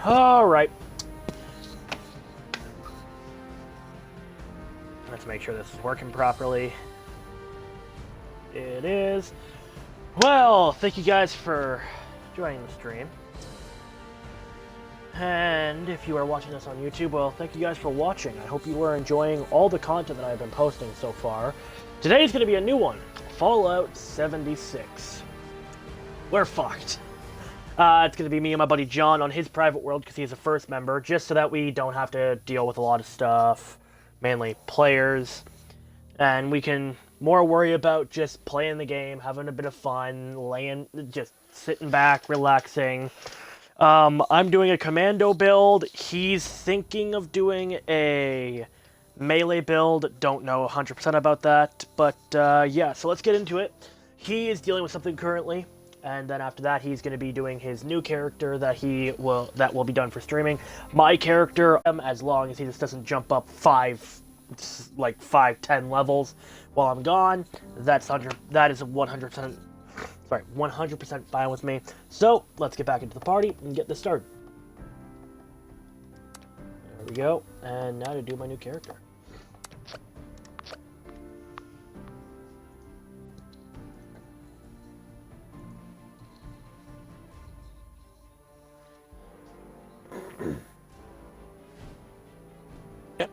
Alright. Let's make sure this is working properly. It is. Well, thank you guys for joining the stream. And if you are watching this on YouTube, well, thank you guys for watching. I hope you are enjoying all the content that I've been posting so far. Today's going to be a new one, Fallout 76. We're fucked. It's going to be me and my buddy John on his private world because he's a first member, just so that we don't have to deal with a lot of stuff, mainly players, and we can more worry about just playing the game, having a bit of fun, just sitting back, relaxing. I'm doing a commando build. He's thinking of doing a melee build. Don't know 100% about that, but yeah, so let's get into it. He is dealing with something currently, and then after that, he's going to be doing his new character that will be done for streaming. My character, as long as he just doesn't jump up 10 levels while I'm gone, that is 100%. Sorry, 100% fine with me. So let's get back into the party and get this started. There we go. And now to do my new character. Yep.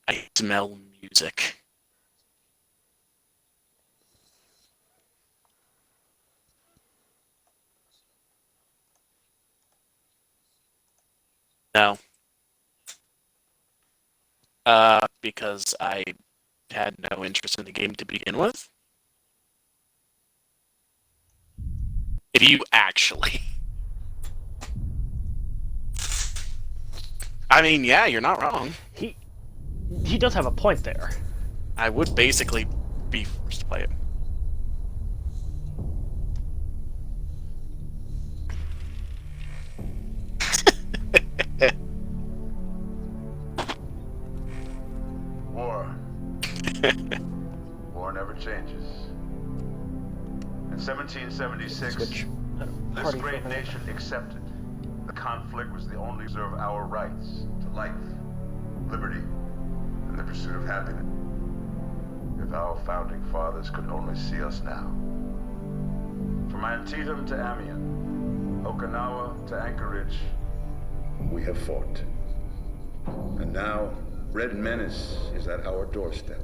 I smell music. No. Because I had no interest in the game to begin with. If you actually... I mean, yeah, you're not wrong. He does have a point there. I would basically be forced to play it. War. War never changes. In 1776, this great nation accepted the conflict was the only reserve of our rights to life, liberty, and the pursuit of happiness. If our founding fathers could only see us now. From Antietam to Amiens, Okinawa to Anchorage, we have fought. And now, Red Menace is at our doorstep.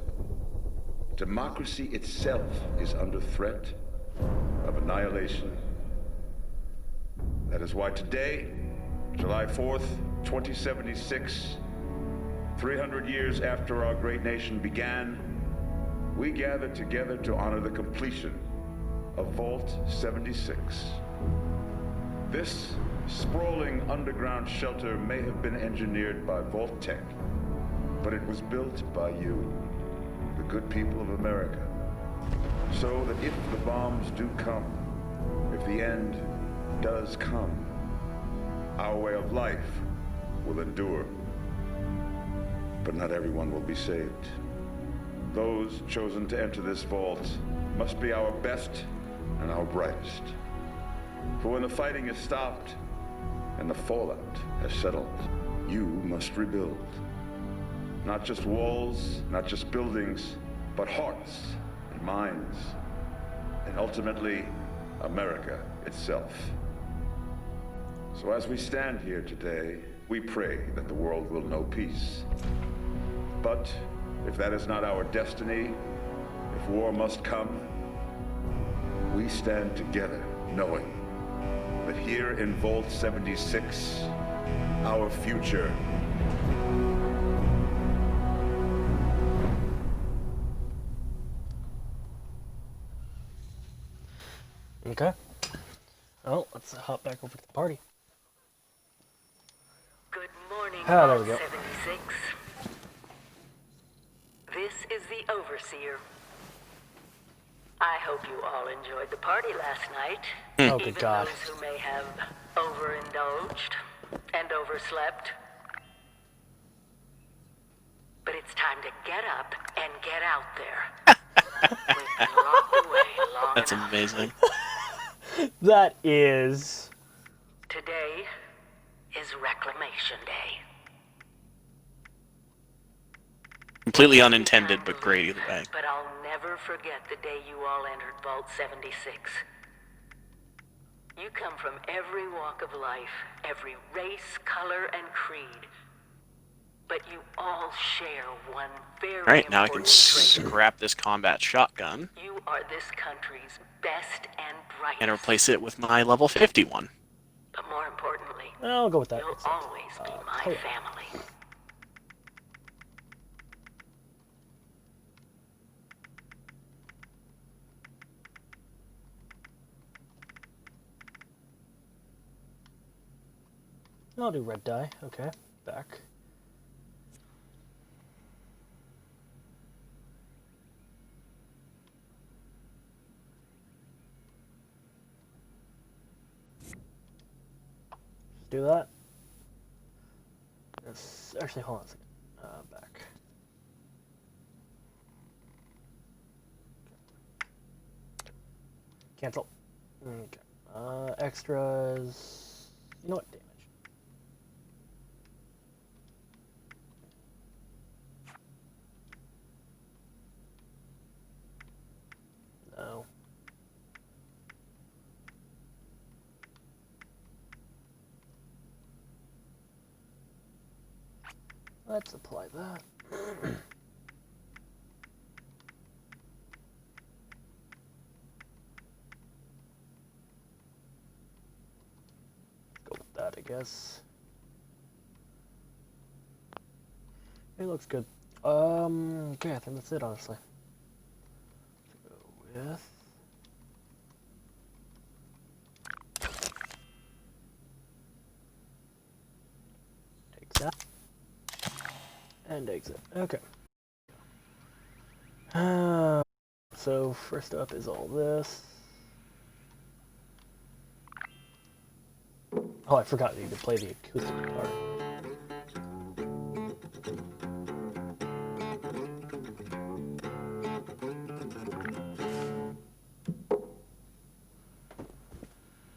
Democracy itself is under threat of annihilation. That is why today, July 4th, 2076, 300 years after our great nation began, we gather together to honor the completion of Vault 76. This sprawling underground shelter may have been engineered by Vault Tech, but it was built by you, the good people of America, so that if the bombs do come, if the end does come, our way of life will endure. But not everyone will be saved. Those chosen to enter this vault must be our best and our brightest. For when the fighting is stopped and the fallout has settled, you must rebuild. Not just walls, not just buildings, but hearts and minds, and ultimately, America itself. So as we stand here today, we pray that the world will know peace. But if that is not our destiny, if war must come, we stand together knowing that here in Vault 76, our future Okay. Oh, let's hop back over to the party. Good morning, Ah, there we go. 76. This is the Overseer. I hope you all enjoyed the party last night. Oh, good Even God. those who may have overindulged and overslept. But it's time to get up and get out there. We've been locked away long That's enough. amazing. That is... Today is Reclamation Day. Completely unintended, but great either way. But I'll never forget the day you all entered Vault 76. You come from every walk of life, every race, color, and creed. But you all share one very Alright, now I can important trait. scrap this combat shotgun You are this country's best and brightest. and replace it with my level 50 one. But more importantly, I'll go with that. you'll Excellent. always be my hold on. family. I'll do red dye. Okay, back. Just do that. Yes, actually, hold on a second. Back. Cancel. Okay. Extras. You know what? Damage. No. Let's apply that. Go with that, I guess. It looks good. Okay, I think that's it, honestly. Go with... Take that. And exit. Okay. So first up is all this. Oh, I forgot that you could play the acoustic guitar.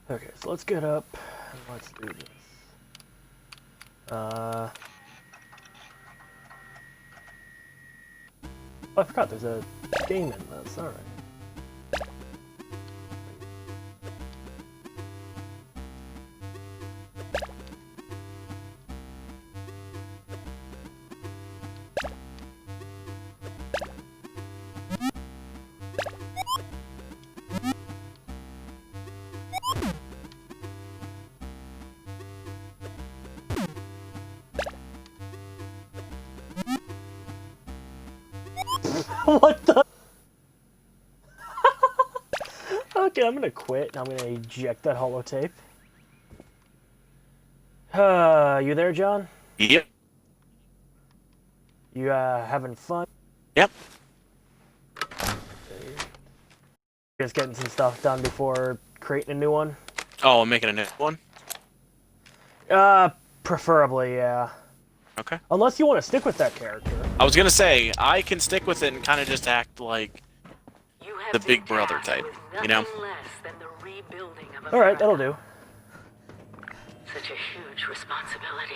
Okay, so let's get up and let's do this. Oh, I forgot there's a game in this, alright. What the? Okay, I'm gonna quit. I'm gonna eject that holotape. You there, John? Yep. You having fun? Yep. Just getting some stuff done before creating a new one? Oh, I'm making a new one? Preferably, yeah. Okay. Unless you want to stick with that character. I was gonna say, I can stick with it and kind of just act like You have the been big brother tasked type, with you know? nothing less than the rebuilding of Alright, that'll America. do. Such a huge responsibility.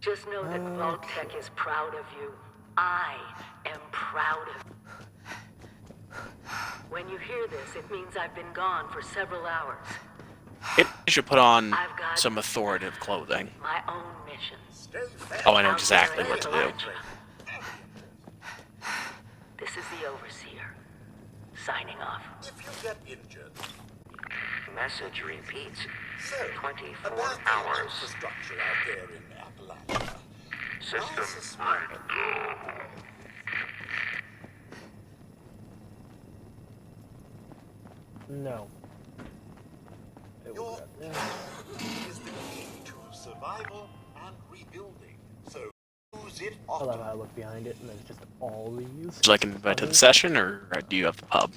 Just know that Vault Tech is proud of you. I am proud of you. When you hear this, it means I've been gone for several hours. You should put on I've got some authoritative clothing. my own missions. Oh, I know exactly what to do. This is the Overseer. Signing off. If you get injured, Message repeats. so 24 about the hours. infrastructure out there in Appalachia. I System suspect No. It will your grab that. is the key to survival and rebuilding. So use use it I love often. how I look behind it and there's just all these. Would you like an invite to the session, or do you have the pub?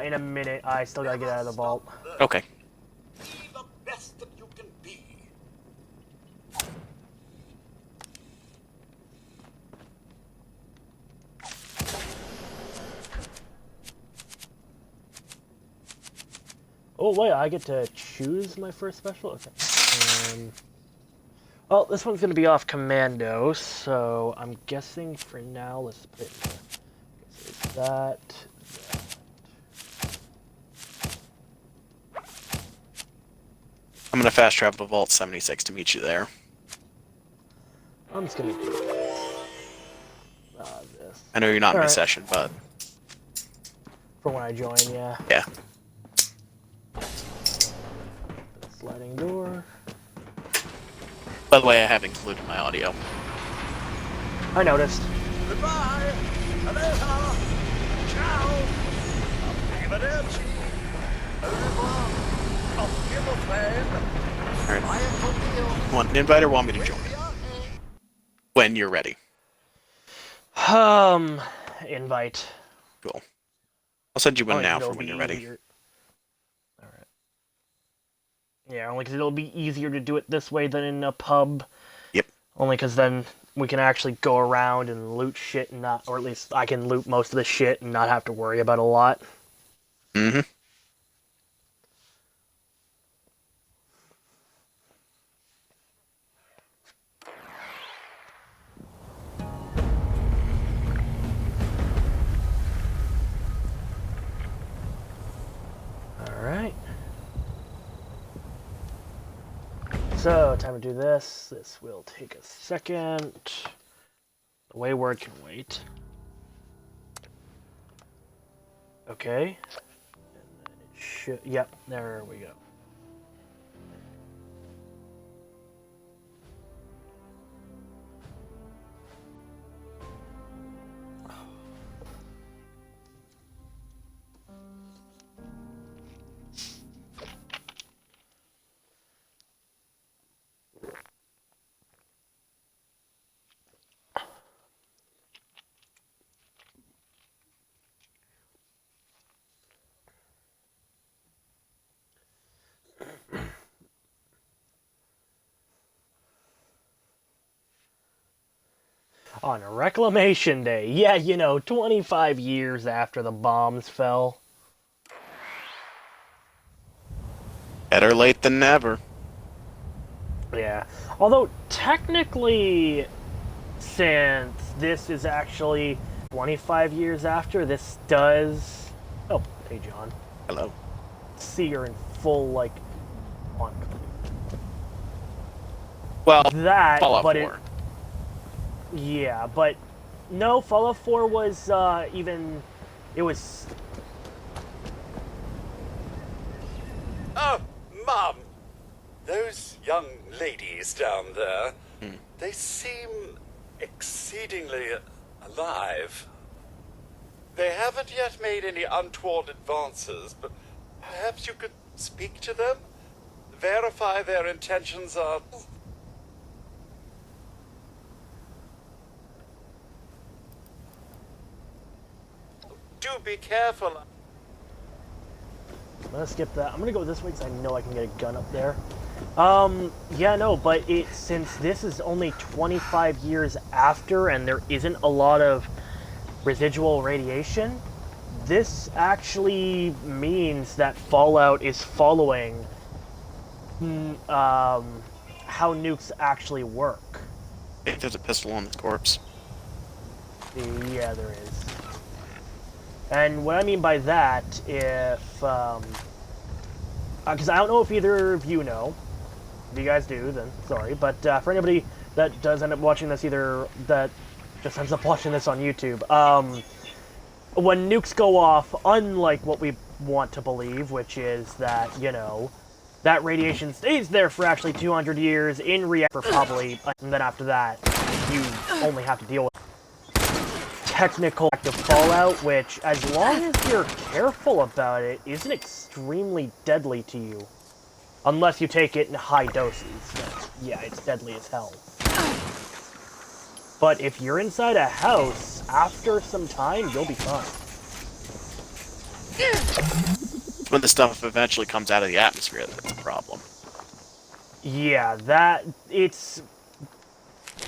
In a minute, I still gotta get out of the vault. Okay. Be the best that you can be. Oh wait, I get to choose my first special? Okay. Well, this one's gonna be off commando, so I'm guessing for now, let's put it in it's that. I'm gonna fast travel to Vault 76 to meet you there. I'm just gonna do this. I know you're not in my Alright. session, but For when I join, yeah. yeah. Sliding door. By the way, I have included my audio. I noticed. Goodbye. Aloha. Ciao. Arrivederci. Au revoir. Auf Wiedersehen. Alright. I am Tokyo. Want an invite or want me to join? When you're ready. Invite. Cool. I'll send you one Only now 'cause for it'll when be you're ready. easier. Alright. Yeah, only because it'll be easier to do it this way than in a pub. Yep. Only because then we can actually go around and loot shit and not, or at least I can loot most of the shit and not have to worry about a lot. Mm-hmm. Alright. So, time to do this. This will take a second. The wayward can wait. Okay. And then it should. Yep, there we go. On Reclamation Day. Yeah, 25 years after the bombs fell. Better late than never. Yeah. Although, technically, since this is actually 25 years after, this does... Oh, hey, John. Hello. See her in full, like, on... Well, That, Fallout but 4. it... Yeah, but... No, Fallout 4 was, even... It was... Oh, Mum. Those young ladies down there, they seem exceedingly alive. They haven't yet made any untoward advances, but perhaps you could speak to them? Verify their intentions are... Do be careful. I'm gonna skip that. I'm gonna go this way because I know I can get a gun up there. Yeah, no, but since this is only 25 years after and there isn't a lot of residual radiation, this actually means that Fallout is following how nukes actually work. Hey, there's a pistol on the corpse. Yeah, there is. And what I mean by that, if, because I don't know if either of you know. If you guys do, then sorry. But for anybody that does end up watching this, that just ends up watching this on YouTube, when nukes go off, unlike what we want to believe, which is that, that radiation stays there for actually 200 years in reactor probably, and then after that, you only have to deal with technical active fallout, which, as long as you're careful about it, isn't extremely deadly to you. Unless you take it in high doses. But, yeah, it's deadly as hell. But if you're inside a house, after some time, you'll be fine. When the stuff eventually comes out of the atmosphere, that's a problem. Yeah, it's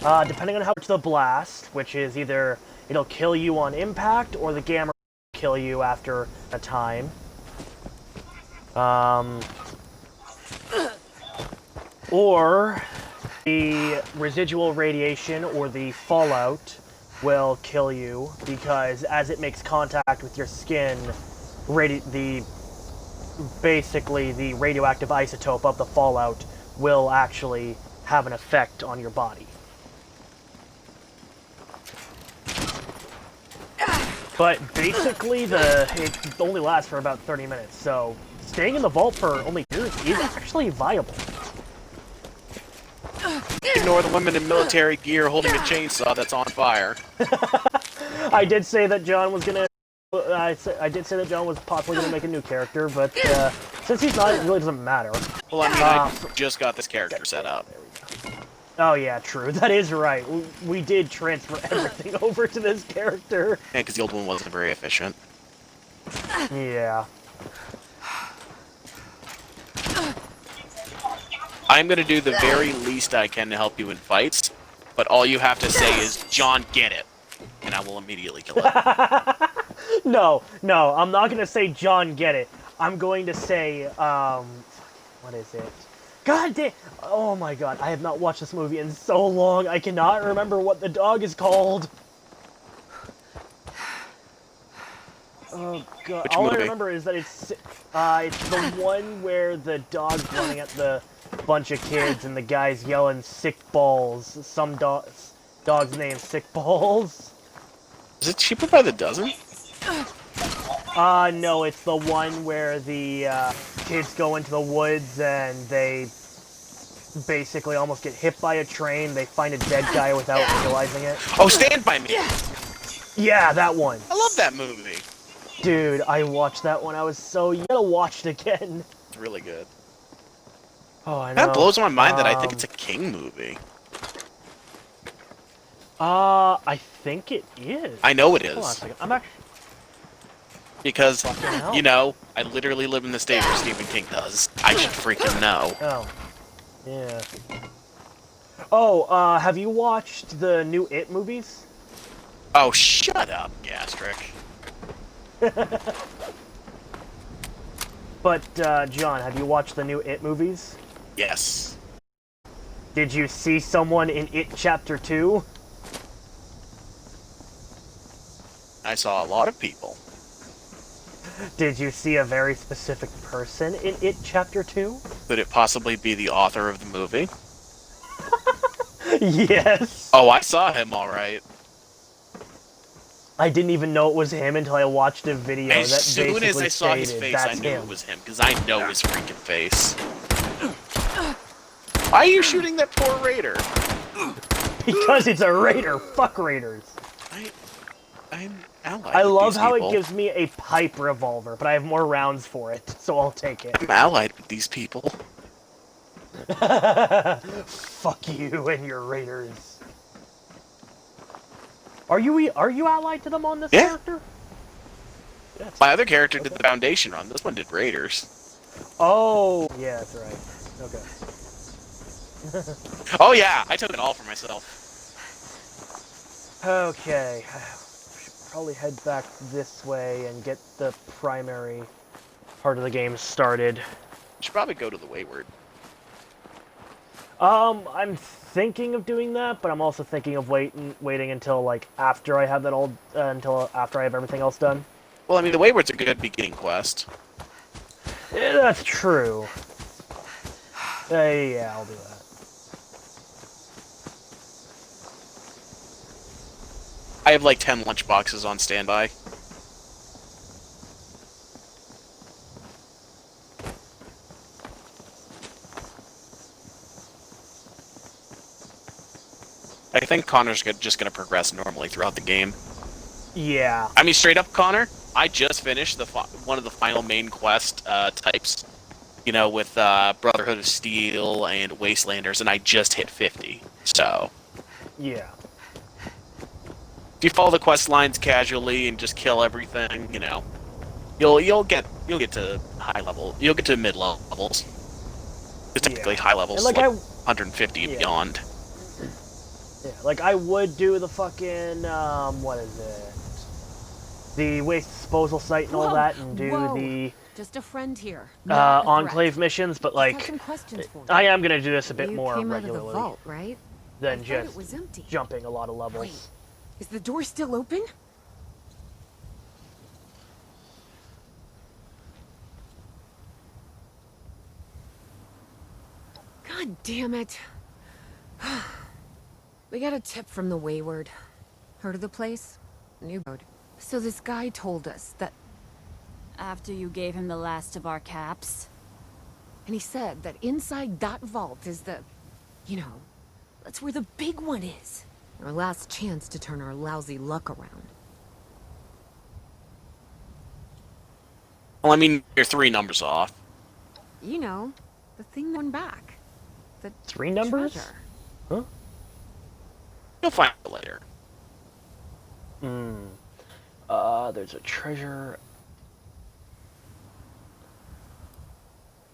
depending on how much the blast, which is either it'll kill you on impact or the gamma will kill you after a time. Or the residual radiation or the fallout will kill you because as it makes contact with your skin, basically the radioactive isotope of the fallout will actually have an effect on your body. But basically, it only lasts for about 30 minutes, so staying in the vault for only years is actually viable. Ignore the women in military gear holding a chainsaw that's on fire. I did say that John was gonna. I did say that John was possibly gonna make a new character, but since he's not, it really doesn't matter. Well, I mean, I just got this character set up. Oh yeah, true. That is right. We did transfer everything over to this character. Yeah, because the old one wasn't very efficient. Yeah. I'm gonna do the very least I can to help you in fights, but all you have to say is, John, get it, and I will immediately kill it. No, I'm not gonna say John, get it. I'm going to say, what is it? God damn! Oh my god, I have not watched this movie in so long, I cannot remember what the dog is called. Oh god, Which all movie? I remember is that it's the one where the dog's running at the bunch of kids and the guy's yelling sick balls. Some dog's name sick balls. Is it cheaper by the dozen? No, it's the one where the kids go into the woods and they basically almost get hit by a train. They find a dead guy without realizing it. Oh, Stand By Me! Yeah, that one. I love that movie. Dude, I watched that one. I was so... You gotta watch it again. It's really good. Oh, I know. That blows my mind that I think it's a King movie. I think it is. I know it Hold on a is. second. I'm actually... Because, hell. you know, I literally live in the state where Stephen King does. I should freaking know. Oh. Yeah. Oh, have you watched the new It movies? Oh, shut up, Gastric. But, John, have you watched the new It movies? Yes. Did you see someone in It Chapter 2? I saw a lot of people. Did you see a very specific person in It Chapter 2? Could it possibly be the author of the movie? Yes! Oh, I saw him alright. I didn't even know it was him until I watched a video As that soon basically as I saw his stated face, I that's knew him. it was him, because I know his freaking face. Why are you shooting that poor raider? Because it's a raider! Fuck raiders! I'm allied I with love these how people. it gives me a pipe revolver, but I have more rounds for it, so I'll take it. I'm allied with these people. Fuck you and your raiders. Are you allied to them on this character? Yes. My other character did the Foundation run. This one did Raiders. Oh, yeah, that's right. Okay. Oh yeah, I took it all for myself. Okay. Should probably head back this way and get the primary part of the game started. Should probably go to the Wayward. I'm thinking of doing that, but I'm also thinking of waiting until like after I have that all until after I have everything else done. Well, I mean, the Wayward's a good beginning quest. Yeah, that's true. Yeah, I'll do that. I have like 10 lunchboxes on standby. I think Connor's just going to progress normally throughout the game. Yeah. I mean, straight up, Connor, I just finished one of the final main quest types, you know, with Brotherhood of Steel and Wastelanders, and I just hit 50, so... Yeah. If you follow the quest lines casually and just kill everything, you know, you'll get to high level. You'll get to mid levels. It's typically high levels, And, like, like I 150 and beyond. Yeah, like I would do the fucking what is it? The waste disposal site and all that, and do the just a friend here. not a enclave threat. missions. But Just have like, some questions for me. I am gonna do this a bit You more came out of the regularly vault, right? I than thought just it was empty. jumping a lot of levels. Wait, is the door still open? God damn it. We got a tip from the Wayward. Heard of the place? New road. So this guy told us that... After you gave him the last of our caps? And he said that inside that vault is the... You know, that's where the big one is. Our last chance to turn our lousy luck around. Well, I mean, you're 3 numbers off. You know, the thing going back. The 3 numbers? treasure. Huh? You'll find it later. There's a treasure.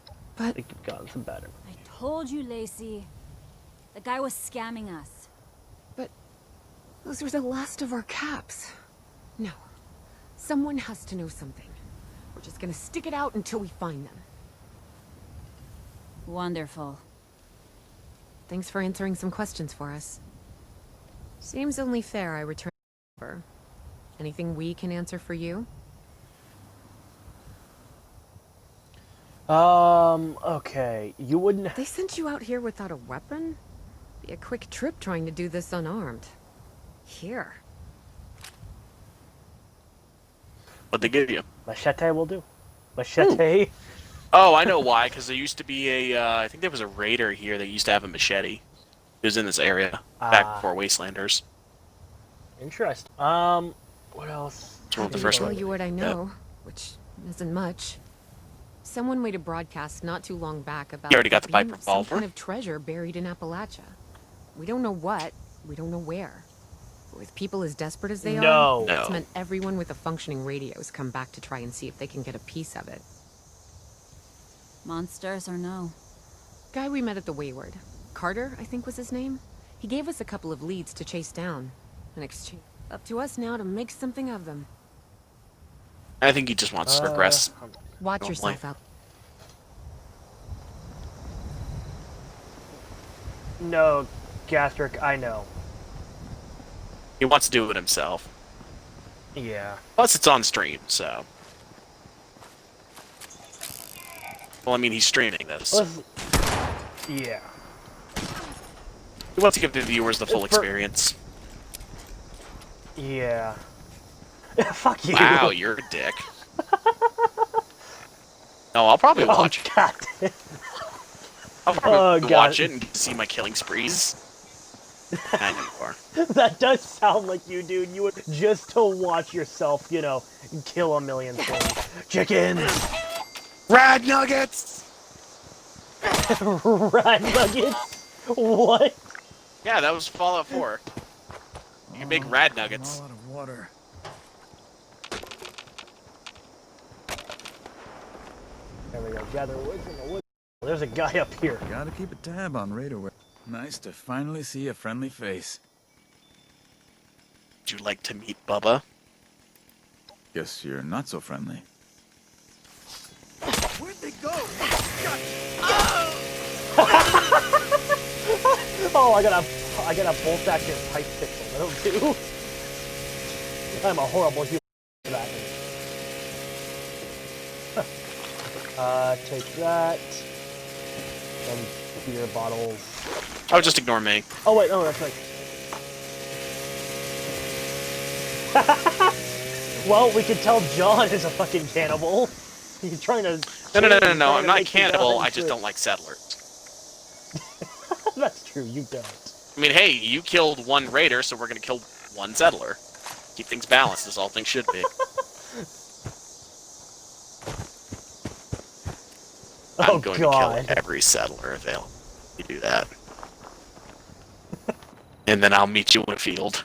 I But think you've gotten some better. I told you, Lacey. The guy was scamming us. those were the last of our caps. No. Someone has to know something. We're just gonna stick it out until we find them. Wonderful. Thanks for answering some questions for us. Seems only fair I return over. Anything we can answer for you? Okay. You wouldn't. They sent you out here without a weapon? Be a quick trip trying to do this unarmed. Here. What'd they give you? Machete will do. Machete. Oh, I know why. Because there used to be a, I think there was a raider here that used to have a machete. It was in this area back before Wastelanders. Interesting. What else? It's one of the I'll first tell one. you what I know, which isn't much. Someone made a broadcast not too long back about You already got the there pipe being some revolver? kind of treasure buried in Appalachia. We don't know what, we don't know where. But with people as desperate as they No. are, it's No. meant everyone with a functioning radio has come back to try and see if they can get a piece of it. Monsters or no? Guy we met at the Wayward, Carter, I think was his name. He gave us a couple of leads to chase down. In exchange, up to us now to make something of them. I think he just wants to regress. Watch Don't yourself blame. out. No, Gastric, I know. He wants to do it himself. Yeah. Plus, it's on stream, so. Well, I mean, he's streaming this. Yeah. He wants to give the viewers the full It's for- experience. Yeah. Fuck you. Wow, you're a dick. No, I'll probably Oh, watch it. God. I'll probably God. watch it and see my killing sprees. I know you are. That does sound like you, dude. You would just to watch yourself, you know, kill a million things. Chicken! Rad nuggets! Rat nuggets? What? Yeah, that was Fallout 4. You can make rad nuggets. I'm all out of water. There we go. Gather woods in the woods. There's a guy up here. Gotta keep a tab on radar. Nice to finally see a friendly face. Would you like to meet Bubba? Guess you're not so friendly. Where'd they go? Oh, I got a bolt action pipe pistol. That'll do. I'm a horrible human for that. Take that. And beer bottles. Oh, just ignore me. Oh wait, no, that's right. Well, we could tell John is a fucking cannibal. He's trying to. No, I'm not a cannibal, I just don't like settlers. That's true, you don't. I mean, hey, you killed one raider, so we're gonna kill one settler. Keep things balanced, as all things should be. Oh, I'm going God. to kill every settler available. You do that. And then I'll meet you in a field.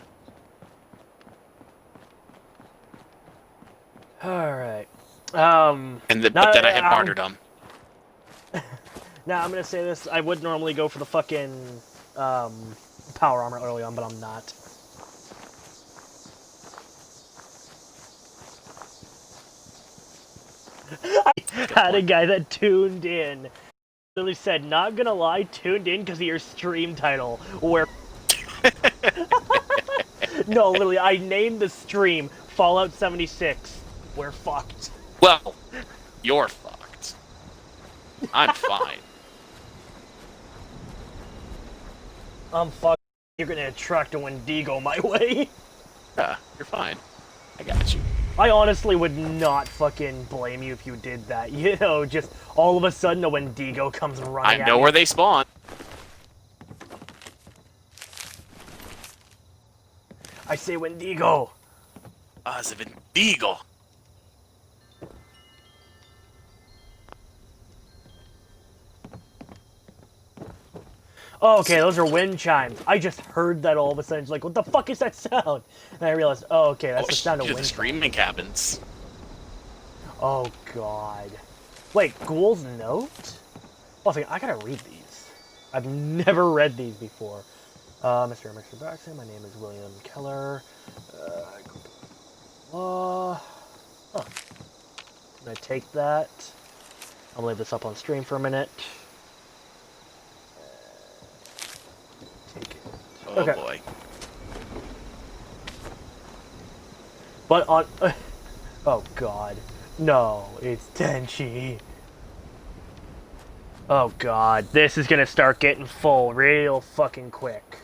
Alright. But then I had martyrdom. Now, I'm gonna say this. I would normally go for the fucking power armor early on, but I'm not. I had a guy that tuned in. Literally said, not gonna lie, tuned in because of your stream title. Where. No, literally, I named the stream Fallout 76. We're fucked. Well, you're fucked. I'm fine. I'm fucked. You're gonna attract a Wendigo my way. Yeah, you're fine. I got you. I honestly would not fucking blame you if you did that. You know, just all of a sudden a Wendigo comes running I at know you. where they spawn. I say Wendigo. It's a Wendigo. Oh, okay, those are wind chimes. I just heard that all of a sudden. It's like, what the fuck is that sound? And I realized, oh, okay, that's the sound of You're wind the screaming cabins. Oh, God. Wait, Ghoul's Note? Oh, I gotta read these. I've never read these before. Mr. Baxter, my name is William Keller. Huh. I'm gonna take that. I'll leave this up on stream for a minute. Take it. Oh Okay. boy. But on... oh, God. No, it's Tenchi. Oh, God. This is gonna start getting full real fucking quick.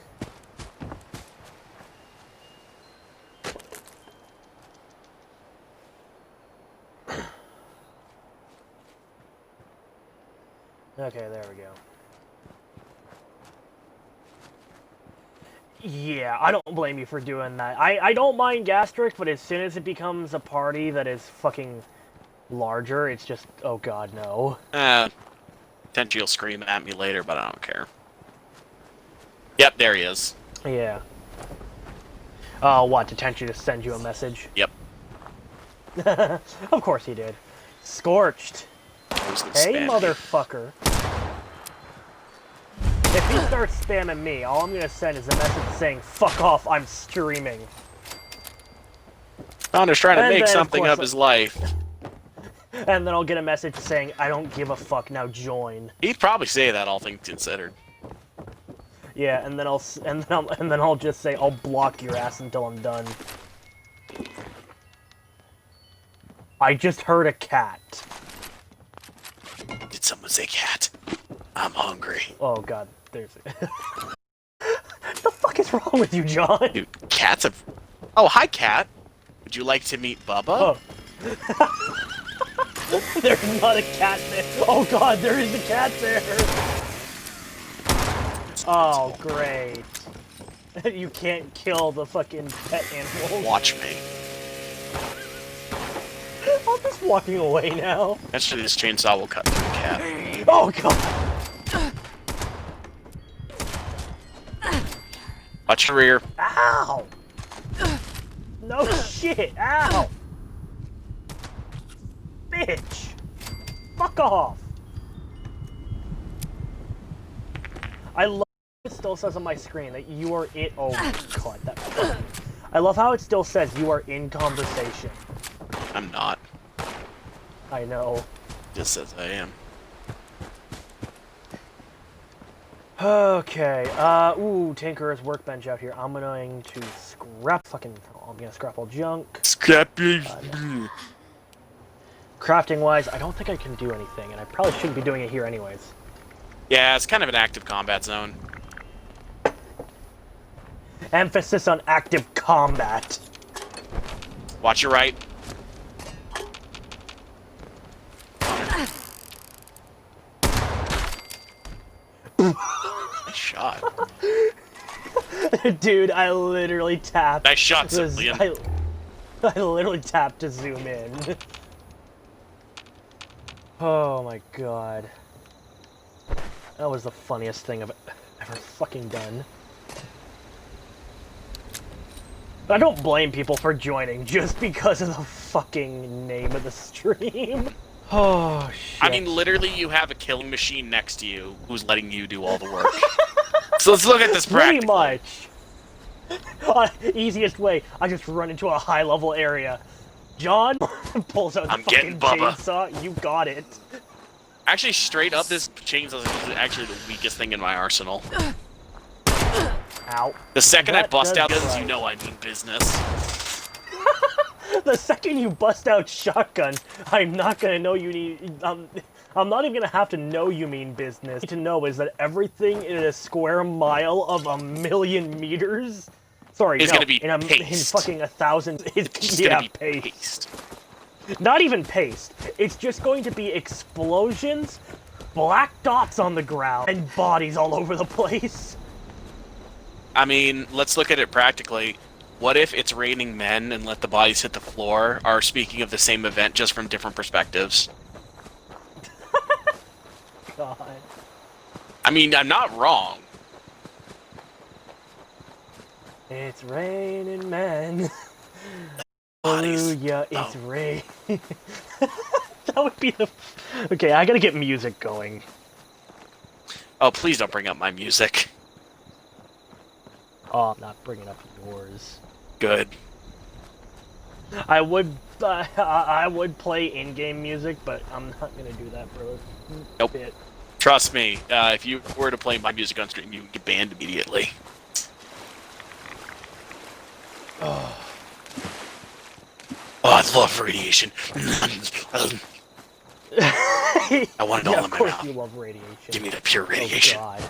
Okay, there we go. Yeah, I don't blame you for doing that. I don't mind Gastric, but as soon as it becomes a party that is fucking larger, it's just, oh god, no. Tenchi will scream at me later, but I don't care. Yep, there he is. Yeah. Oh, what, did Tenchi just send you a message? Yep. Of course he did. Scorched. Hey, Spam. motherfucker. If he starts spamming me, all I'm gonna send is a message saying, fuck off, I'm streaming. Founder's trying to And make then, something course, of his life. And then I'll get a message saying, I don't give a fuck, now join. He'd probably say that, all things considered. Yeah, and then I'll just say, I'll block your ass until I'm done. I just heard a cat. Did someone say cat? I'm hungry. Oh god, there's it. The fuck is wrong with you, John? Dude, cats have... Oh, hi, cat. Would you like to meet Bubba? Oh. There's not a cat there. Oh god, there is a cat there. Oh, great. You can't kill the fucking pet animals. Watch me. I'm just walking away now. Eventually this chainsaw will cut through the cat. Oh god. Watch your rear. Ow! No shit! Ow! Bitch! Fuck off! I love how it still says on my screen that you are in. Oh god, that. I love how it still says you are in conversation. I'm not. I know. Just says I am. Okay, ooh, Tinkerer's workbench out here. I'm going to scrap I'm gonna scrap all junk. Scrappy. Crafting-wise, I don't think I can do anything, and I probably shouldn't be doing it here anyways. Yeah, it's kind of an active combat zone. Emphasis on active combat. Watch your right. Nice shot. Dude, I literally tapped. Nice shot, Civilian. I literally tapped to zoom in. Oh my god. That was the funniest thing I've ever fucking done. But I don't blame people for joining just because of the fucking name of the stream. Oh, shit. I mean, literally, you have a killing machine next to you who's letting you do all the work. So let's look at this Pretty practically. much. Easiest way, I just run into a high-level area. John pulls out the I'm getting fucking Bubba. chainsaw. You got it. Actually, straight up, this chainsaw is actually the weakest thing in my arsenal. Ow. The second I That bust does out guns, right. you know I mean business. The second you bust out shotgun, I'm not gonna know you need. I'm not even gonna have to know you mean business. What I need to know is that everything in a square mile of 1,000,000 meters. Sorry, Is no, gonna be in paste. fucking 1,000. It's just Yeah, gonna be paste. Not even paste. It's just going to be explosions, black dots on the ground, and bodies all over the place. I mean, let's look at it practically. What if it's raining men and let the bodies hit the floor are speaking of the same event just from different perspectives? God. I mean, I'm not wrong. It's raining men. Bodies. Hallelujah, it's rain. That would be the... Okay, I gotta get music going. Oh, please don't bring up my music. Oh, I'm not bringing up yours. Good. I would play in-game music, but I'm not gonna do that for a Nope. bit. Trust me, if you were to play my music on stream, you would get banned immediately. Oh, I love radiation. I want it all Yeah, in of my course mouth. you love radiation. Give me the pure Oh, radiation. God.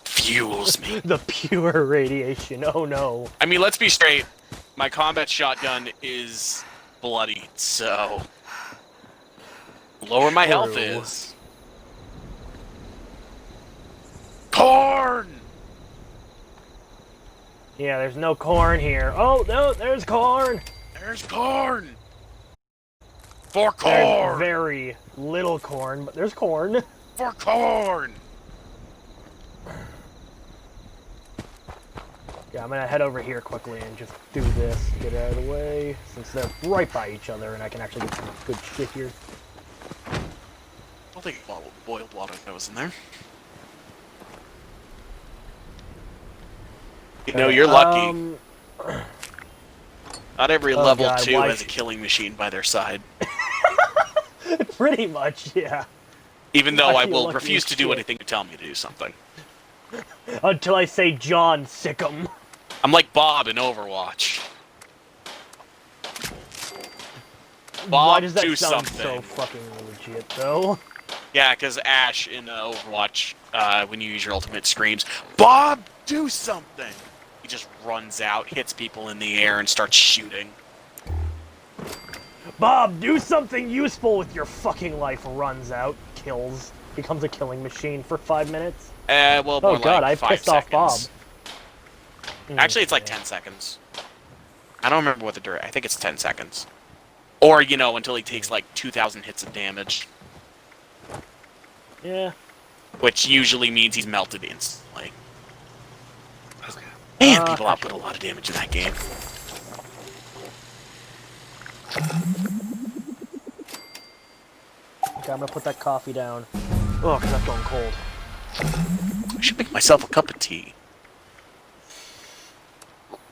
Fuels me. The pure radiation, oh no. I mean, let's be straight. My combat shotgun is bloodied, so... Lower my health True. is. Corn! Yeah, there's no corn here. Oh, no, there's corn! There's corn! For There's corn! very little corn, but there's corn. For corn! Yeah, I'm gonna head over here quickly and just do this, get out of the way, since they're right by each other and I can actually get some good shit here. I'll take a bottle of boiled water that was in there. You know, you're lucky. Not every Oh, level God, 2 why- has a killing machine by their side. Pretty much, yeah. Even though I feel will lucky refuse as to do shit. anything to tell me to do something. Until I say John, sick 'em. I'm like Bob in Overwatch. Why Bob, does that do sound something. so fucking legit, though? Yeah, because Ash in Overwatch, when you use your ultimate, screams, "Bob, do something!" He just runs out, hits people in the air, and starts shooting. Bob, do something useful with your fucking life. Runs out, kills, becomes a killing machine for 5 minutes. Well, more Oh god, like I 5 pissed off Bob. seconds. Actually, it's like Yeah. 10 seconds. I don't remember what the duration. I think it's 10 seconds. Or, you know, until he takes like 2,000 hits of damage. Yeah. Which usually means he's melted instantly. Man, people I output a lot of damage in that game. Okay, I'm gonna put that coffee down. Oh, because that's going cold. I should make myself a cup of tea.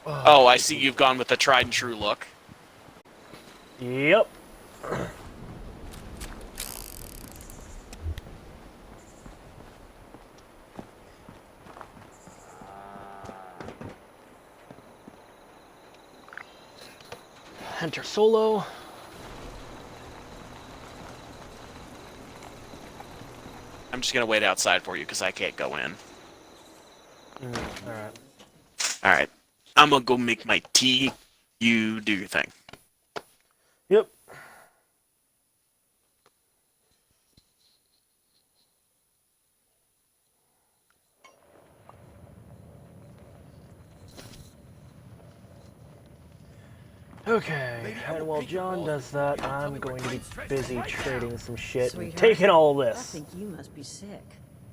Oh, I see you've gone with the tried and true look. Yep. Enter solo. I'm just gonna wait outside for you because I can't go in. Alright. Alright. I'm gonna go make my tea. You do your thing. Yep. Okay, and while John does that, I'm going to be busy trading some shit and Sweetheart, taking all I this. think you must be sick.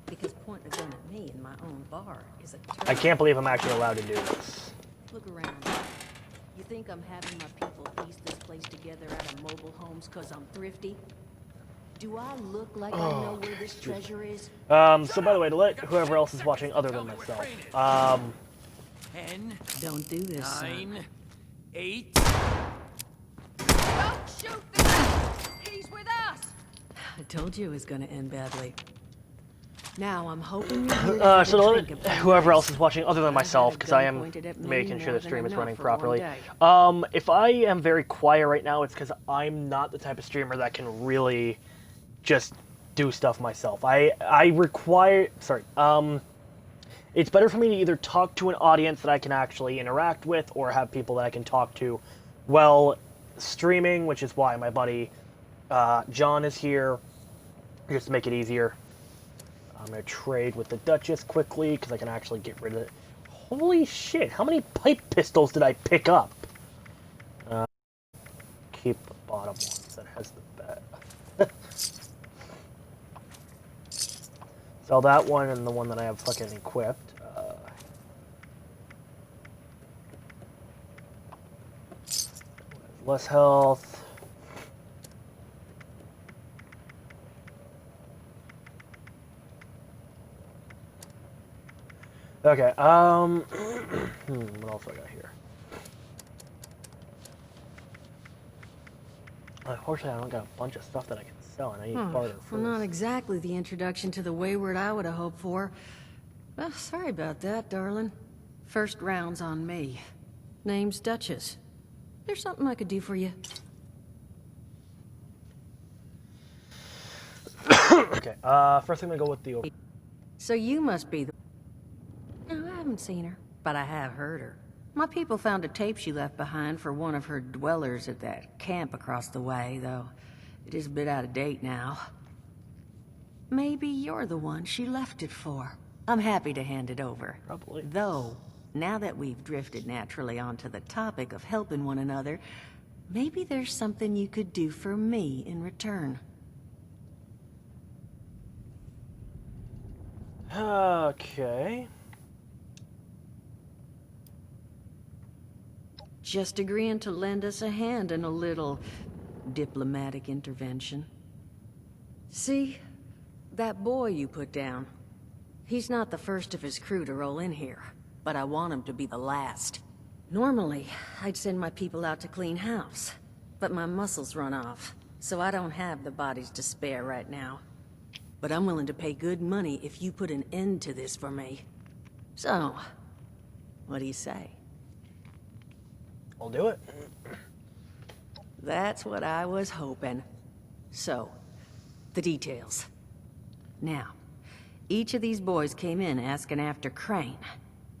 Because pointing a gun at me in my own bar is a I can't believe I'm actually allowed to do this. Look around. You think I'm having my people piece this place together out of mobile homes because I'm thrifty? Do I look like I know where this treasure is? So by the way, to let whoever else is watching other than myself, 10, Don't do this, son. 9, 8. Don't shoot the guy! He's with us! I told you it was gonna end badly. Now I'm hoping you're here to so to let drink a whoever else nice. is watching other than I've myself, had a because I gun am pointed at me making sure more the stream than is running enough for one properly. day. If I am very quiet right now, it's because I'm not the type of streamer that can really just do stuff myself. I require, sorry, it's better for me to either talk to an audience that I can actually interact with or have people that I can talk to while streaming, which is why my buddy John is here, just to make it easier. I'm going to trade with the Duchess quickly because I can actually get rid of it. Holy shit, how many pipe pistols did I pick up? Keep the bottom one that has the bet. Sell that one and the one that I have fucking equipped. Less health. Okay, what else I got here? Unfortunately, I don't got a bunch of stuff that I can sell, and I need barter first. Well, not exactly the introduction to the wayward I would have hoped for. Well, sorry about that, darling. First round's on me. Name's Duchess. There's something I could do for you. Okay, first I'm gonna go with the... So you must be the... No, I haven't seen her, but I have heard her. My people found a tape she left behind for one of her dwellers at that camp across the way, though it is a bit out of date now. Maybe you're the one she left it for. I'm happy to hand it over. Probably. Though, now that we've drifted naturally onto the topic of helping one another, maybe there's something you could do for me in return. Okay. Just agreeing to lend us a hand in a little diplomatic intervention. See, that boy you put down, he's not the first of his crew to roll in here, but I want him to be the last. Normally, I'd send my people out to clean house, but my muscles run off, so I don't have the bodies to spare right now. But I'm willing to pay good money if you put an end to this for me. So, what do you say? I'll do it. That's what I was hoping. So, the details. Now, each of these boys came in asking after Crane.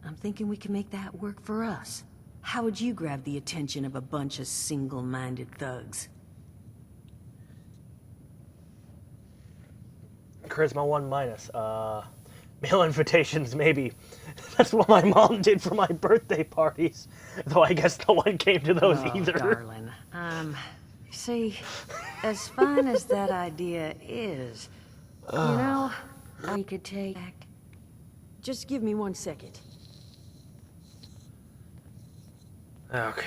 I'm thinking we can make that work for us. How would you grab the attention of a bunch of single-minded thugs? Charisma 1 minus. Mail invitations, maybe. That's what my mom did for my birthday parties. Though I guess no one came to those either. Darling. See, as fine as that idea is, you know, we could take... Just give me 1 second. Okay.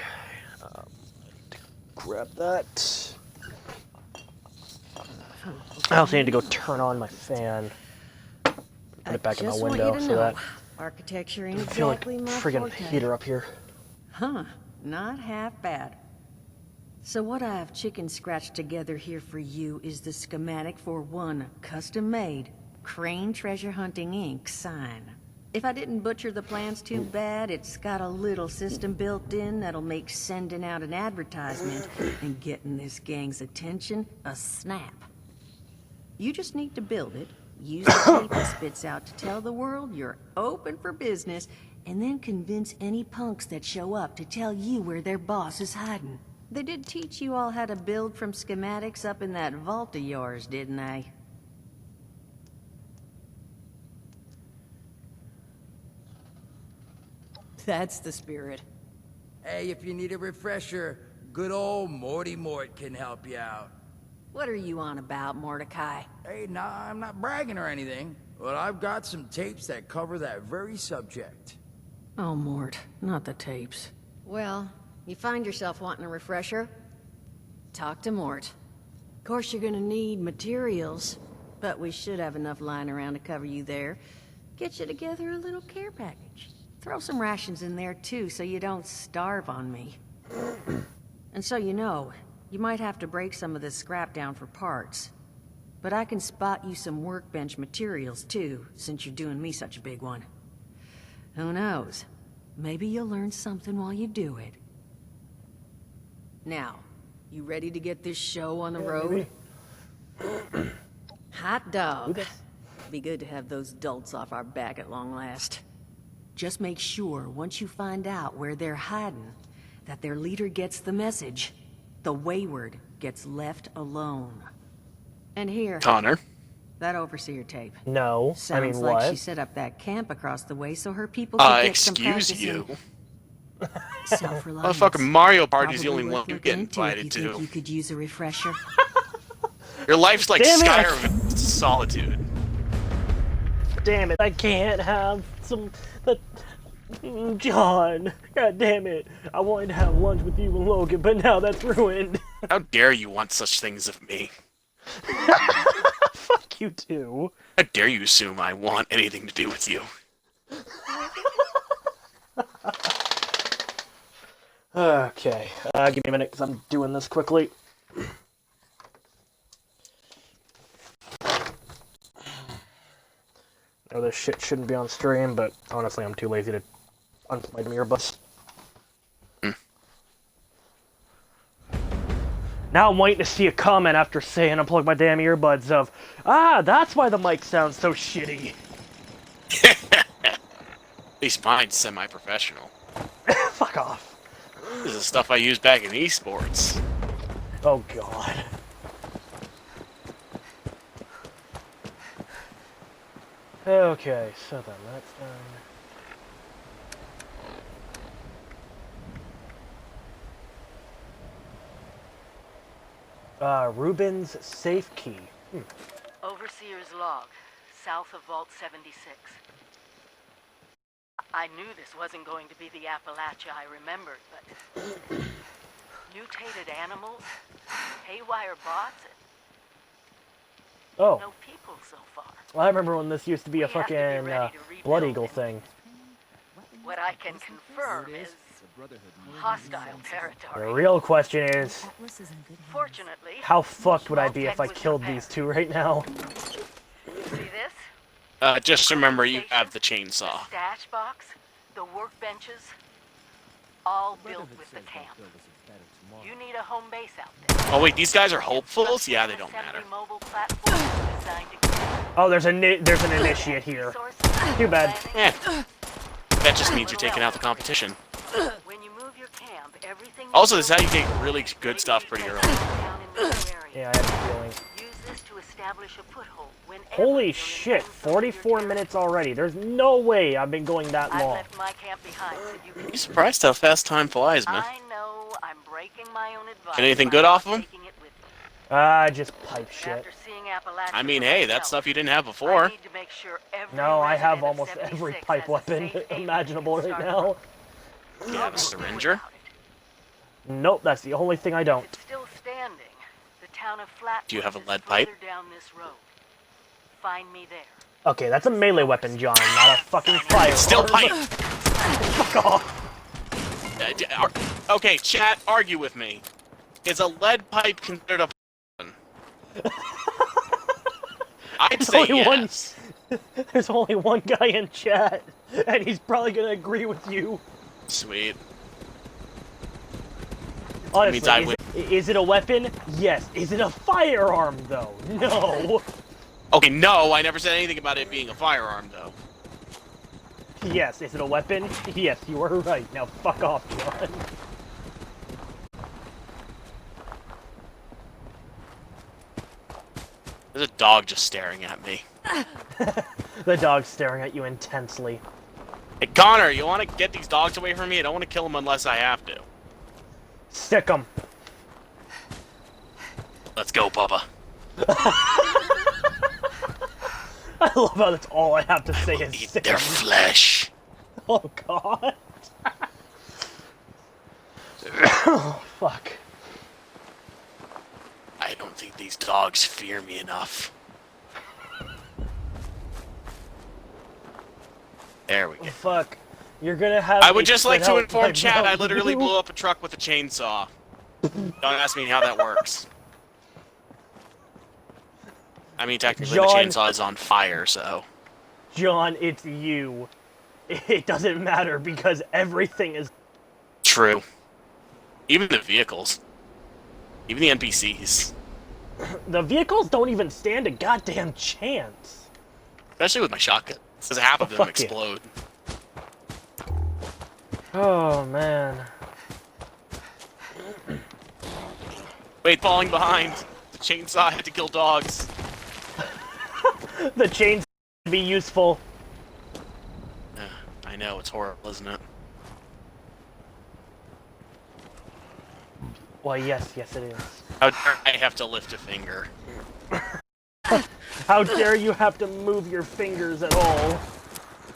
Grab that. I also need to go turn on my fan. Put it back in my window so that architecture ain't I feel like exactly my friggin' forte. heater up here. Huh, not half bad. So what I've chicken scratched together here for you is the schematic for one custom-made Crane Treasure Hunting Inc. sign. If I didn't butcher the plans too bad, it's got a little system built in that'll make sending out an advertisement and getting this gang's attention a snap. You just need to build it, use the tape it spits out to tell the world you're open for business, and then convince any punks that show up to tell you where their boss is hiding. They did teach you all how to build from schematics up in that vault of yours, didn't they? That's the spirit. Hey, if you need a refresher, good old Morty Mort can help you out. What are you on about, Mordecai? Hey, nah, I'm not bragging or anything, but I've got some tapes that cover that very subject. Oh, Mort, not the tapes. Well, You find yourself wanting a refresher? Talk to Mort. Of course, you're gonna need materials, but we should have enough lying around to cover you there. Get you together a little care package. Throw some rations in there, too, so you don't starve on me. And so you know, you might have to break some of this scrap down for parts. But I can spot you some workbench materials, too, since you're doing me such a big one. Who knows? Maybe you'll learn something while you do it. Now, you ready to get this show on the road? Hot dog. Be good to have those dolts off our back at long last. Just make sure, once you find out where they're hiding, that their leader gets the message. The wayward gets left alone. And here, Connor. that overseer tape. No, Sounds I mean, like what? she set up that camp across the way so her people could get some Excuse practice you. in self-reliance. Motherfucking Mario Party's the Probably only one worth you looking get into if invited you think to. you could use a refresher. Your life's like Damn it. Skyrim. It's solitude. Damn it, I can't have some... John, god damn it. I wanted to have lunch with you and Logan, but now that's ruined. How dare you want such things of me? Fuck you too. How dare you assume I want anything to do with you? Okay, give me a minute, because I'm doing this quickly. I know this shit shouldn't be on stream, but honestly I'm too lazy to unplug my earbuds. Now I'm waiting to see a comment after saying unplug my damn earbuds of, that's why the mic sounds so shitty. At least mine's semi-professional. Fuck off. This is stuff I used back in esports. Oh god. Okay, so then that's done. Ruben's safe key. Overseer's log, south of Vault 76. I knew this wasn't going to be the Appalachia I remembered, but... mutated animals, haywire bots, and Oh, no people so far. well, I remember when this used to be a We have to be fucking ready to rebuild Blood Eagle it. thing. What I can confirm is hostile The territory. real question is, Atlas is in good hands. Fortunately, how fucked would I be if I Vault-Tec was killed prepared. these two right now? See this? Just remember you have the chainsaw. The stash box, the workbenches, all built with the camp. You need a home base out there. Oh wait, these guys are hopefuls? Yeah, they don't matter. Assembly mobile platform designed to Oh, there's an initiate here. Too bad. Eh. That just means you're taking out the competition. When you move your camp, everything Also, this is how you get really good stuff pretty early. down in this area. Yeah, I have a feeling. Use this to establish a foothold whenever Holy you're shit, in some of your 44 minutes already. There's no way I've been going that I long. left my camp behind so you can... You surprised how fast time flies, man. I know I'm breaking my own advice. Get anything by good not off of 'em? taking it with me. Just pipe shit. After seeing Appalachia I mean, for hey, myself, that's stuff you didn't have I before. need to make sure every No, I have resident of almost every 76 pipe has a weapon safe haven imaginable they can right start now. You have a syringer? Nope, that's the only thing I If don't. it's still standing, the town of Flatwoods Do you have a is lead pipe? further down this road. Find me there. Okay, that's a melee weapon, John, not a fucking fire. Still pipe! Fuck off. Okay, chat, argue with me. Is a lead pipe considered a weapon? I'd say only one- yes. There's only one guy in chat, and he's probably gonna agree with you. Sweet. Honestly, means I is it a weapon? Yes. Is it a firearm, though? No. Okay, no, I never said anything about it being a firearm, though. Yes. Is it a weapon? Yes, you were right. Now fuck off, John. There's a dog just staring at me. The dog's staring at you intensely. Hey, Connor, you want to get these dogs away from me? I don't want to kill them unless I have to. Sick 'em. Let's go, Papa. I love how that's all I have to say is Eat sick their 'em. flesh. Oh god. Oh, fuck. I don't think these dogs fear me enough. There we go. Fuck. You're gonna have. I would a just like to spit out inform my Chad I Mountain literally Dew. blew up a truck with a chainsaw. Don't ask me how that works. I mean, technically John- the chainsaw is on fire, so... John, it's you. It doesn't matter because everything is... True. Even the vehicles. Even the NPCs. The vehicles don't even stand a goddamn chance. Especially with my shotgun. Because half of them fuck yeah. explode. Oh, man. Wait, falling behind. The chainsaw had to kill dogs. The chains be useful. I know, it's horrible, isn't it? Well, yes, it is. How dare I have to lift a finger? How dare you have to move your fingers at all?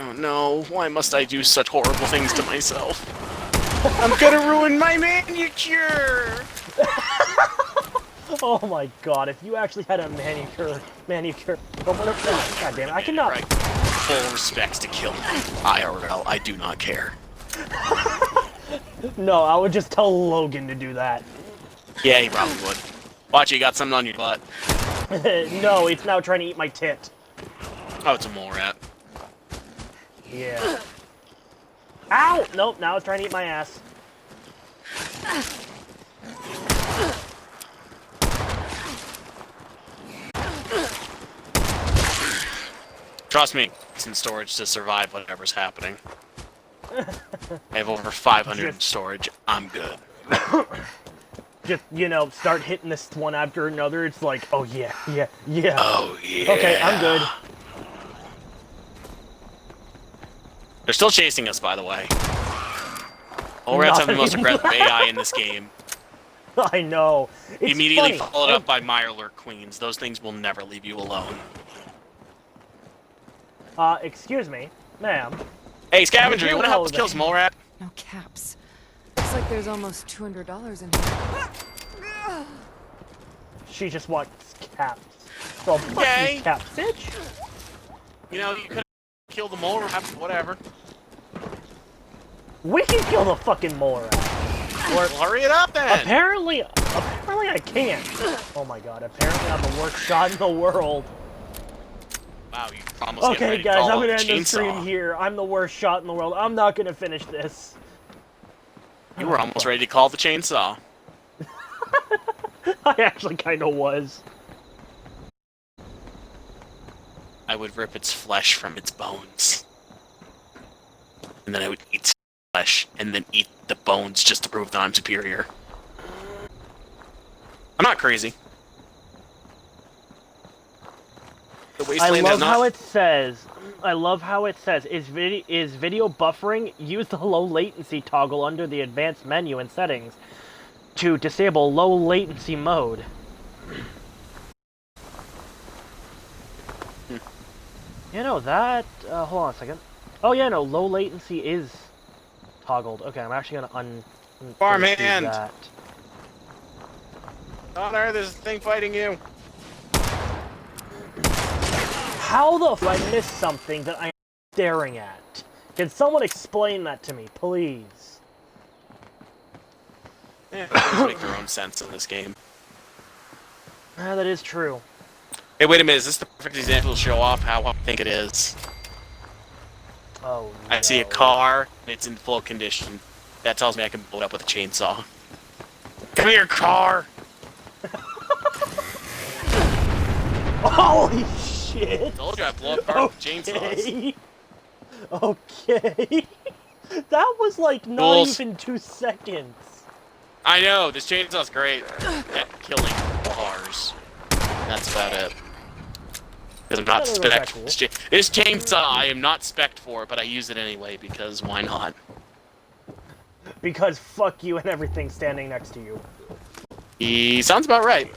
Oh no, why must I do such horrible things to myself? I'm gonna ruin my manicure! Oh my god, if you actually had a manicure... But what if... God damn it, I cannot... Right. Full respects to kill me. IRL, I do not care. No, I would just tell Logan to do that. Yeah, he probably would. Watch, you got something on your butt. No, it's now trying to eat my tit. Oh, it's a mole rat. Yeah. Ow! Nope, now it's trying to eat my ass. Trust me, it's in storage to survive whatever's happening. I have over 500 in storage. I'm good. Just, you know, start hitting this one after another. It's like, oh yeah. Oh, yeah. Okay, I'm good. They're still chasing us, by the way. Mole rats have the most aggressive AI in this game. I know. It's Immediately funny. followed up by Mirelurk Queens. Those things will never leave you alone. Excuse me, ma'am. Hey, Scavenger, you wanna help us kill some mole rat? No caps. Looks like there's almost $200 in here. She just wants caps. Well, fuck Okay. these caps, bitch. You know, you could kill the mole rat, whatever. We can kill the fucking mole rat. Or Well, hurry it up then! apparently I can't. Oh my god, apparently I'm the worst shot in the world. Wow, you almost getting Okay, ready to guys, fall I'm off gonna the end the stream chainsaw. here. I'm the worst shot in the world. I'm not gonna finish this. You were almost ready to call the chainsaw. I actually kind of was. I would rip its flesh from its bones. And then I would eat its flesh, and then eat the bones just to prove that I'm superior. I'm not crazy. The I wasteland love has not... how it says, is video buffering? Use the low latency toggle under the advanced menu and settings to disable low latency mode. You know that, hold on a second. Oh yeah, no, low latency is toggled. Okay, I'm actually gonna Farmhand! that. Connor, there's a thing fighting you. How the f I missed something that I'm staring at? Can someone explain that to me, please? Things make their own sense in this game. Ah, that is true. Hey, wait a minute, is this the perfect example to show off how I think it is? Oh, no. I see a car, and it's in full condition. That tells me I can blow it up with a chainsaw. Come here, car! Holy shit! Told you I blow up cars with chainsaws. Okay. That was like not Rules. even 2 seconds. I know, this chainsaw's great at killing cars. That's about it. Because I'm not That's spec cool. this chainsaw I am not spec'd for, but I use it anyway, because why not? Because fuck you and everything standing next to you. He sounds about right.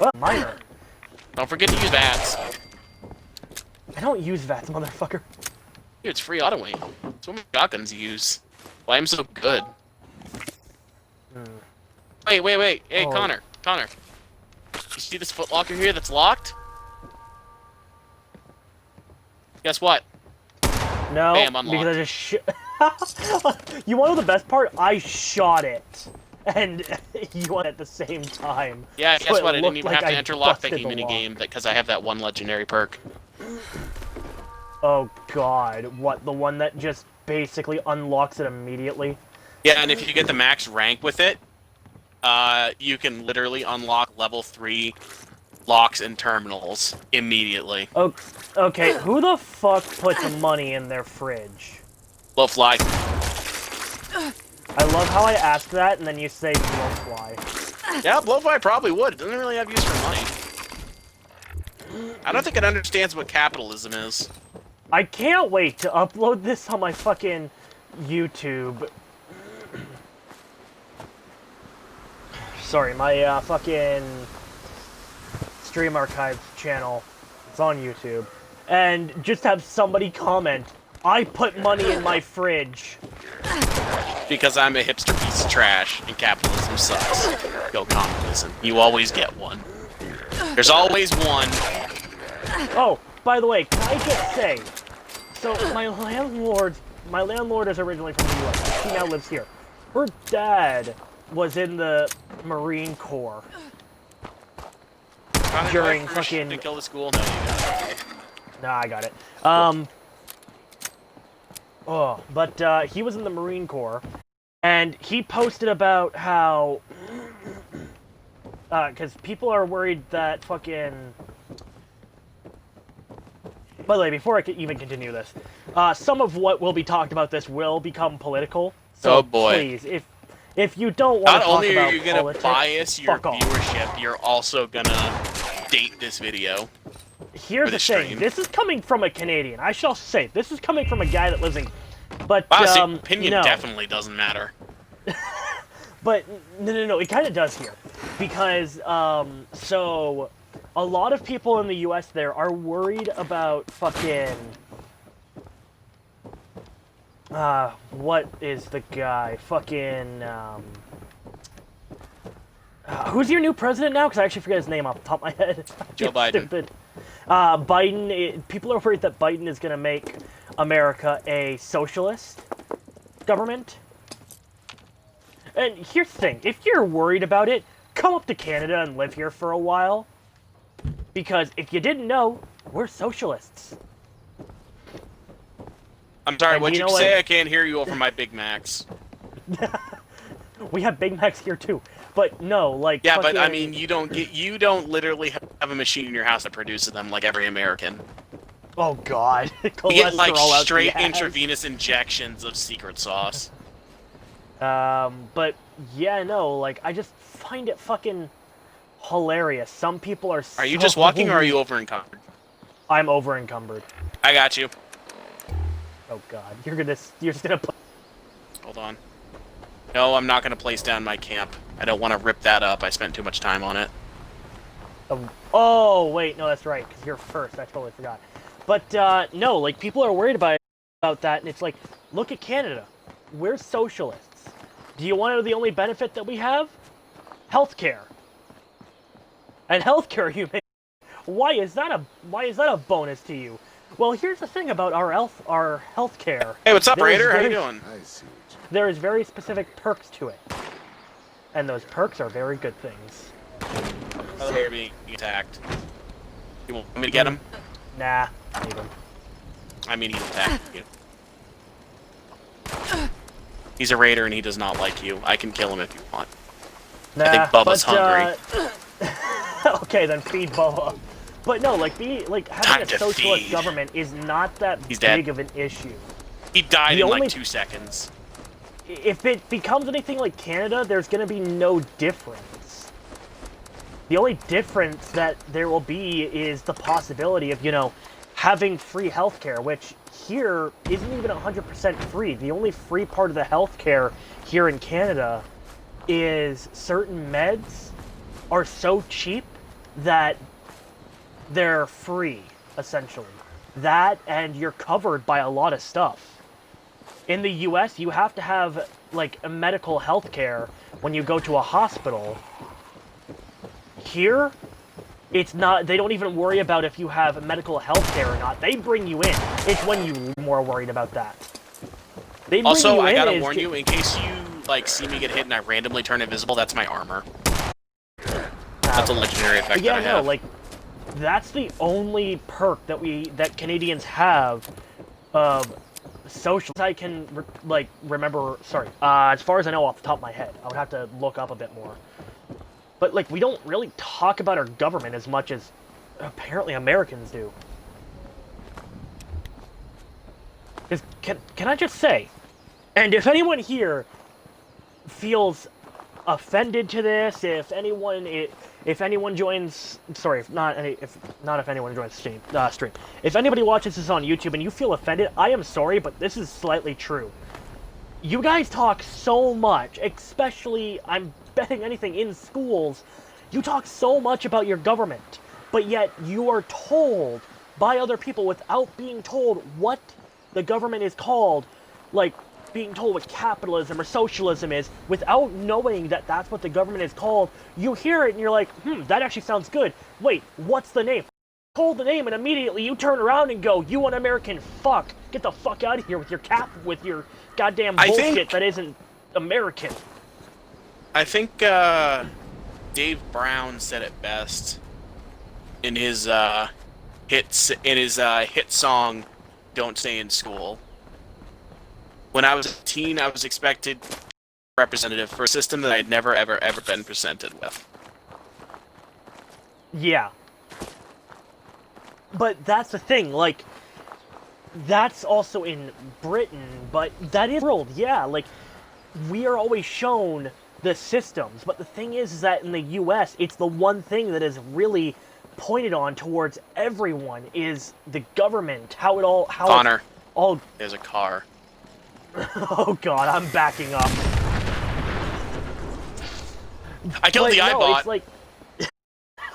Well, minor. Don't forget to use VATS. I don't use VATS, motherfucker. Dude, it's free auto aim. That's what my shotguns use. Why I'm so good? Wait. Hey, Oh. Connor. You see this footlocker here that's locked? Guess what? No, Bam, unlocked. because I just You want to know the best part? I shot it. And you won at the same time. Yeah, So guess what? I didn't looked even like have to I enter busted lockpicking the lock. minigame because I have that one legendary perk. Oh god, what, the one that just basically unlocks it immediately? Yeah, and if you get the max rank with it, you can literally unlock level 3 locks and terminals immediately. Oh, okay, who the fuck puts money in their fridge? Blowfly. I love how I asked that, and then you say blowfly. Yeah, Blowfly probably would. It doesn't really have use for money. I don't think it understands what capitalism is. I can't wait to upload this on my fucking YouTube. Sorry, my fucking Stream Archive channel. It's on YouTube. And just have somebody comment, I put money in my fridge. Because I'm a hipster piece of trash, and capitalism sucks. Go communism. You always get one. There's always one. Oh, by the way, can I just say, so my landlord is originally from the US. She now lives here. Her dad was in the Marine Corps. During fucking... To kill the school? No, you got it. Nah, I got it. He was in the Marine Corps, and he posted about how, because people are worried that fucking... By the way, before I could even continue this, some of what will be talked about this will become political. So oh boy. Please, if you don't want to talk about politics, not only are you gonna bias your fuck off. viewership, you're also gonna date this video. Here's the thing, stream. this is coming from a Canadian. I shall say, this is coming from a guy that lives in... But, Wow, see, opinion no. definitely doesn't matter. But, no, it kind of does here. Because, so... A lot of people in the US there are worried about fucking... what is the guy? Fucking, who's your new president now? Because I actually forget his name off the top of my head. Joe Biden. Stupid. Biden, people are worried that Biden is going to make America a socialist government. And here's the thing, if you're worried about it, come up to Canada and live here for a while. Because if you didn't know, we're socialists. I'm sorry, And what'd you you know say? what? I can't hear you over my Big Macs. We have Big Macs here too. But no, like... Yeah, fucking... but I mean, you don't literally have a machine in your house that produces them like every American. Oh god. You get like Cholesterol out straight the ass. intravenous injections of secret sauce. But yeah, no, like, I just find it fucking hilarious. Some people are so... Are you just walking or are you over encumbered? I'm over encumbered. I got you. Oh god, you're just gonna... Hold on. No, I'm not gonna place down my camp. I don't want to rip that up. I spent too much time on it. Oh, wait, no, that's right, because you're first. I totally forgot. But, no, like, people are worried about that, and it's like, look at Canada. We're socialists. Do you want to know the only benefit that we have? Healthcare. And healthcare, you may... Why is that a bonus to you? Well, here's the thing about our healthcare. Hey, what's up, Raider? How you doing? There is very specific perks to it. And those perks are very good things. Oh, they're being attacked. You want me to get him? Nah, leave him. I mean, he's attacking you. He's a raider and he does not like you. I can kill him if you want. Nah, I think Bubba's hungry. Okay, then feed Bubba. But no, like having Time a to socialist feed. government is not that He's big dead. of an issue. He died The in only- like 2 seconds. If it becomes anything like Canada, there's going to be no difference. The only difference that there will be is the possibility of, having free healthcare, which here isn't even 100% free. The only free part of the healthcare here in Canada is certain meds are so cheap that they're free, essentially. That, and you're covered by a lot of stuff. In the US, you have to have, like, a medical health care when you go to a hospital. Here, it's not, they don't even worry about if you have medical health care or not. They bring you in. It's when you're more worried about that. They bring Also, you I in gotta warn you, in case you, like, see me get hit and I randomly turn invisible, that's my armor. That's a legendary effect yeah, that I have. no, like, that's the only perk that Canadians have of social. I can, remember, sorry, as far as I know off the top of my head. I would have to look up a bit more. But, like, we don't really talk about our government as much as apparently Americans do. Can I just say, and if anyone here feels offended to this, if anyone joins, sorry, if anyone joins stream, if anybody watches this on YouTube and you feel offended, I am sorry, but this is slightly true. You guys talk so much, especially, I'm betting anything, in schools, you talk so much about your government, but yet you are told by other people without being told what the government is called, like, being told what capitalism or socialism is, without knowing that that's what the government is called. You hear it and you're like, that actually sounds good. Wait, what's the name? Told the name and immediately you turn around and go, you un-American fuck, get the fuck out of here with your goddamn bullshit that isn't American. I think Dave Brown said it best in his hit song "Don't Stay in School." When I was a teen, I was expected representative for a system that I'd never ever been presented with. Yeah. But that's the thing, like, that's also in Britain, but that is the world, yeah, like, we are always shown the systems, but the thing is that in the US, it's the one thing that is really pointed on towards everyone is the government, how Connor, all there's a car. Oh god, I'm backing up. I killed the iBot. It's like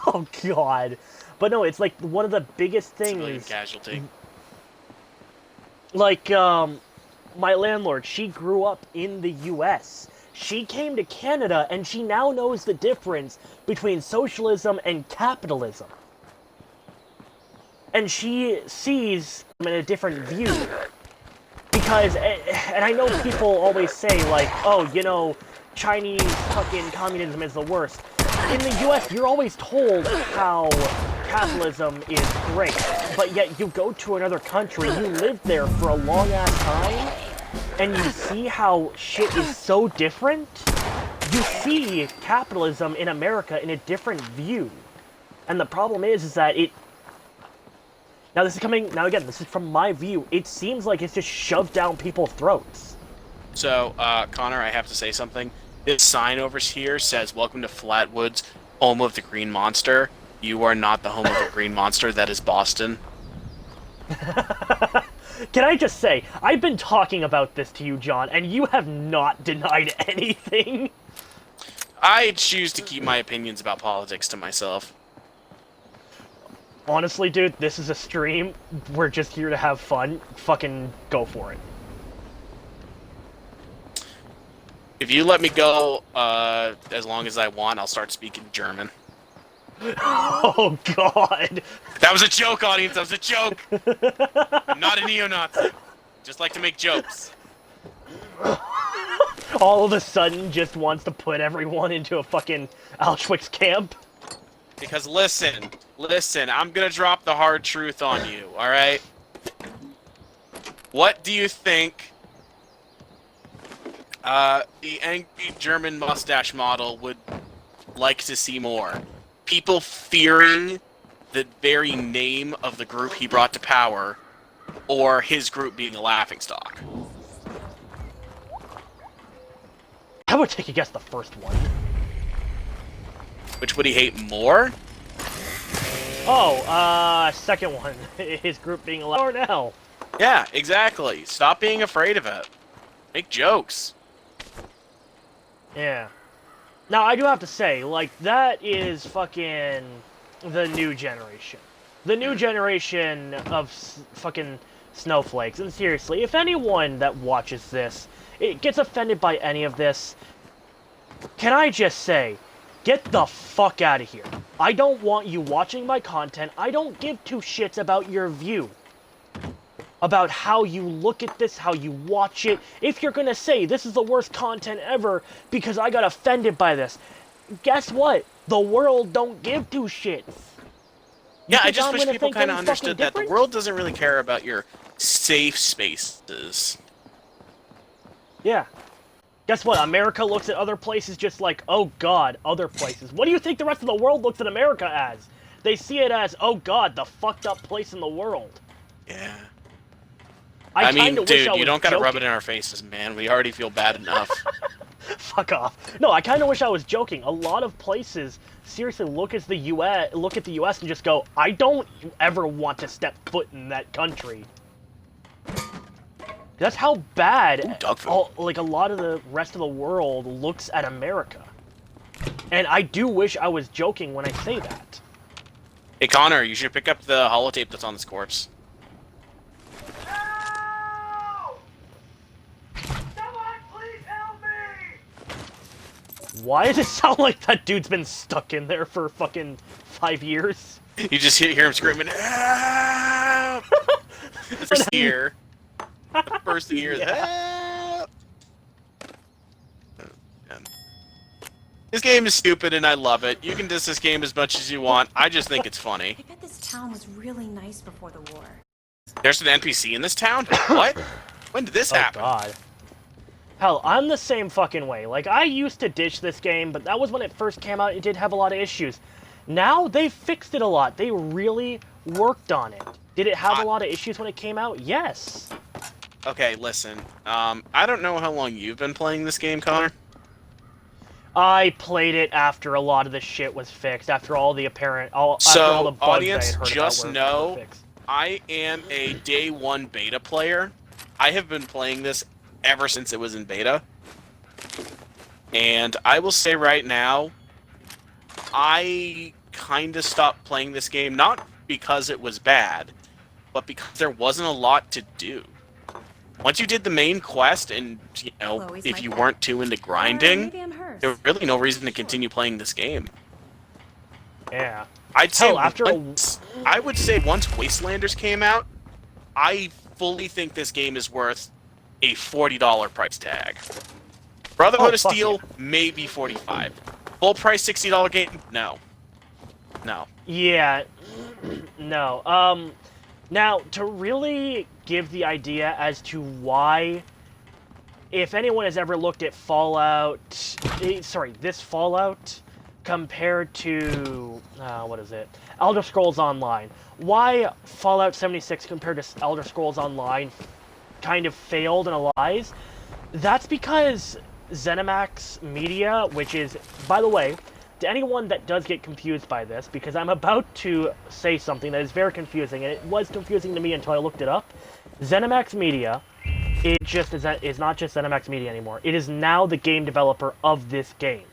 oh god. But no, it's like one of the biggest things. Civilian casualty. Like, my landlord, she grew up in the US. She came to Canada and she now knows the difference between socialism and capitalism. And she sees them in a different view. Because, and I know people always say, like, oh, you know, Chinese fucking communism is the worst. In the US, you're always told how capitalism is great, but yet you go to another country, you live there for a long-ass time, and you see how shit is so different. You see capitalism in America in a different view. And the problem is that it... Now again, this is from my view, it seems like it's just shoved down people's throats. So, Connor, I have to say something. This sign over here says, "Welcome to Flatwoods, home of the Green Monster." You are not the home of the Green Monster, that is Boston. Can I just say, I've been talking about this to you, John, and you have not denied anything. I choose to keep my opinions about politics to myself. Honestly, dude, this is a stream. We're just here to have fun. Fucking go for it. If you let me go as long as I want, I'll start speaking German. Oh, God. That was a joke, audience. That was a joke. I'm not a neo-Nazi. Just like to make jokes. All of a sudden just wants to put everyone into a fucking Auschwitz camp. Because listen, I'm gonna drop the hard truth on you, alright? What do you think the angry German mustache model would like to see more? People fearing the very name of the group he brought to power, or his group being a laughingstock? I would take a guess the first one. Which would he hate more? Oh, second one. His group being allowed. Or no. Yeah, exactly. Stop being afraid of it. Make jokes. Yeah. Now, I do have to say, like, that is fucking the new generation. The new generation of fucking snowflakes. And seriously, if anyone that watches this it gets offended by any of this, can I just say, get the fuck out of here. I don't want you watching my content. I don't give two shits about your view. About how you look at this, how you watch it. If you're gonna say this is the worst content ever because I got offended by this, guess what? The world don't give two shits. Yeah, I just wish people kind of understood that the world doesn't really care about your safe spaces. Yeah. Guess what? America looks at other places just like, oh god, other places. What do you think the rest of the world looks at America as? They see it as, oh god, the fucked up place in the world. Yeah. I mean, dude, you don't gotta joking. rub it in our faces, man. We already feel bad enough. Fuck off. No, I kind of wish I was joking. A lot of places seriously look at the US and just go, I don't ever want to step foot in that country. That's how bad like a lot of the rest of the world looks at America. And I do wish I was joking when I say that. Hey Connor, you should pick up the holotape that's on this corpse. Why does it sound like that dude's been stuck in there for fucking 5 years? You just hear him screaming, help! The first year. The first year, help! This game is stupid and I love it. You can diss this game as much as you want. I just think it's funny. I bet this town was really nice before the war. There's an NPC in this town? What? When did this happen? Oh god. Hell, I'm the same fucking way. Like, I used to ditch this game, but that was when it first came out. It did have a lot of issues. Now, they fixed it a lot. They really worked on it. Did it have a lot of issues when it came out? Yes. Okay, listen. I don't know how long you've been playing this game, Connor. I played it after a lot of the shit was fixed, after all the apparent... all the bugs audience, I had heard just about know, were fixed. I am a day one beta player. I have been playing this ever since it was in beta. And I will say right now, I kind of stopped playing this game, not because it was bad, but because there wasn't a lot to do. Once you did the main quest and, you know, Chloe's if my you pet. weren't too into grinding, Maybe I'm hers. there was really no reason to continue playing this game. Yeah. I'd say Hell, after I would say once Wastelanders came out, I fully think this game is worth a $40 price tag. Brotherhood of Steel, yeah. maybe $45. Full price $60 game? No. No. Yeah. No. Now, to really give the idea as to why, if anyone has ever looked at Fallout, this Fallout, compared to, what is it? Elder Scrolls Online. Why Fallout 76 compared to Elder Scrolls Online kind of failed in a lies? That's because ZeniMax Media, which is, by the way, to anyone that does get confused by this, because I'm about to say something that is very confusing, and it was confusing to me until I looked it up. ZeniMax Media, is not just ZeniMax Media anymore. It is now the game developer of this game.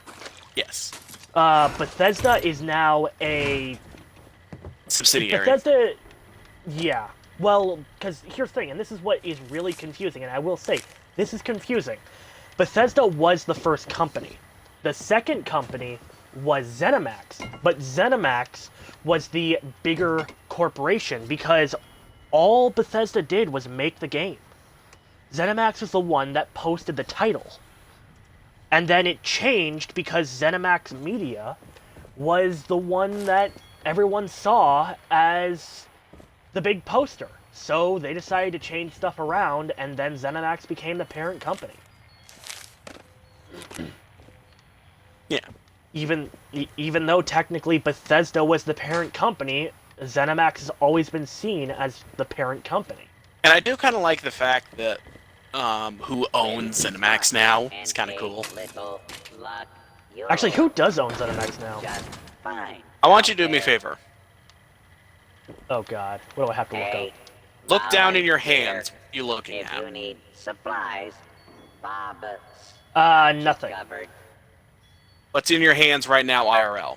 Yes. Bethesda is now a subsidiary. Bethesda, yeah. Well, because here's the thing, and this is what is really confusing, and I will say, this is confusing. Bethesda was the first company. The second company was ZeniMax, but ZeniMax was the bigger corporation because all Bethesda did was make the game. ZeniMax was the one that posted the title. And then it changed because ZeniMax Media was the one that everyone saw as the big poster. So they decided to change stuff around, and then ZeniMax became the parent company. Yeah. Even though technically Bethesda was the parent company, ZeniMax has always been seen as the parent company. And I do kind of like the fact that who owns ZeniMax now. It's kind of cool. Actually, who does own ZeniMax now? I want you to do me a favor. Oh god, what do I have to look up? Look down in your hands. What are you looking at? You need supplies, Bobbits. Nothing. What's in your hands right now, IRL?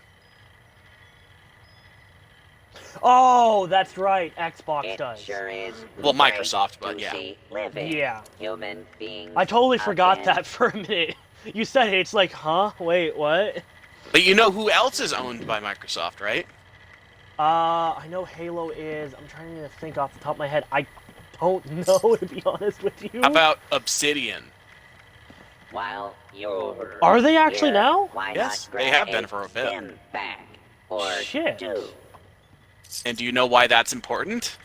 Oh, that's right. Xbox It does. sure is. Well, great Microsoft, but to yeah. see living Yeah. human beings. I totally forgot again. that for a minute. You said it, it's like, huh? Wait, what? But you know who else is owned by Microsoft, right? I know Halo is. I'm trying to think off the top of my head. I don't know, to be honest with you. How about Obsidian? While you're Are they actually here, now? Why Yes, not they grab have been for a bit. stim pack or Shit. two? And do you know why that's important?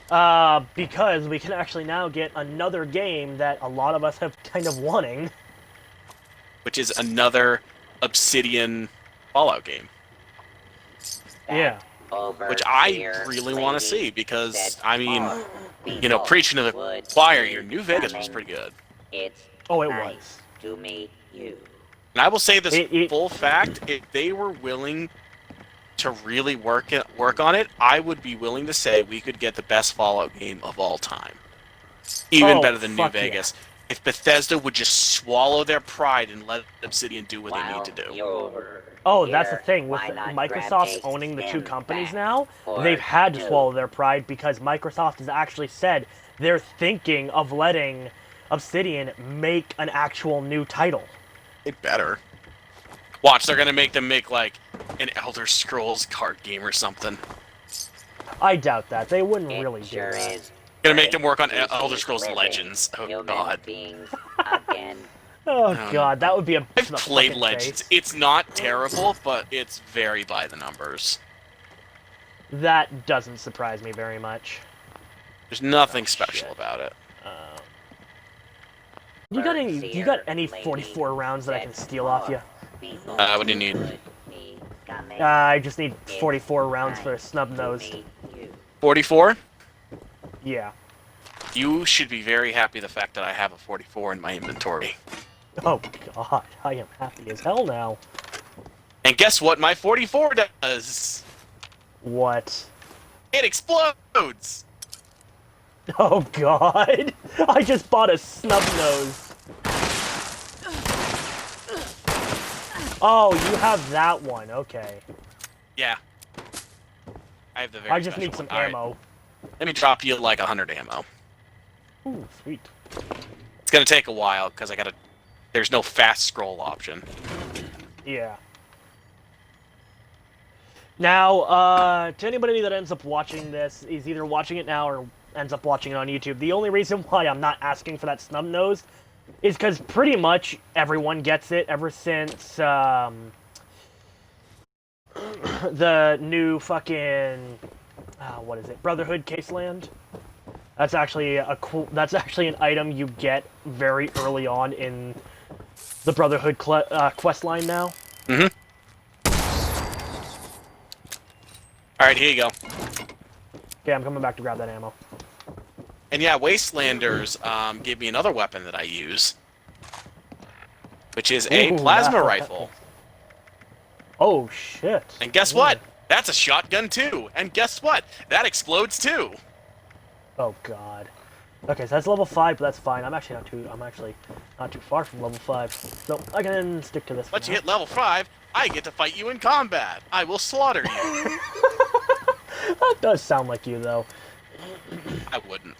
Because we can actually now get another game that a lot of us have kind of wanting. Which is another Obsidian Fallout game. Yeah. Which I really want to see because, I mean, you know, preaching to the choir, your New Vegas was pretty good. It's Oh, it nice was. to meet you. And I will say this full fact, if they were willing to really work on it, I would be willing to say we could get the best Fallout game of all time. Even better than New Vegas. Yeah. If Bethesda would just swallow their pride and let Obsidian do what they need to do. Oh, that's the thing. With Microsoft owning the two companies now, they've had to swallow their pride because Microsoft has actually said they're thinking of letting Obsidian make an actual new title. It better. Watch, they're gonna make them make, like, an Elder Scrolls card game or something. I doubt that. They wouldn't really do that. Gonna make them work on Elder Scrolls Legends. Oh, God. Oh, God, that would be a... I've played Legends. It's not terrible, but it's very by the numbers. That doesn't surprise me very much. There's nothing special about it. You got any 44 rounds that I can steal off you? What do you need? I just need 44 rounds for a snub-nosed. 44? Yeah. You should be very happy the fact that I have a 44 in my inventory. Oh, God. I am happy as hell now. And guess what my 44 does? What? It explodes! Oh, God. I just bought a snub-nose. Oh, you have that one. Okay. Yeah. I have the very I just need special some one. ammo. Alright. Let me drop you like 100 ammo. Ooh, sweet. It's gonna take a while, because I gotta... There's no fast scroll option. Yeah. Now, to anybody that ends up watching this, is either watching it now or ends up watching it on YouTube, the only reason why I'm not asking for that snub nose is because pretty much everyone gets it ever since, the new fucking, what is it, Brotherhood Caseland? That's actually that's actually an item you get very early on in the Brotherhood quest line now. Mm-hmm. Alright, here you go. Okay, I'm coming back to grab that ammo. And yeah, Wastelanders gave me another weapon that I use. Which is a plasma rifle. Oh, shit. And guess what? That's a shotgun too. And guess what? That explodes too. Oh, God. Okay, so that's level 5, but that's fine. I'm actually not too far from level 5. So I can stick to this. Once you hit level 5, I get to fight you in combat. I will slaughter you. That does sound like you, though. I wouldn't.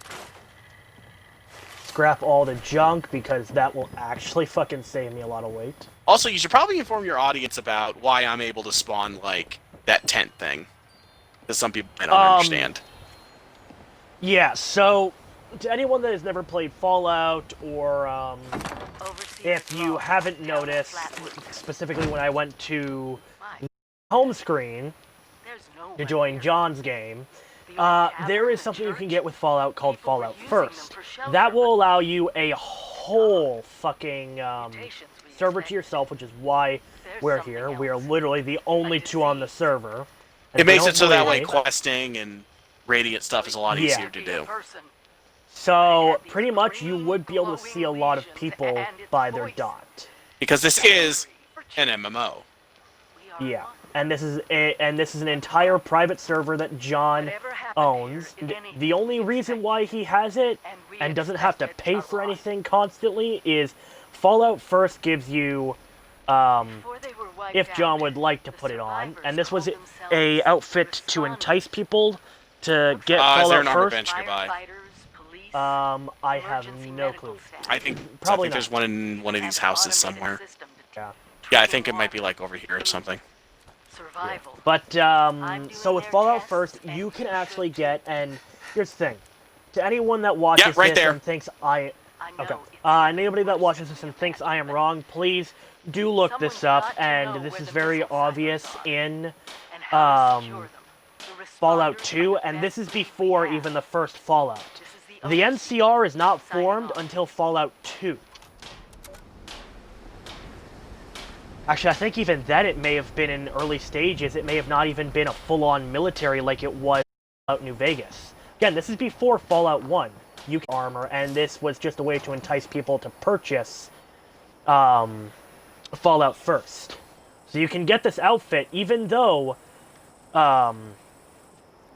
Scrap all the junk, because that will actually fucking save me a lot of weight. Also, you should probably inform your audience about why I'm able to spawn, like, that tent thing. Because some people might not understand. Yeah, so, to anyone that has never played Fallout, or, if you haven't noticed, specifically when I went to home screen to join John's game, there is something you can get with Fallout called Fallout First. That will allow you a whole fucking server to yourself, which is why we're here. We are literally the only two on the server. It makes it so that way questing and Radiant stuff is a lot easier to do. So, pretty much you would be able to see a lot of people by their dot. Because this is an MMO. Yeah. And this is an entire private server that John owns. The only reason why he has it and doesn't have to pay for anything constantly is Fallout First gives you if John would like to put it on. And this was a outfit to entice people to get is there Fallout an armor first. bench nearby? I have no clue. I think Probably there's one in one of these houses somewhere. Yeah. Yeah, I think it might be like over here or something. But so with Fallout First, you can actually get, and here's the thing, to anyone that watches right this there. and thinks anybody that watches this and thinks I am wrong, please do look this up, and this is very obvious in Fallout 2, and this is before even the first Fallout. The NCR is not formed until Fallout 2. Actually, I think even then it may have been in early stages. It may have not even been a full-on military like it was Fallout New Vegas. Again, this is before Fallout 1. You can armor, and this was just a way to entice people to purchase Fallout First. So you can get this outfit, even though,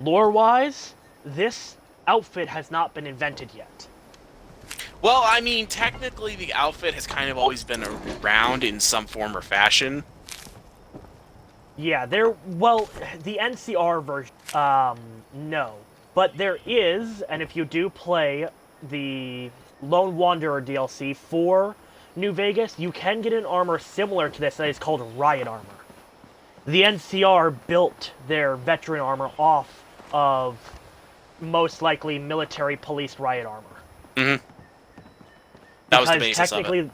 lore-wise, this outfit has not been invented yet. Well, I mean, technically the outfit has kind of always been around in some form or fashion. Yeah, the NCR version, no. But there is, and if you do play the Lone Wanderer DLC for New Vegas, you can get an armor similar to this that is called Riot Armor. The NCR built their veteran armor off of most likely military police riot armor. Mm-hmm. That was the basis of it.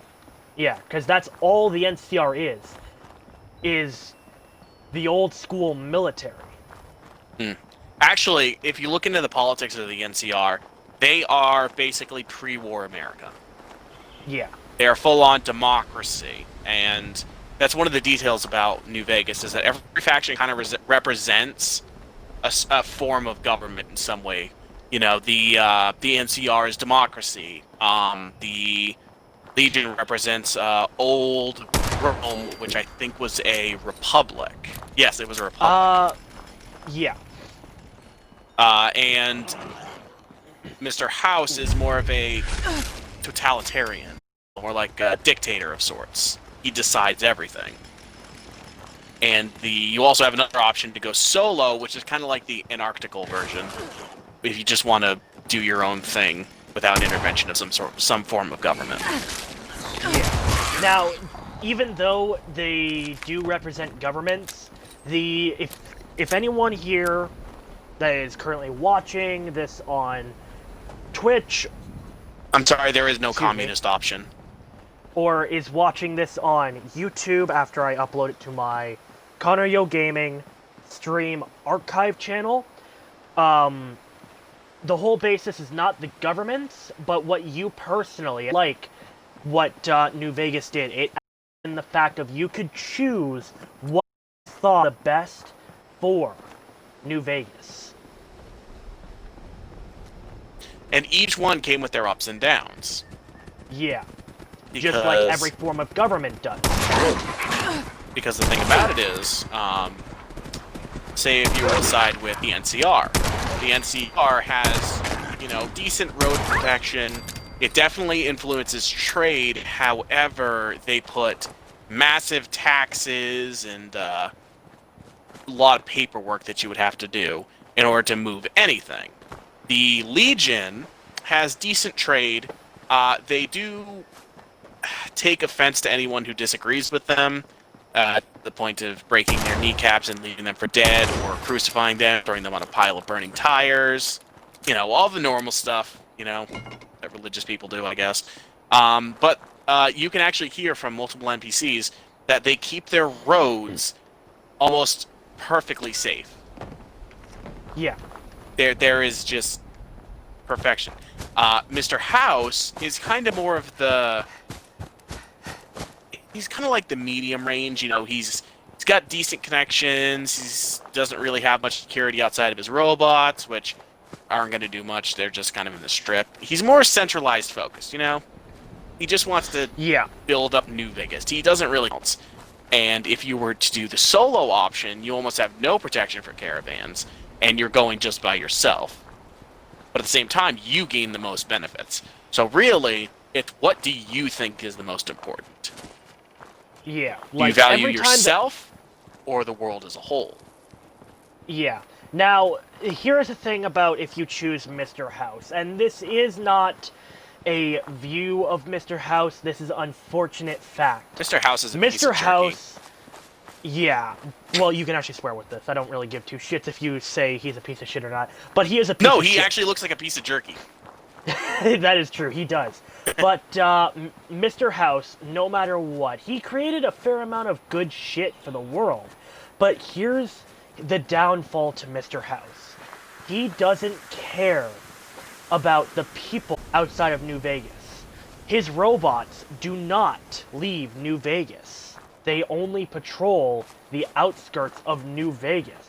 Yeah, because that's all the NCR is the old school military. Actually, if you look into the politics of the NCR, they are basically pre-war America. Yeah. They are full-on democracy, and that's one of the details about New Vegas, is that every faction kind of represents a form of government in some way. You know, the NCR is democracy. The Legion represents old Rome, which I think was a republic. Yes, it was a republic. Yeah. And Mr. House is more of a totalitarian, more like a dictator of sorts. He decides everything. And you also have another option to go solo, which is kind of like the anarchical version, if you just want to do your own thing without intervention of some form of government. Yeah. Now, even though they do represent governments, if anyone here that is currently watching this on Twitch, I'm sorry, there is no communist option. Or is watching this on YouTube after I upload it to my Connor Yo Gaming stream archive channel, the whole basis is not the government's, but what you personally like. What New Vegas did, it in the fact of you could choose what you thought the best for New Vegas. And each one came with their ups and downs. Yeah. Just like every form of government does. Because the thing about it is, say if you were to side with the NCR. The NCR has, you know, decent road protection. It definitely influences trade. However, they put massive taxes and a lot of paperwork that you would have to do in order to move anything. The Legion has decent trade. They do take offense to anyone who disagrees with them, to the point of breaking their kneecaps and leaving them for dead, or crucifying them, throwing them on a pile of burning tires. You know, all the normal stuff, you know, that religious people do, I guess. But you can actually hear from multiple NPCs that they keep their roads almost perfectly safe. Yeah. There is just perfection. Mr. House is kind of more of the... He's kind of like the medium range, you know, he's got decent connections, he doesn't really have much security outside of his robots, which aren't going to do much, they're just kind of in the strip. He's more centralized focused, you know? He just wants to build up New Vegas. He doesn't really... And if you were to do the solo option, you almost have no protection for caravans, and you're going just by yourself. But at the same time, you gain the most benefits. So really, it's what do you think is the most important? Yeah. Do you value yourself or the world as a whole? Yeah. Now, here's the thing about if you choose Mr. House, and this is not a view of Mr. House, this is unfortunate fact. Mr. House is a piece Mr. of jerky. House, yeah. Well, you can actually swear with this. I don't really give two shits if you say he's a piece of shit or not. But he is a piece of shit. No, he actually looks like a piece of jerky. That is true, he does. But Mr. House, no matter what, he created a fair amount of good shit for the world. But here's the downfall to Mr. House. He doesn't care about the people outside of New Vegas. His robots do not leave New Vegas. They only patrol the outskirts of New Vegas.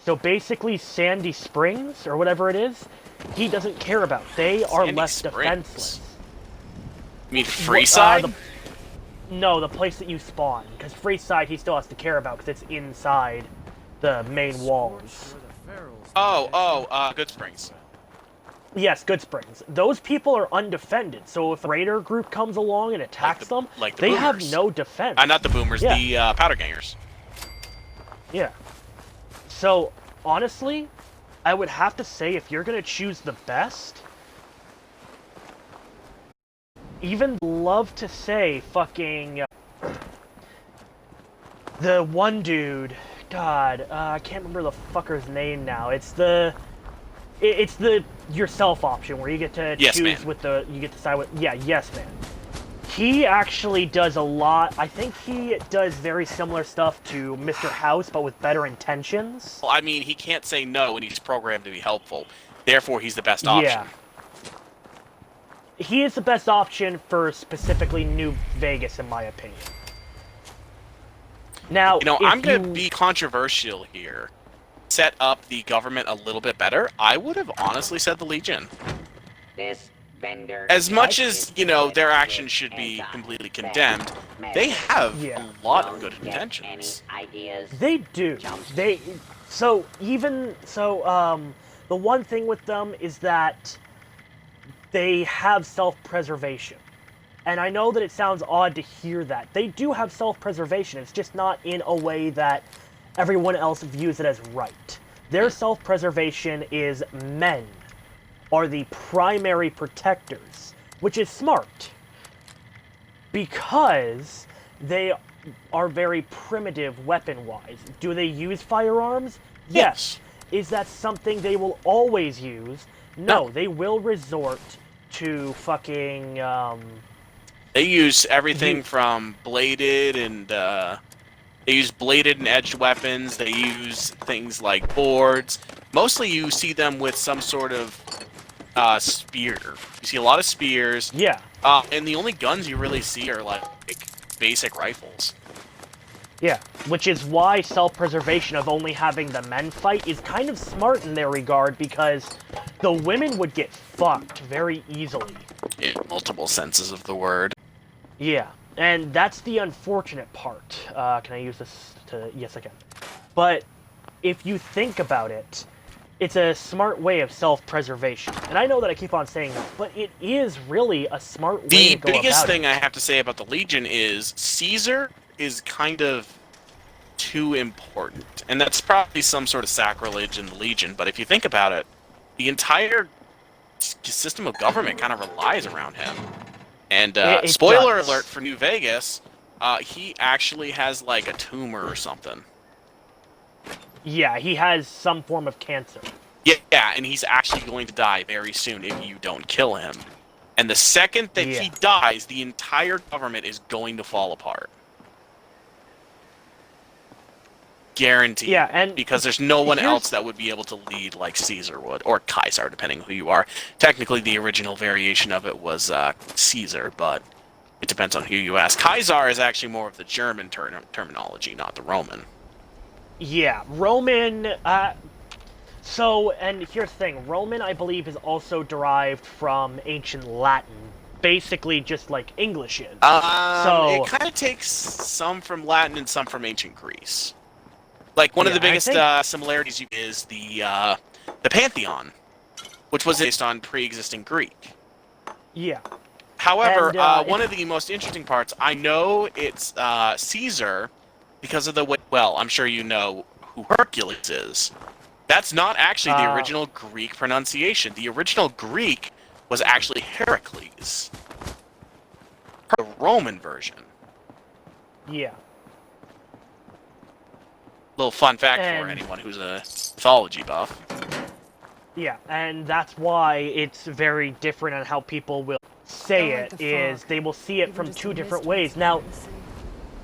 So basically Sandy Springs, or whatever it is, he doesn't care about. They are Sandy left Springs? defenseless. You mean Freeside? No, the place that you spawn. Because Freeside he still has to care about because it's inside the main walls. Good Springs. Yes, Good Springs. Those people are undefended, so if a raider group comes along and attacks them, they have no defense. Not the boomers, Yeah. the powder gangers. Yeah. So, honestly, I would have to say if you're gonna choose the best, even love to say fucking the one dude, God, I can't remember the fucker's name now. It's the yourself option where you get to Yes, choose man. with the you get to decide what. Yeah, yes, man. He actually does a lot. I think he does very similar stuff to Mr. House, but with better intentions. Well, I mean, he can't say no, and he's programmed to be helpful. Therefore, he's the best option. Yeah. He is the best option for specifically New Vegas, in my opinion. Now, I'm going to be controversial here. Set up the government a little bit better. I would have honestly said the Legion. This vendor. As much as, their actions should be completely condemned, they have a lot of good intentions. They do. The one thing with them is that they have self-preservation. And I know that it sounds odd to hear that. They do have self-preservation. It's just not in a way that everyone else views it as right. Their self-preservation is men are the primary protectors, which is smart. Because they are very primitive weapon-wise. Do they use firearms? Yes. Is that something they will always use? No, they will resort to fucking, They use everything from bladed and, they use bladed and edged weapons. They use things like boards. Mostly you see them with some sort of, spear. You see a lot of spears. Yeah. And the only guns you really see are, like basic rifles. Yeah, which is why self-preservation of only having the men fight is kind of smart in their regard, because the women would get fucked very easily. In multiple senses of the word. Yeah, and that's the unfortunate part. Can I use this to... Yes, I can. But if you think about it, it's a smart way of self-preservation. And I know that I keep on saying that, but it is really a smart way to go about it. The biggest thing I have to say about the Legion is Caesar is kind of too important. And that's probably some sort of sacrilege in the Legion, but if you think about it, the entire system of government kind of relies around him. And spoiler alert for New Vegas, he actually has like a tumor or something. Yeah, he has some form of cancer. Yeah, and he's actually going to die very soon if you don't kill him. And the second that he dies, the entire government is going to fall apart. Guaranteed. Yeah, and because there's no one else that would be able to lead like Caesar would, or Caesar, depending on who you are. Technically, the original variation of it was Caesar, but it depends on who you ask. Caesar is actually more of the German terminology, not the Roman. Yeah, Roman, and here's the thing, Roman, I believe, is also derived from ancient Latin, basically just like English is. It kind of takes some from Latin and some from ancient Greece. Like, one of the biggest similarities is the Pantheon, which was based on pre-existing Greek. Yeah. However, And, one of the most interesting parts, I know it's Caesar because of the way. Well, I'm sure you know who Hercules is. That's not actually the original Greek pronunciation. The original Greek was actually Heracles. The Roman version. Yeah. Little fun fact for anyone who's a mythology buff. Yeah, and that's why it's very different on how people will say it, is they will see it from two different ways. Now,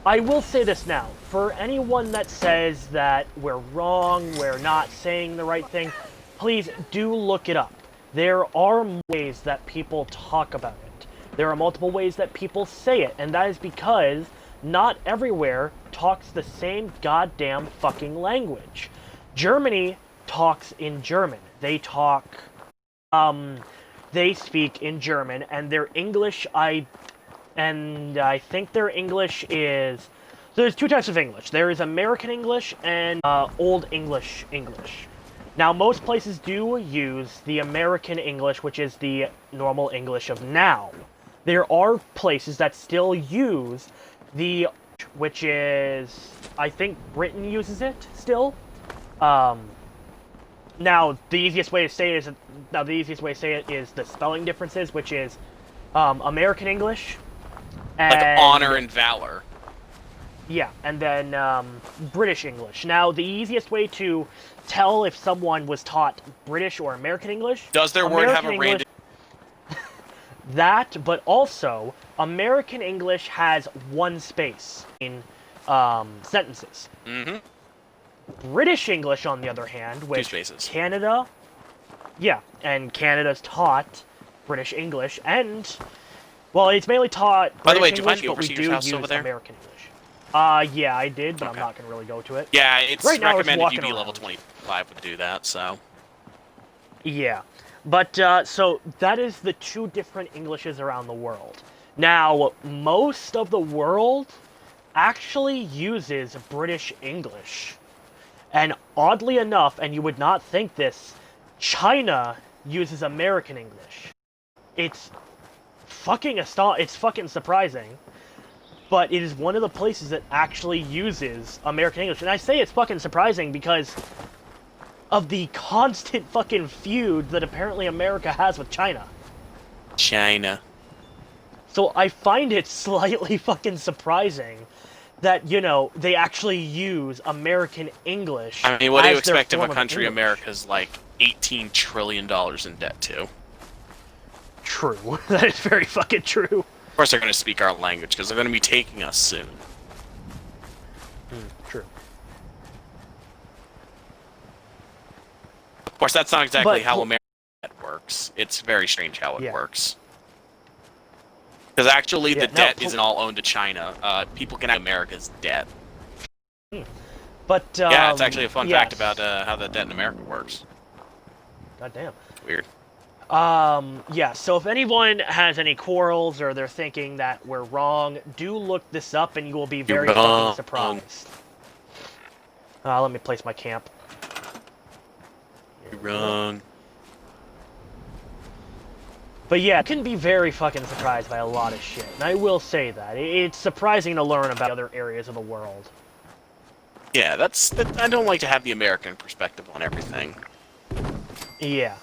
I will say this now, for anyone that says that we're wrong, we're not saying the right thing, please do look it up. There are ways that people talk about it. There are multiple ways that people say it, and that is because not everywhere talks the same goddamn fucking language. Germany talks in German. They talk, they speak in German, and their English, I think their English is, so there's two types of English. There is American English and Old English English. Now, most places do use the American English, which is the normal English of now. There are places that still use the, which is, I think Britain uses it still. Now, the easiest way to say it is the spelling differences, which is American English, and, like honor and valor. Yeah, and then British English. Now, the easiest way to tell if someone was taught British or American English... Does their word have a random... That, but also, American English has one space in sentences. Mm-hmm. British English, on the other hand, which two spaces. Canada... Yeah, and Canada's taught British English, and... Well, it's mainly taught British By the way, did you find English, the but we Overseer's do house use over there? American English. Yeah, I did, but I'm not going to really go to it. Yeah, it's right now recommended you be level 25 to do that, so... Yeah. But, so, that is the two different Englishes around the world. Now, most of the world actually uses British English. And oddly enough, and you would not think this, China uses American English. It's fucking surprising. But it is one of the places that actually uses American English. And I say it's fucking surprising because of the constant fucking feud that apparently America has with China. China. So I find it slightly fucking surprising that, you know, they actually use American English. I mean, what do you expect of a country America's like $18 trillion in debt to? True. That is very fucking true. Of course they're going to speak our language, because they're going to be taking us soon. True. Of course, that's not exactly how American debt works. It's very strange how it works. Because actually, the debt isn't all owned to China. People can have America's debt. But, yeah, it's actually a fun fact about how the debt in America works. God damn. Weird. Yeah, so if anyone has any quarrels or they're thinking that we're wrong, do look this up and you will be very fucking surprised. Let me place my camp. You're wrong. But yeah, you can be very fucking surprised by a lot of shit, and I will say that. It's surprising to learn about other areas of the world. Yeah, I don't like to have the American perspective on everything. Yeah.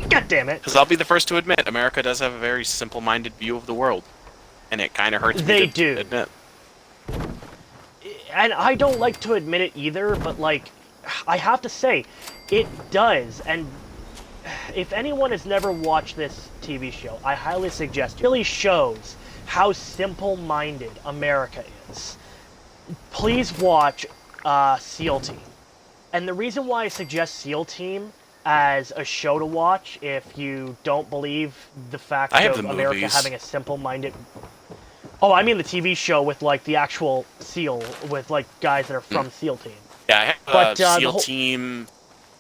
God damn it. Because I'll be the first to admit, America does have a very simple-minded view of the world. And it kind of hurts me to admit. And I don't like to admit it either, but, like, I have to say, it does. And if anyone has never watched this TV show, I highly suggest it. It really shows how simple-minded America is. Please watch SEAL Team. And the reason why I suggest SEAL Team as a show to watch, if you don't believe the fact of America having a simple-minded... Oh, I mean the TV show with, like, the actual SEAL, with, like, guys that are from SEAL Team. Yeah, I have SEAL Team...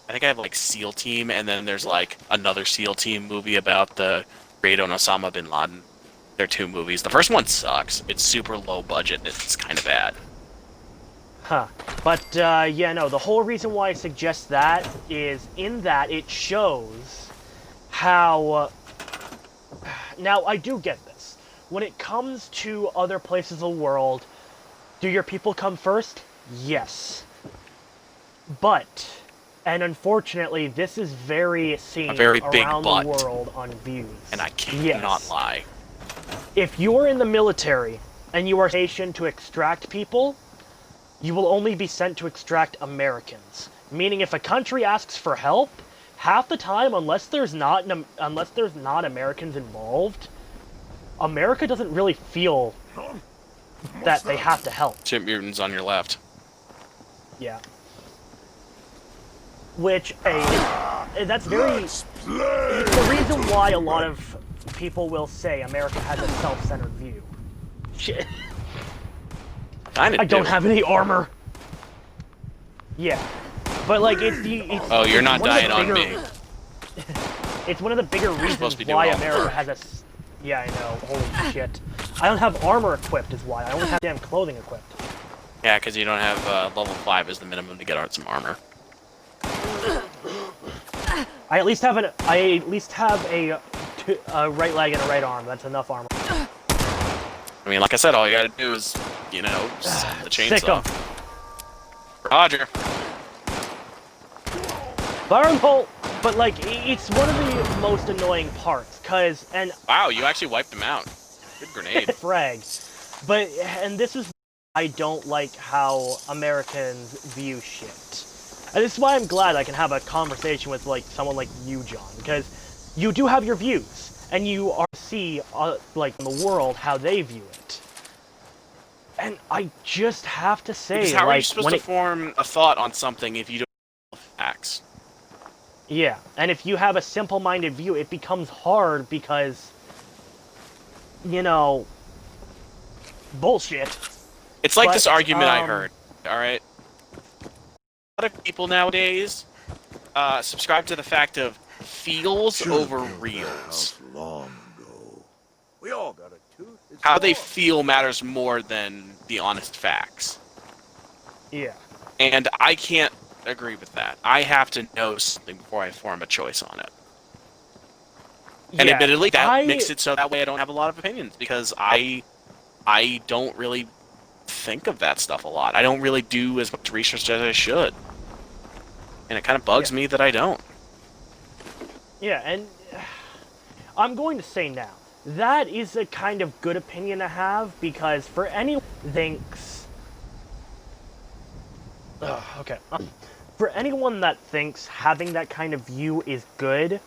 I think I have, like, SEAL Team, and then there's, like, another SEAL Team movie about the raid on Osama bin Laden. They're two movies. The first one sucks. It's super low budget. It's kind of bad. Huh. But, yeah, no, the whole reason why I suggest that is in that it shows how... Now, I do get this. When it comes to other places of the world, do your people come first? Yes. But, and unfortunately, this is very seen around the world on views. And I cannot lie. If you are in the military and you are stationed to extract people, you will only be sent to extract Americans. Meaning, if a country asks for help, half the time, unless there's not Americans involved, America doesn't really feel that they have to help. Chimp mutants on your left. Yeah. Which, that's very... It's the reason why a lot of people will say America has a self-centered view. Shit. I don't have any armor. Yeah. But, like, it's oh, you're not dying on me. It's one of the bigger reasons why America has a... Yeah, I know. Holy shit. I don't have armor equipped is why. I only have damn clothing equipped. Yeah, because you don't have level 5 as the minimum to get some armor. I at least have a right leg and a right arm. That's enough armor. I mean, like I said, all you gotta do is, you know, set the chainsaw. Roger. Fireball! But, like, it's one of the most annoying parts, and... Wow, you actually wiped him out. Good grenade. Frag. But, and this is why I don't like how Americans view shit. And this is why I'm glad I can have a conversation with, like, someone like you, John, because you do have your views, and you see, like, in the world, how they view it. And I just have to say, because how are you supposed to form a thought on something if you don't have facts? Yeah, and if you have a simple-minded view, it becomes hard because, you know, bullshit. It's like this argument I heard, alright? A lot of people nowadays subscribe to the fact of feels over reals. Long ago. We all got a tooth. How they feel matters more than the honest facts. Yeah. And I can't agree with that. I have to know something before I form a choice on it. And yeah, admittedly, that makes it so that way I don't have a lot of opinions, because I don't really think of that stuff a lot. I don't really do as much research as I should. And it kind of bugs me that I don't. Yeah, and I'm going to say now, that is a kind of good opinion to have, because for anyone who thinks... for anyone that thinks having that kind of view is good,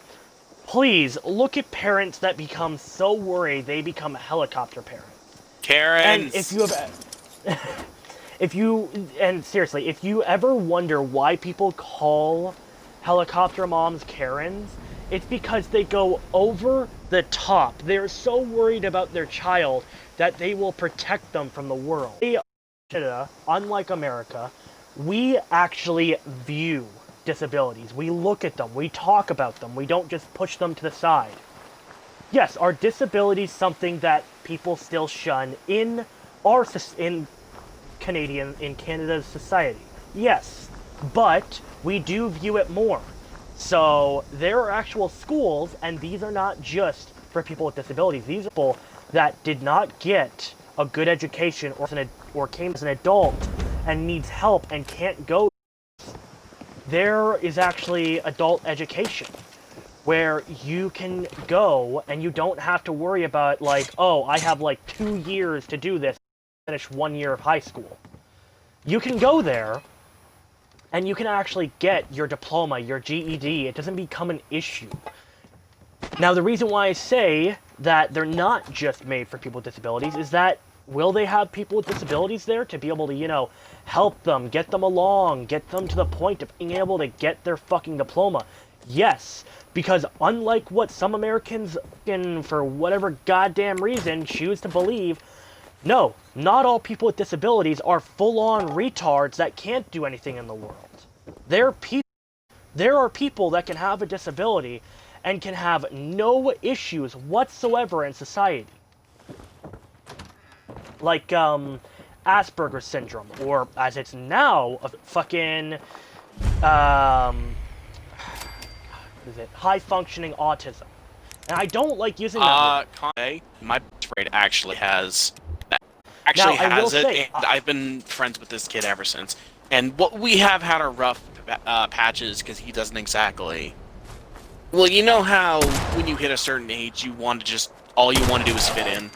please look at parents that become so worried they become helicopter parents. Karens! And if you have... and seriously, if you ever wonder why people call helicopter moms Karens, it's because they go over the top. They're so worried about their child that they will protect them from the world. Unlike America, we actually view disabilities. We look at them, we talk about them, we don't just push them to the side. Yes, are disabilities something that people still shun in Canada's society? Yes, but we do view it more. So there are actual schools, and these are not just for people with disabilities. These are people that did not get a good education or came as an adult and needs help and can't go. There is actually adult education where you can go and you don't have to worry about, like, oh, I have like 2 years to do this, finish 1 year of high school. You can go there and you can actually get your diploma, your GED. It doesn't become an issue. Now, the reason why I say that they're not just made for people with disabilities is that will they have people with disabilities there to be able to, you know, help them, get them along, get them to the point of being able to get their fucking diploma? Yes, because unlike what some Americans, for whatever goddamn reason, choose to believe, no, not all people with disabilities are full-on retards that can't do anything in the world. There are people that can have a disability and can have no issues whatsoever in society. Like, Asperger's syndrome, or as it's now, fucking, is it high functioning autism, and I don't like using that word. My best friend actually has it, and I've been friends with this kid ever since. And we have had our rough patches because he doesn't exactly. Well, you know how when you hit a certain age, all you want to do is fit in.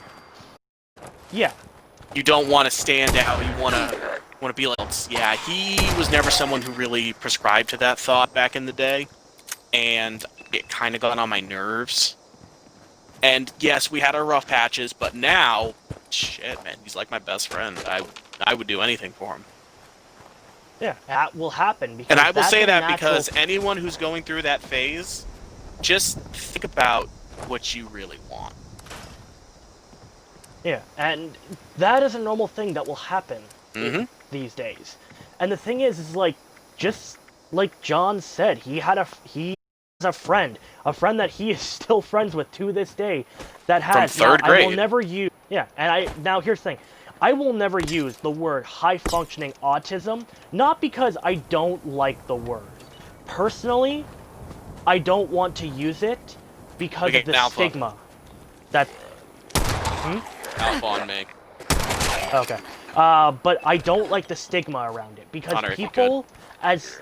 Yeah. You don't want to stand out. You want to be like. Yeah, he was never someone who really prescribed to that thought back in the day, and it kind of got on my nerves. And yes, we had our rough patches, but now, shit, man, he's like my best friend. I would do anything for him. Yeah, that will happen. And I will say that because anyone who's going through that phase, just think about what you really want. Yeah, and that is a normal thing that will happen these days. And the thing is like, just like John said, he has a friend that he is still friends with to this day, that has. From third grade. I will never use. Yeah, and now here's the thing. I will never use the word high-functioning autism, not because I don't like the word. Personally, I don't want to use it because of the stigma. That... Alpha on me. Okay. But I don't like the stigma around it, because Connor, people as...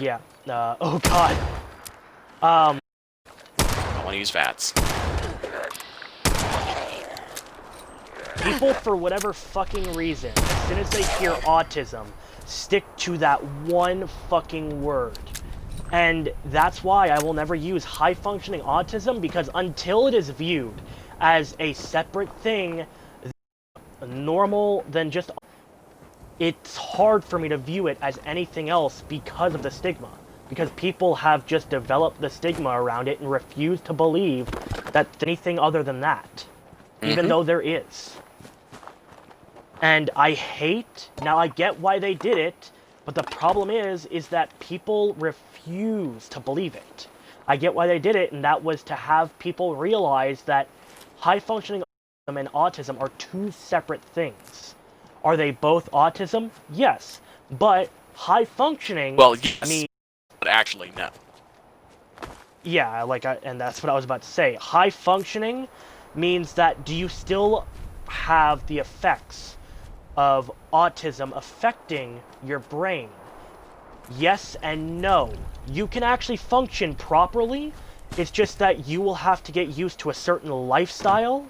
Yeah. Oh god. I want to use VATS. People, for whatever fucking reason, as soon as they hear autism, stick to that one fucking word. And that's why I will never use high-functioning autism, because until it is viewed as a separate thing, normal than just... It's hard for me to view it as anything else because of the stigma. Because people have just developed the stigma around it and refuse to believe that anything other than that. Even though there is. And I hate... Now, I get why they did it, but the problem is that people refuse to believe it. I get why they did it, and that was to have people realize that high-functioning autism and autism are two separate things. Are they both autism? Yes. But high-functioning... Well, yes, but actually, no. Yeah, and that's what I was about to say. High-functioning means that do you still have the effects of autism affecting your brain? Yes and no. You can actually function properly. It's just that you will have to get used to a certain lifestyle.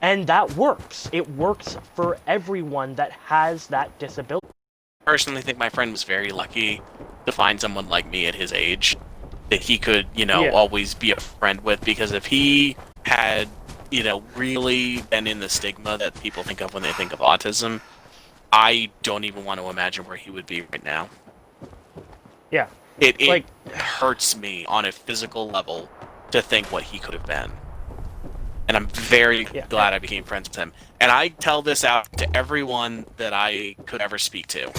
And that works. It works for everyone that has that disability. I personally think my friend was very lucky to find someone like me at his age that he could, always be a friend with, because if he had, really been in the stigma that people think of when they think of autism, I don't even want to imagine where he would be right now. Yeah. It hurts me on a physical level to think what he could have been. And I'm very glad I became friends with him. And I tell this out to everyone that I could ever speak to.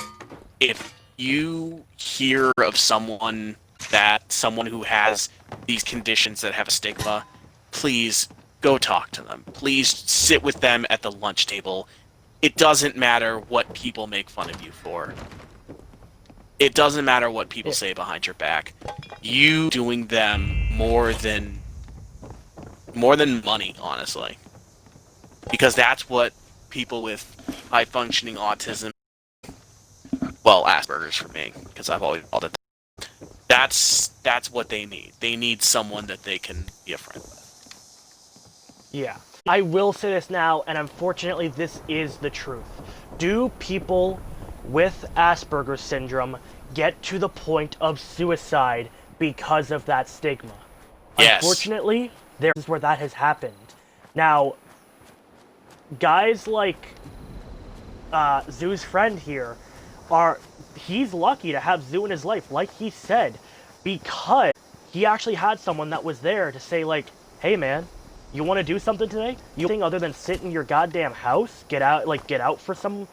If you hear of someone who has these conditions that have a stigma, please go talk to them. Please sit with them at the lunch table. It doesn't matter what people make fun of you for. It doesn't matter what people say behind your back. You doing them more than money, honestly. Because that's what people with high-functioning autism, well, Asperger's for me, because I've always called it that. That's what they need. They need someone that they can be a friend with. Yeah. I will say this now, and unfortunately this is the truth. Do people with Asperger's syndrome get to the point of suicide because of that stigma? Yes. Unfortunately, there's where that has happened. Now, guys like Zoo's friend here he's lucky to have Zoo in his life, like he said, because he actually had someone that was there to say, like, hey man, you want to do something today? You think other than sit in your goddamn house? Get out for some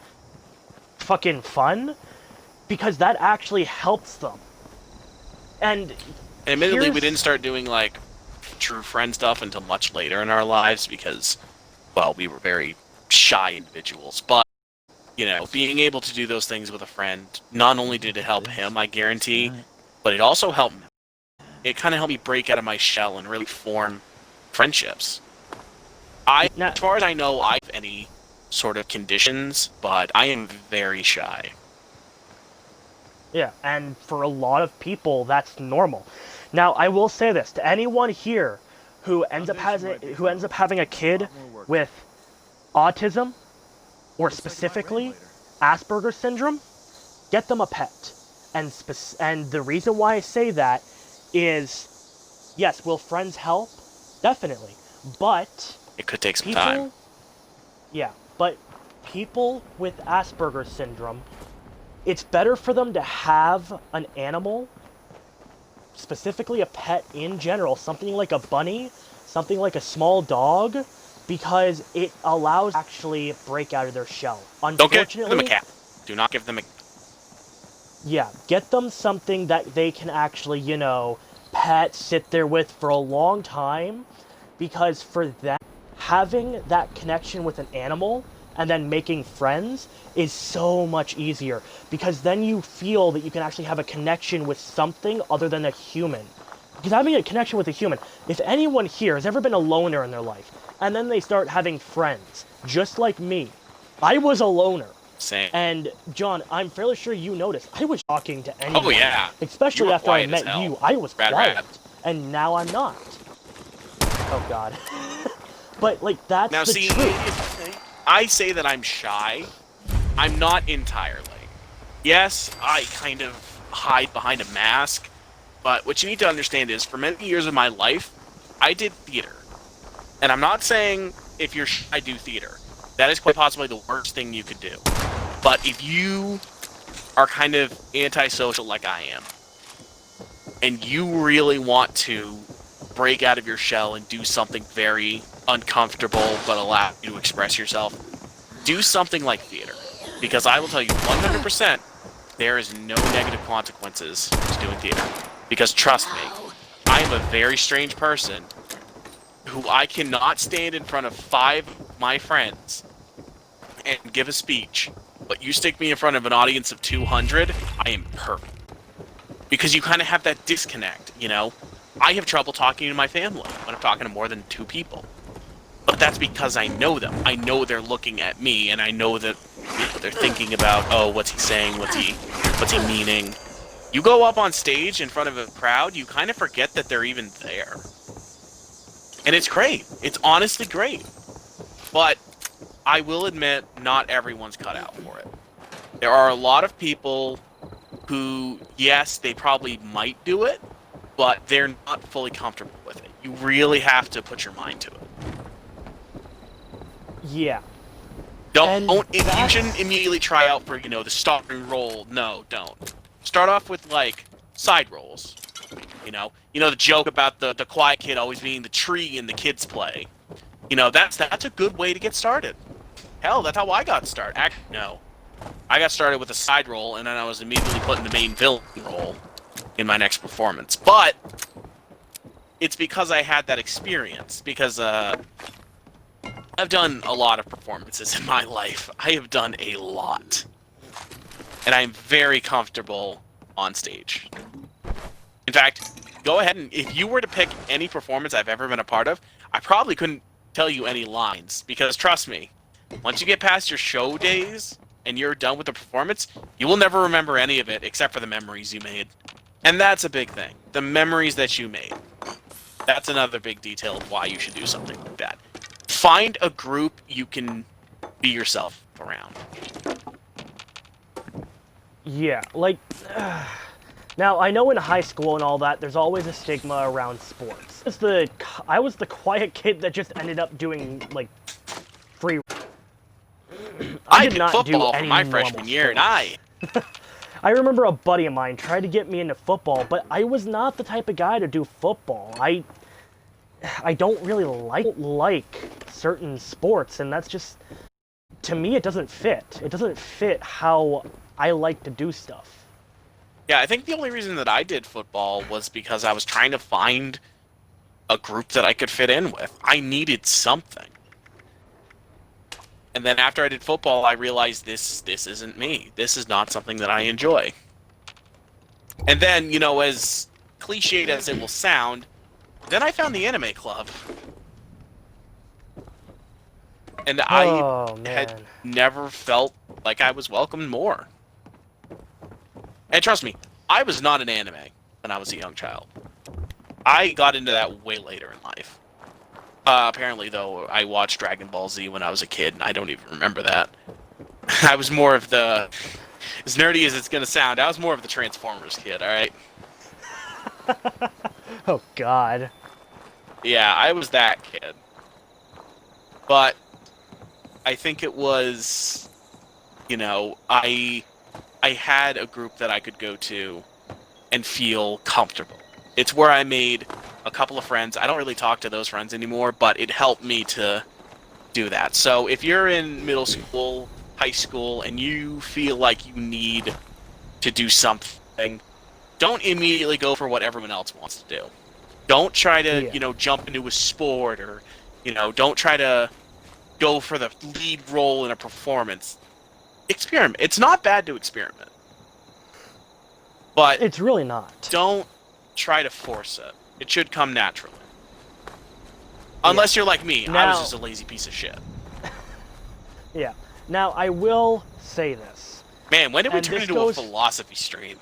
fucking fun? Because that actually helps them. And admittedly, we didn't start doing, true friend stuff until much later in our lives because, well, we were very shy individuals. But, being able to do those things with a friend, not only did it help him, I guarantee, but it also helped it kind of helped me break out of my shell and really form friendships. As far as I know, I have any sort of conditions, but I am very shy. Yeah, and for a lot of people, that's normal. Now, I will say this to anyone here who ends up having a kid with autism, or specifically Asperger's syndrome, get them a pet. And the reason why I say that is, yes, will friends help? Definitely. But it could take some time. Yeah, but people with Asperger's syndrome, it's better for them to have an animal, specifically a pet in general, something like a bunny, something like a small dog, because it allows them to actually break out of their shell. Unfortunately, don't give them a cat. Do not give them a... Yeah, get them something that they can actually, you know, pet, sit there with for a long time, because for them, having that connection with an animal and then making friends is so much easier, because then you feel that you can actually have a connection with something other than a human. Because having a connection with a human, if anyone here has ever been a loner in their life, and then they start having friends, just like me, I was a loner. Same. And John, I'm fairly sure you noticed, I was talking to anyone. Oh yeah. Especially after I met you, I was quiet. Rad. And now I'm not. Oh god. But, like, that's now, the see, truth. I say that I'm shy. I'm not entirely. Yes, I kind of hide behind a mask, but what you need to understand is, for many years of my life, I did theater. And I'm not saying if you're shy, do theater. That is quite possibly the worst thing you could do. But if you are kind of antisocial like I am, and you really want to break out of your shell and do something very uncomfortable but allow you to express yourself, do something like theater. Because I will tell you 100%, there is no negative consequences to doing theater. Because trust me, I am a very strange person who I cannot stand in front of 5 of my friends and give a speech, but you stick me in front of an audience of 200, I am perfect. Because you kind of have that disconnect, you know? I have trouble talking to my family when I'm talking to more than 2 people. But that's because I know them. I know they're looking at me, and I know that they're thinking about, oh, what's he saying? What's he meaning? You go up on stage in front of a crowd, you kind of forget that they're even there. And it's great. It's honestly great. But I will admit, not everyone's cut out for it. There are a lot of people who, yes, they probably might do it, but they're not fully comfortable with it. You really have to put your mind to it. Yeah. You shouldn't immediately try out for, you know, the starring role. No, don't. Start off with, like, side roles. You know the joke about the quiet kid always being the tree in the kids' play. You know, that's a good way to get started. Hell, that's how I got started. Actually, no. I got started with a side role, and then I was immediately put in the main villain role in my next performance. But it's because I had that experience. Because I've done a lot of performances in my life. I have done a lot. And I'm very comfortable on stage. In fact, go ahead and if you were to pick any performance I've ever been a part of, I probably couldn't tell you any lines. Because trust me, once you get past your show days and you're done with the performance, you will never remember any of it except for the memories you made. And that's a big thing. The memories that you made. That's another big detail of why you should do something like that. Find a group you can be yourself around. Yeah, like... Now, I know in high school and all that, there's always a stigma around sports. I was the quiet kid that just ended up doing, like, free... I did football for my freshman year, and I remember a buddy of mine tried to get me into football, but I was not the type of guy to do football. I don't really like certain sports, and that's just... To me, it doesn't fit. It doesn't fit how I like to do stuff. Yeah, I think the only reason that I did football was because I was trying to find a group that I could fit in with. I needed something. And then after I did football, I realized this isn't me. This is not something that I enjoy. And then, you know, as cliched as it will sound, then I found the anime club. And I had never felt like I was welcomed more. And trust me, I was not an anime when I was a young child. I got into that way later in life. Apparently, though, I watched Dragon Ball Z when I was a kid, and I don't even remember that. I was more of the... As nerdy as it's gonna sound, I was more of the Transformers kid, alright? Oh, God. Yeah, I was that kid. But I think it was, you know, I had a group that I could go to and feel comfortable. It's where I made a couple of friends. I don't really talk to those friends anymore, but it helped me to do that. So if you're in middle school, high school, and you feel like you need to do something, don't immediately go for what everyone else wants to do. Don't try to, you know, jump into a sport, or, you know, don't try to go for the lead role in a performance. Experiment. It's not bad to experiment. But it's really not. Don't try to force it. It should come naturally. Unless you're like me. I was just a lazy piece of shit. Yeah. Now, I will say this. Man, when did we turn into a philosophy stream?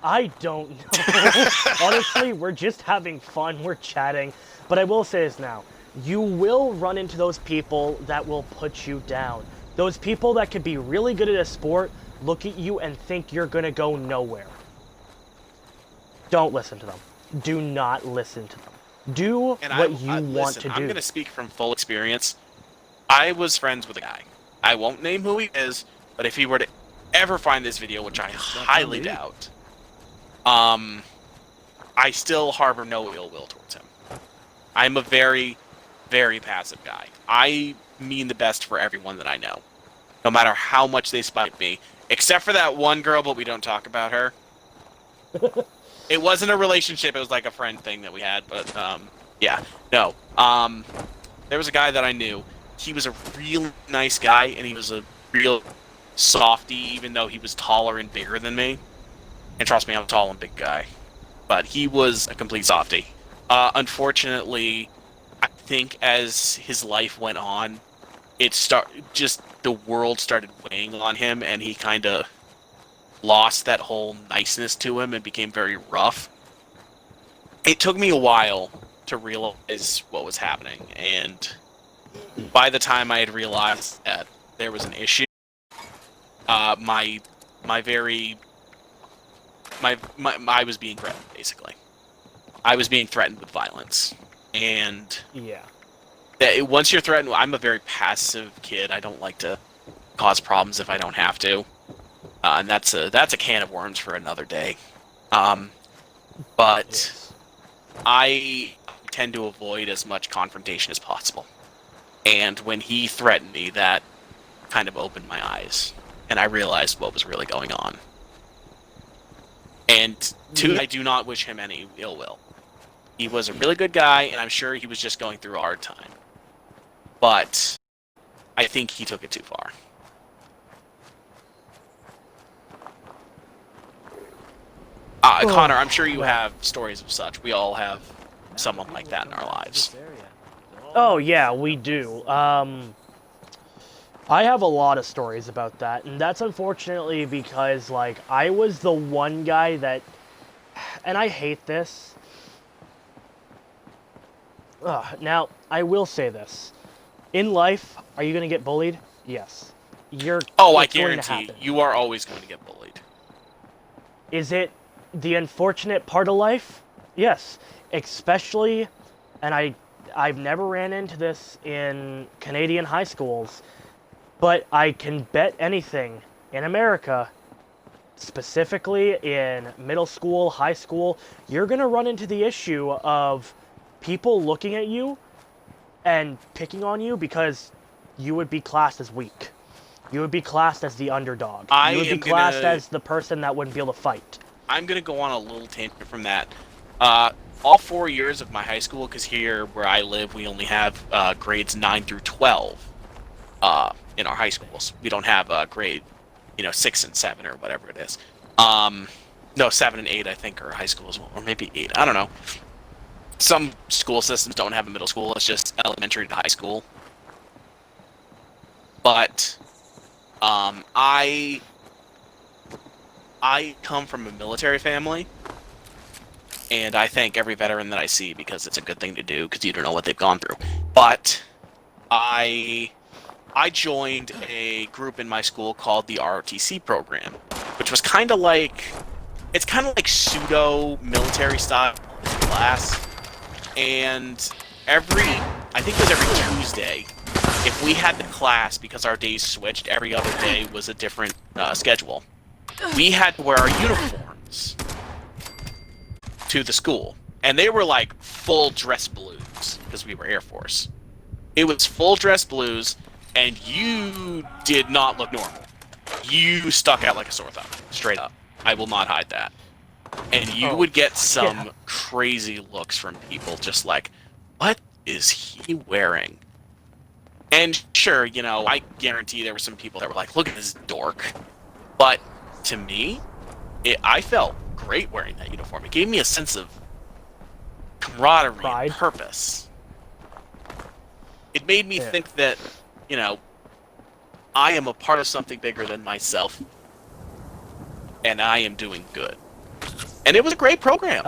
I don't know. Honestly, we're just having fun. We're chatting. But I will say this now. You will run into those people that will put you down. Those people that could be really good at a sport, look at you and think you're going to go nowhere. Don't listen to them. Do not listen to them. Do what you want to do. I'm going to speak from full experience. I was friends with a guy. I won't name who he is, but if he were to ever find this video, which I highly doubt, I still harbor no ill will towards him. I'm a very, very passive guy. I mean the best for everyone that I know, no matter how much they spite me, except for that one girl, but we don't talk about her. It wasn't a relationship, it was like a friend thing that we had, but, yeah, no. There was a guy that I knew. He was a real nice guy, and he was a real softy, even though he was taller and bigger than me. And trust me, I'm a tall and big guy. But he was a complete softy. Unfortunately, I think as his life went on, the world started weighing on him, and he kind of lost that whole niceness to him and became very rough. It took me a while to realize what was happening, and by the time I had realized that there was an issue, I was being threatened, basically. I was being threatened with violence, and once you're threatened, I'm a very passive kid. I don't like to cause problems if I don't have to, and that's a can of worms for another day. But I tend to avoid as much confrontation as possible. And when he threatened me, that kind of opened my eyes, and I realized what was really going on. And I do not wish him any ill will. He was a really good guy, and I'm sure he was just going through a hard time. But I think he took it too far. Connor, I'm sure you have stories of such. We all have someone like that in our lives. Oh, yeah, we do. I have a lot of stories about that, and that's unfortunately because, like, I was the one guy that... And I hate this. Now, I will say this. In life, are you going to get bullied? Yes. I guarantee you are always going to get bullied. Is it the unfortunate part of life? Yes. Especially, and I've never ran into this in Canadian high schools, but I can bet anything in America, specifically in middle school, high school, you're going to run into the issue of people looking at you and picking on you because you would be classed as weak. You would be classed as the underdog. You would be classed as the person that wouldn't be able to fight. I'm going to go on a little tangent from that. All 4 years of my high school, because here where I live, we only have grades 9 through 12 in our high schools. We don't have grade, 6 and 7 or whatever it is. No, 7 and 8, I think, are high school as well, or maybe 8. I don't know. Some school systems don't have a middle school. It's just elementary to high school. But I come from a military family, and I thank every veteran that I see because it's a good thing to do because you don't know what they've gone through. But I joined a group in my school called the ROTC program, which was kind of like pseudo military style class. And I think it was every Tuesday, if we had the class, because our days switched, every other day was a different schedule. We had to wear our uniforms to the school. And they were like full dress blues, because we were Air Force. It was full dress blues, and you did not look normal. You stuck out like a sore thumb, straight up. I will not hide that. And you would get some crazy looks from people, just like, what is he wearing? And sure, you know, I guarantee there were some people that were like, look at this dork. But to me, I felt great wearing that uniform. It gave me a sense of camaraderie and purpose. It made me think that, you know, I am a part of something bigger than myself. And I am doing good. And it was a great program.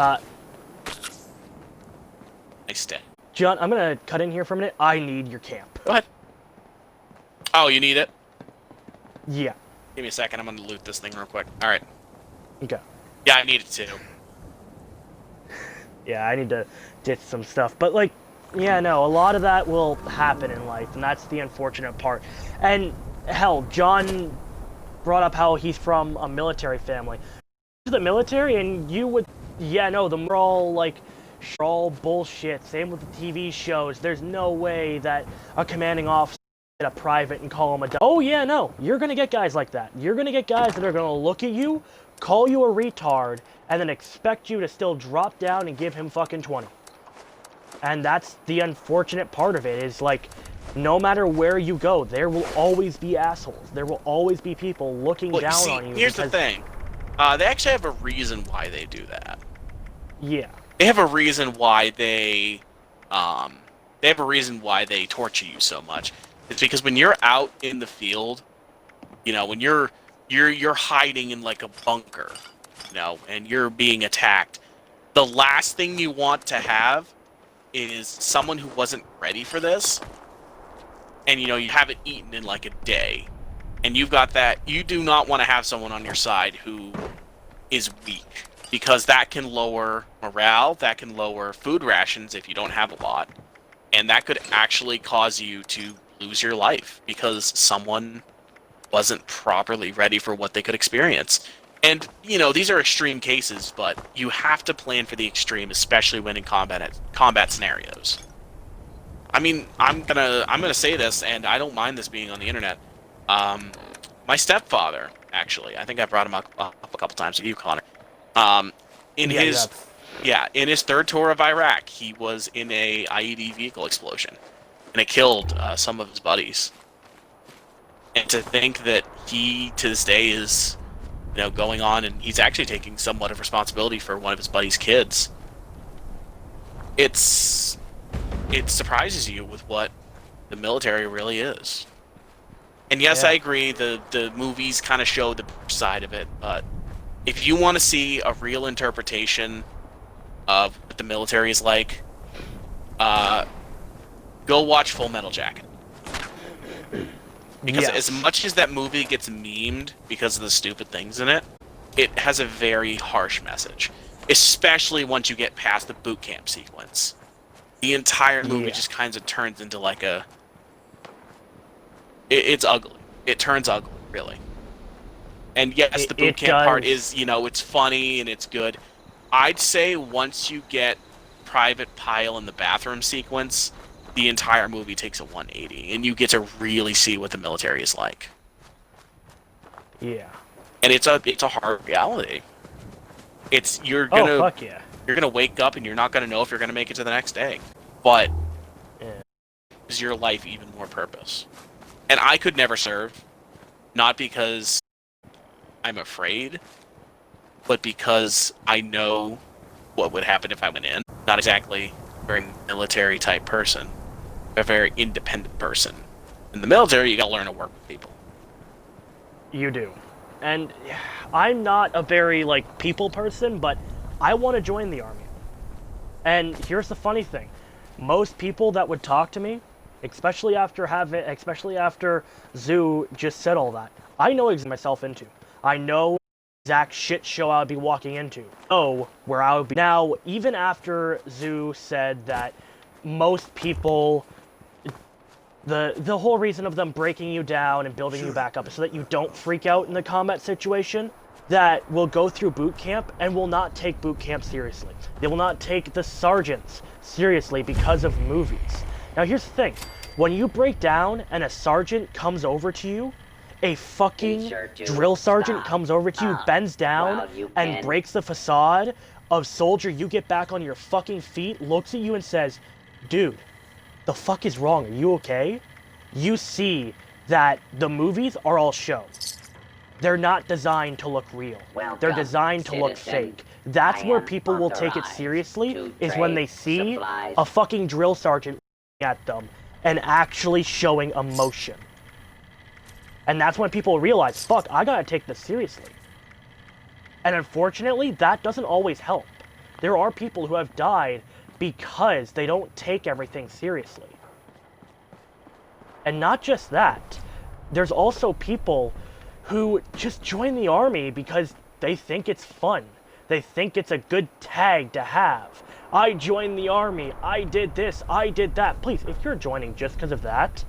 Nice day. John, I'm gonna cut in here for a minute. I need your camp. Go ahead. Oh, you need it? Yeah. Give me a second. I'm gonna loot this thing real quick. All right. Okay. Yeah, I need it too. Yeah, I need to ditch some stuff. But, like, yeah, no, a lot of that will happen in life, and that's the unfortunate part. And, hell, John brought up how he's from a military family. The military, and you would, yeah, no, the more all, like, all bullshit. Same with the TV shows. There's no way that a commanding officer a private and call him a oh yeah, no, you're gonna get guys like that. You're gonna get guys that are gonna look at you, call you a retard, and then expect you to still drop down and give him fucking 20. And that's the unfortunate part of it, is like, no matter where you go, there will always be assholes. There will always be people looking down on you. Here's the thing. They actually have a reason why they do that. Yeah. They have a reason why they torture you so much. It's because when you're out in the field, you know, when you're hiding in like a bunker, you know, and you're being attacked, the last thing you want to have is someone who wasn't ready for this, and you know, you haven't eaten in like a day, and you've got that. You do not want to have someone on your side who is weak, because that can lower morale, that can lower food rations if you don't have a lot, and that could actually cause you to lose your life because someone wasn't properly ready for what they could experience. And, you know, these are extreme cases, but you have to plan for the extreme, especially when in combat scenarios. I mean, I'm gonna say this, and I don't mind this being on the internet. My stepfather, actually, I think I brought him up a couple times with you, Connor. In his third tour of Iraq, he was in a IED vehicle explosion, and it killed some of his buddies. And to think that he, to this day, is, you know, going on, and he's actually taking somewhat of responsibility for one of his buddies' kids. It surprises you with what the military really is. And yes, I agree, the movies kind of show the side of it, but if you want to see a real interpretation of what the military is like, go watch Full Metal Jacket. Because as much as that movie gets memed because of the stupid things in it, it has a very harsh message. Especially once you get past the boot camp sequence. The entire movie just kind of turns into like a... It's ugly. It turns ugly, really. And yes, the boot camp part is, you know, it's funny and it's good. I'd say once you get Private Pile in the bathroom sequence, the entire movie takes a 180, and you get to really see what the military is like. Yeah. And it's a hard reality. You're gonna wake up and you're not gonna know if you're gonna make it to the next day. But gives your life even more purpose. And I could never serve, not because I'm afraid, but because I know what would happen if I went in. Not exactly a very military type person, a very independent person. In the military, you gotta learn to work with people. You do. And I'm not a very, like, people person, but I want to join the army. And here's the funny thing. Most people that would talk to me, especially after Zoo just said all that, I know exactly myself into. I know exact shit show I would be walking into. Oh, where I would be. Now, even after Zoo said that most people, the whole reason of them breaking you down and building you back up is so that you don't freak out in the combat situation, that will go through boot camp and will not take boot camp seriously. They will not take the sergeants seriously because of movies. Now here's the thing. When you break down and a sergeant comes over to you, a fucking drill sergeant comes over to you, bends down, and breaks the facade of soldier, you get back on your fucking feet, looks at you and says, dude, the fuck is wrong? Are you okay? You see that the movies are all show. They're not designed to look real. They're designed to look fake. That's where people will take it seriously, is when they see a fucking drill sergeant at them and actually showing emotion. And that's when people realize, fuck, I gotta take this seriously. And unfortunately, that doesn't always help. There are people who have died because they don't take everything seriously. And not just that, there's also people who just join the army because they think it's fun. They think it's a good tag to have. I joined the army, I did this, I did that. Please, if you're joining just because of that,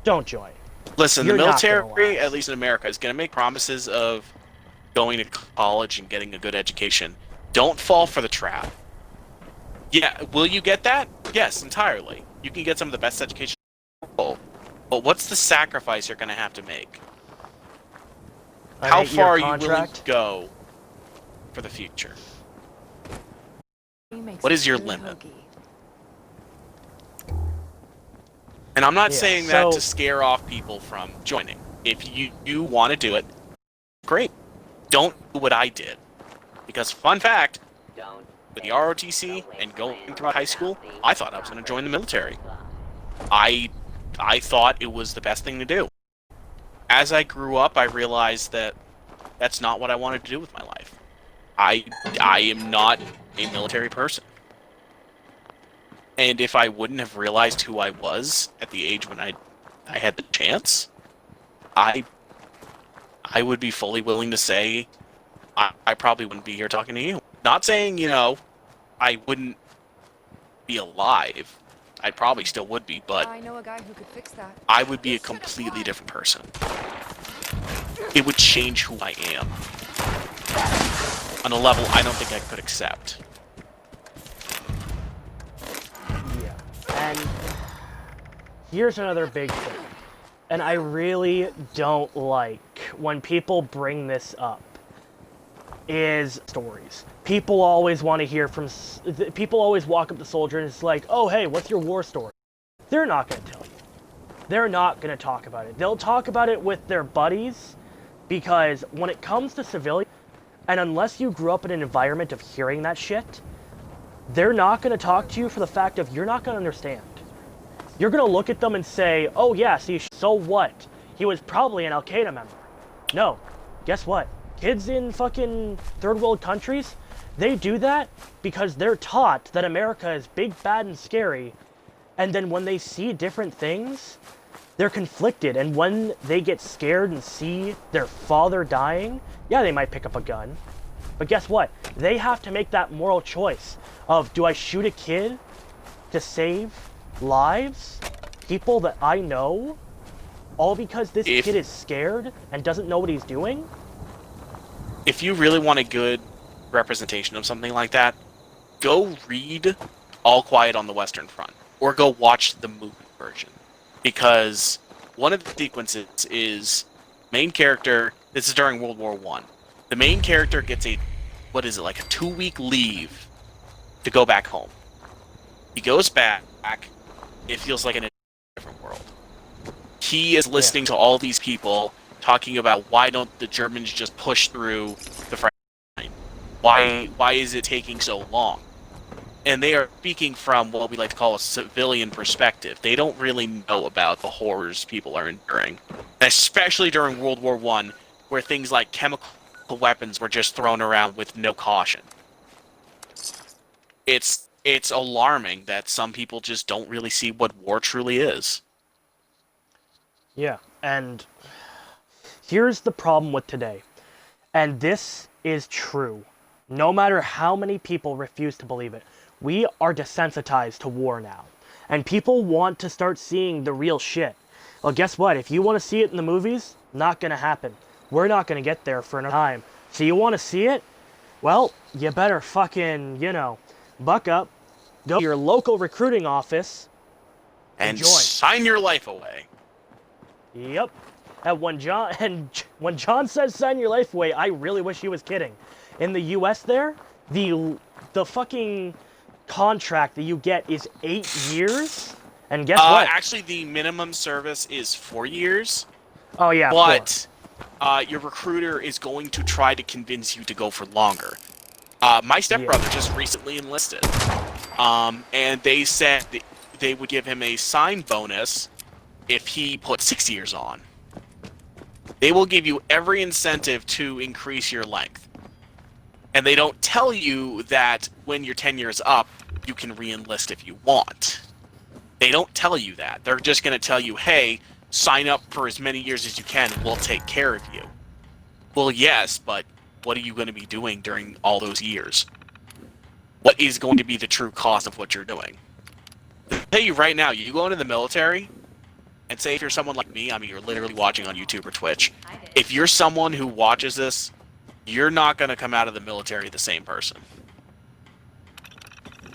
don't join. Listen, the military, at least in America, is going to make promises of going to college and getting a good education. Don't fall for the trap. Yeah, will you get that? Yes, entirely. You can get some of the best education in the world. But what's the sacrifice you're going to have to make? How far are you willing to go for the future? What is your limit? And I'm not saying that to scare off people from joining. If you want to do it, great. Don't do what I did. Because, fun fact, with the ROTC and going through high school, I thought I was going to join the military. I thought it was the best thing to do. As I grew up, I realized that that's not what I wanted to do with my life. I am not a military person. And if I wouldn't have realized who I was at the age when I had the chance, I would be fully willing to say I probably wouldn't be here talking to you. Not saying, I wouldn't be alive. I probably still would be, but I know a guy who could fix that. I would be a completely different person. It would change who I am. On a level I don't think I could accept. Yeah. And here's another big thing. And I really don't like when people bring this up. Is stories. People always want to hear from... People always walk up to soldiers and it's like, oh, hey, what's your war story? They're not going to tell you. They're not going to talk about it. They'll talk about it with their buddies because when it comes to civilians, and unless you grew up in an environment of hearing that shit, they're not going to talk to you for the fact of you're not going to understand. You're going to look at them and say, oh, yeah, see, so what? He was probably an Al-Qaeda member. No. Guess what? Kids in fucking third world countries, they do that because they're taught that America is big, bad, and scary. And then when they see different things, they're conflicted. And when they get scared and see their father dying, yeah, they might pick up a gun. But guess what? They have to make that moral choice of, do I shoot a kid to save lives? People that I know? All because this kid is scared and doesn't know what he's doing? If you really want a good representation of something like that, go read All Quiet on the Western Front, or go watch the movie version. Because one of the sequences is main character, this is during World War I. The main character gets a 2-week leave to go back home. He goes back, it feels like in a different world. He is listening to all these people talking about why don't the Germans just push through the front line. Why is it taking so long? And they are speaking from what we like to call a civilian perspective. They don't really know about the horrors people are enduring, especially during World War I, where things like chemical weapons were just thrown around with no caution. It's alarming that some people just don't really see what war truly is. Yeah, and here's the problem with today. And this is true. No matter how many people refuse to believe it, we are desensitized to war now. And people want to start seeing the real shit. Well, guess what? If you want to see it in the movies, not gonna happen. We're not gonna get there for another time. So you want to see it? Well, you better fucking, buck up, go to your local recruiting office, and join. Sign your life away. Yep. And when John says sign your life away, I really wish he was kidding. In the US there, the fucking contract that you get is 8 years. And guess what? Actually, the minimum service is 4 years. Oh yeah, but your recruiter is going to try to convince you to go for longer. My stepbrother just recently enlisted, and they said they would give him a sign bonus if he put 6 years on. They will give you every incentive to increase your length. And they don't tell you that when you're 10 years up, you can re-enlist if you want. They don't tell you that. They're just going to tell you, hey, sign up for as many years as you can and we'll take care of you. Well, yes, but what are you going to be doing during all those years? What is going to be the true cost of what you're doing? I'll tell you right now, you go into the military, and say if you're someone like me, I mean, you're literally watching on YouTube or Twitch. If you're someone who watches this, you're not going to come out of the military the same person.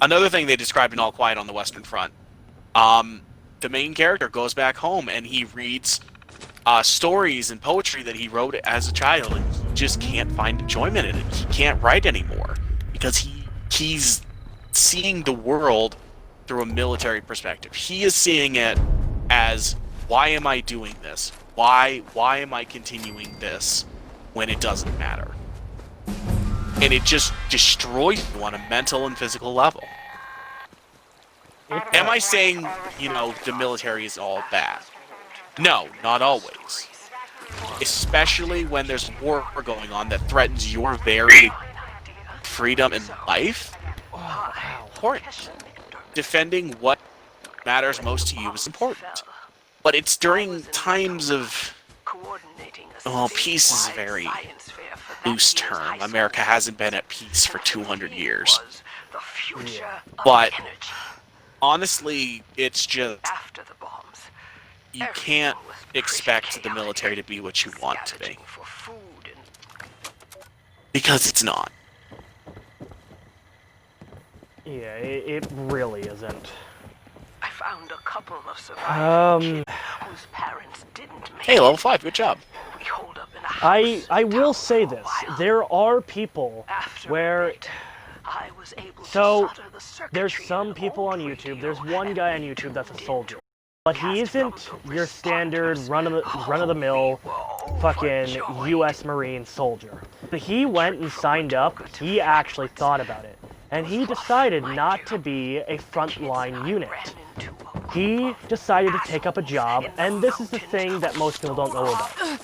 Another thing they described in All Quiet on the Western Front, the main character goes back home and he reads stories and poetry that he wrote as a child, and he just can't find enjoyment in it. He can't write anymore because he's seeing the world through a military perspective. He is seeing it as, why am I doing this? Why am I continuing this when it doesn't matter? And it just destroys you on a mental and physical level. Am I saying, the military is all bad? No, not always. Especially when there's war going on that threatens your very freedom and life. Important. Defending what matters most to you is important. But it's during times of... peace is a very loose term. America hasn't been at peace for 200 years. But honestly, it's just... You can't expect the military to be what you want to be. Because it's not. Yeah, it really isn't. I found a couple of survivors whose parents didn't make Hey, level 5, good job. We hold up in a house I will say this. There are people where... So, there's some people on YouTube, there's one guy on YouTube that's a soldier. But he isn't your standard run-of-the-mill fucking U.S. Marine soldier. He went and signed up, he actually thought about it. And he decided not to be a frontline unit. He decided to take up a job, and this is the thing that most people don't know about.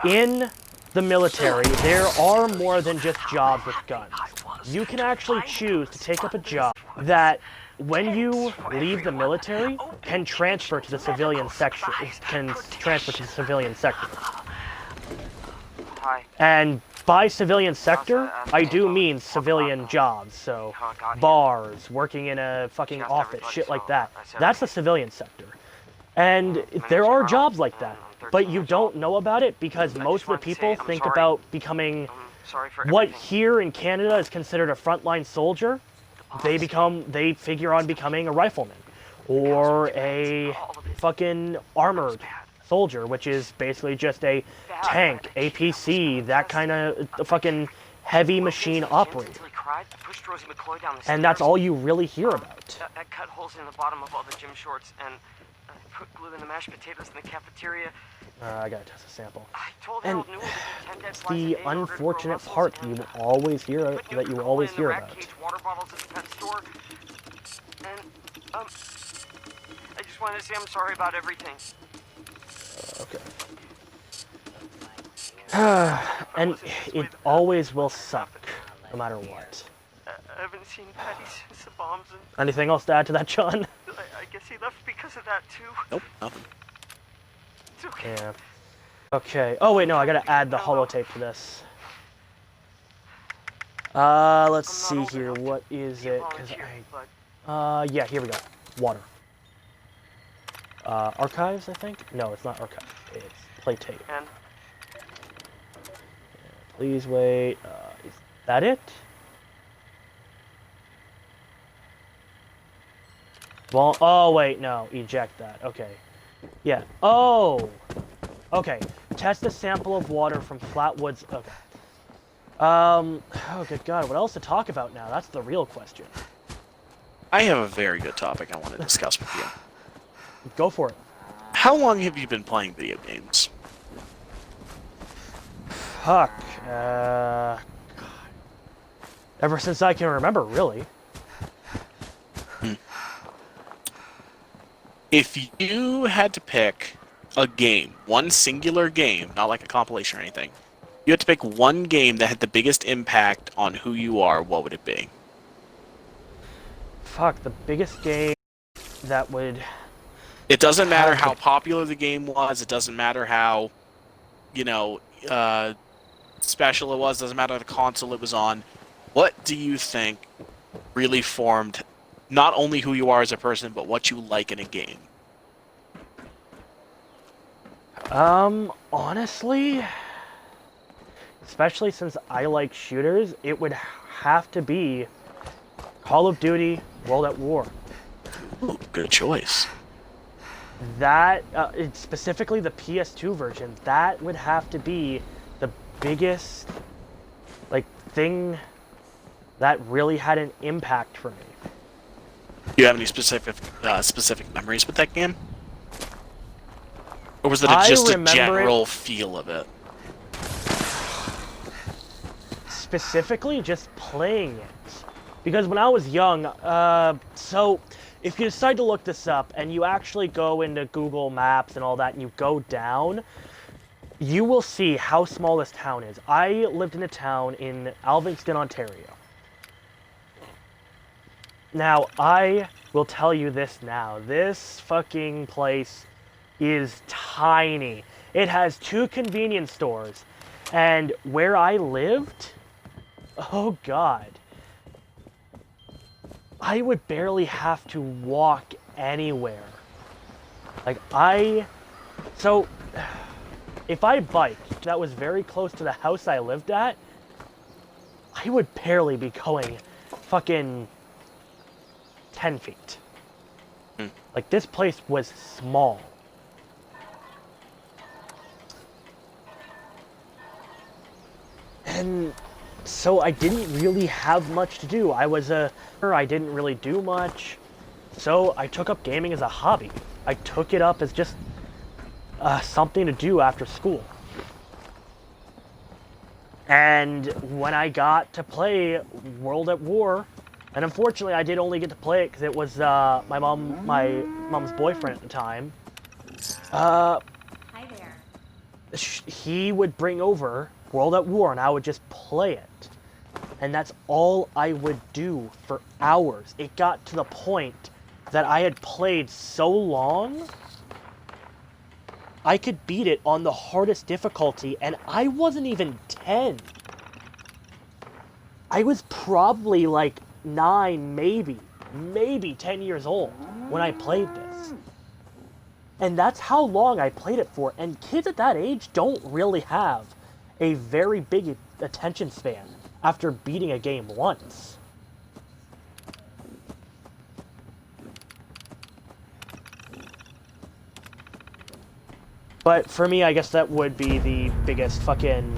In the military, there are more than just jobs with guns. You can actually choose to take up a job that, when you leave the military, can transfer to the civilian sector. And by civilian sector, I do mean civilian jobs, so bars, working in a fucking office, shit like that. That's the civilian sector. And there are jobs like that, but you don't know about it because most of the people think about becoming what here in Canada is considered a frontline soldier. They figure on becoming a rifleman or a fucking armored soldier, which is basically just a tank, APC, that kind of fucking heavy machine operator. And that's all you really hear about. I cut holes in the bottom of all the gym shorts and put glue in the mashed potatoes in the cafeteria. I gotta test a sample. I told And Harold Newell to eat 10 dead it's flies a the day in order to grow unfortunate muscles, part that and you always hear put that you Nuka-Cola always in the hear rat about. cage water bottles at the pet store. And, I just wanted to say I'm sorry about everything. Okay. And it always will suck, no matter what. I haven't seen Patty since the bombs, and Anything else to add to that, John? I guess he left because of that too. Nope, nothing. It's okay. Yeah. Okay. Oh wait, no, I gotta add the holotape to this. Let's see here. What is it? Yeah, here we go. Water. Archives, I think? No, it's not archives. It's play tape. And please wait. Is that it? Well, oh wait, no. Eject that. Okay. Yeah. Oh! Okay. Test a sample of water from Flatwoods. Okay. Oh, good God. What else to talk about now? That's the real question. I have a very good topic I want to discuss with you. Go for it. How long have you been playing video games? Fuck. God. Ever since I can remember, really. If you had to pick a game, one singular game, not like a compilation or anything, you had to pick one game that had the biggest impact on who you are, what would it be? Fuck, the biggest game that would... It doesn't matter how popular the game was, it doesn't matter how, you know, special it was, doesn't matter the console it was on. What do you think really formed not only who you are as a person, but what you like in a game? Honestly, especially since I like shooters, it would have to be Call of Duty World at War. Ooh, good choice. That, specifically the PS2 version, that would have to be the biggest, like, thing that really had an impact for me. Do you have any specific memories with that game? Or was it just a general feel of it? Specifically, just playing it. Because when I was young, so if you decide to look this up and you actually go into Google Maps and all that and you go down, you will see how small this town is. I lived in a town in Alvingston, Ontario. Now, I will tell you this now. This fucking place is tiny. It has 2 convenience stores. And where I lived, oh God, I would barely have to walk anywhere. Like, so, if I biked that was very close to the house I lived at, I would barely be going fucking 10 feet. Like, this place was small. And so I didn't really have much to do. I didn't really do much. So I took up gaming as a hobby. I took it up as just something to do after school. And when I got to play World at War, and unfortunately I did only get to play it because it was my mom's boyfriend at the time. Hi there. He would bring over World at War and I would just play it. And that's all I would do for hours. It got to the point that I had played so long, I could beat it on the hardest difficulty, and I wasn't even 10. I was probably like 9, maybe 10 years old when I played this. And that's how long I played it for, and kids at that age don't really have a very big attention span after beating a game once. But for me, I guess that would be the biggest fucking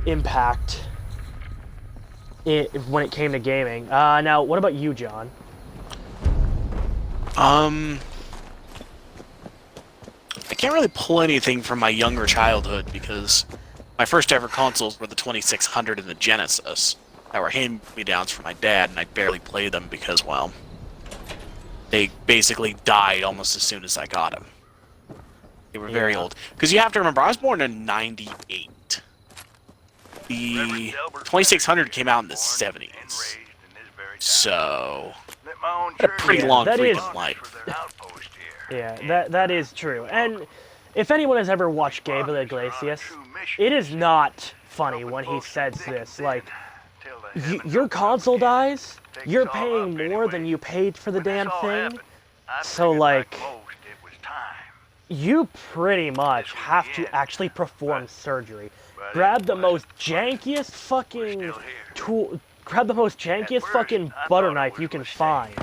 impact when it came to gaming. Now, what about you, John? can't really pull anything from my younger childhood because my first ever consoles were the 2600 and the Genesis that were hand-me-downs from my dad, and I barely played them because, well, they basically died almost as soon as I got them. They were very old. Because you have to remember, I was born in 98. The 2600 came out in the 70s. So, a pretty long freaking life. Yeah, that is true. And if anyone has ever watched Gabriel Iglesias, it is not funny when he says this. Like, your console dies, you're paying more than you paid for the damn thing. So, like, you pretty much have to actually perform surgery. Grab the most jankiest fucking tool, grab the most jankiest fucking butter knife you can find.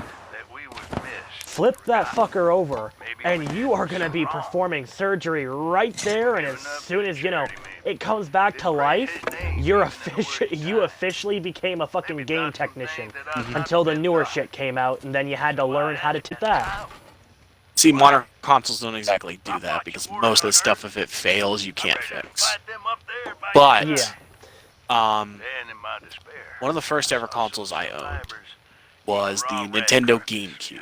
Flip that fucker over, and you are gonna be performing surgery right there, and as soon as, you know, it comes back to life, you officially became a fucking game technician until the newer shit came out, and then you had to learn how to do that. See, modern consoles don't exactly do that, because most of the stuff, if it fails, you can't fix. But, one of the first ever consoles I owned was the Nintendo GameCube.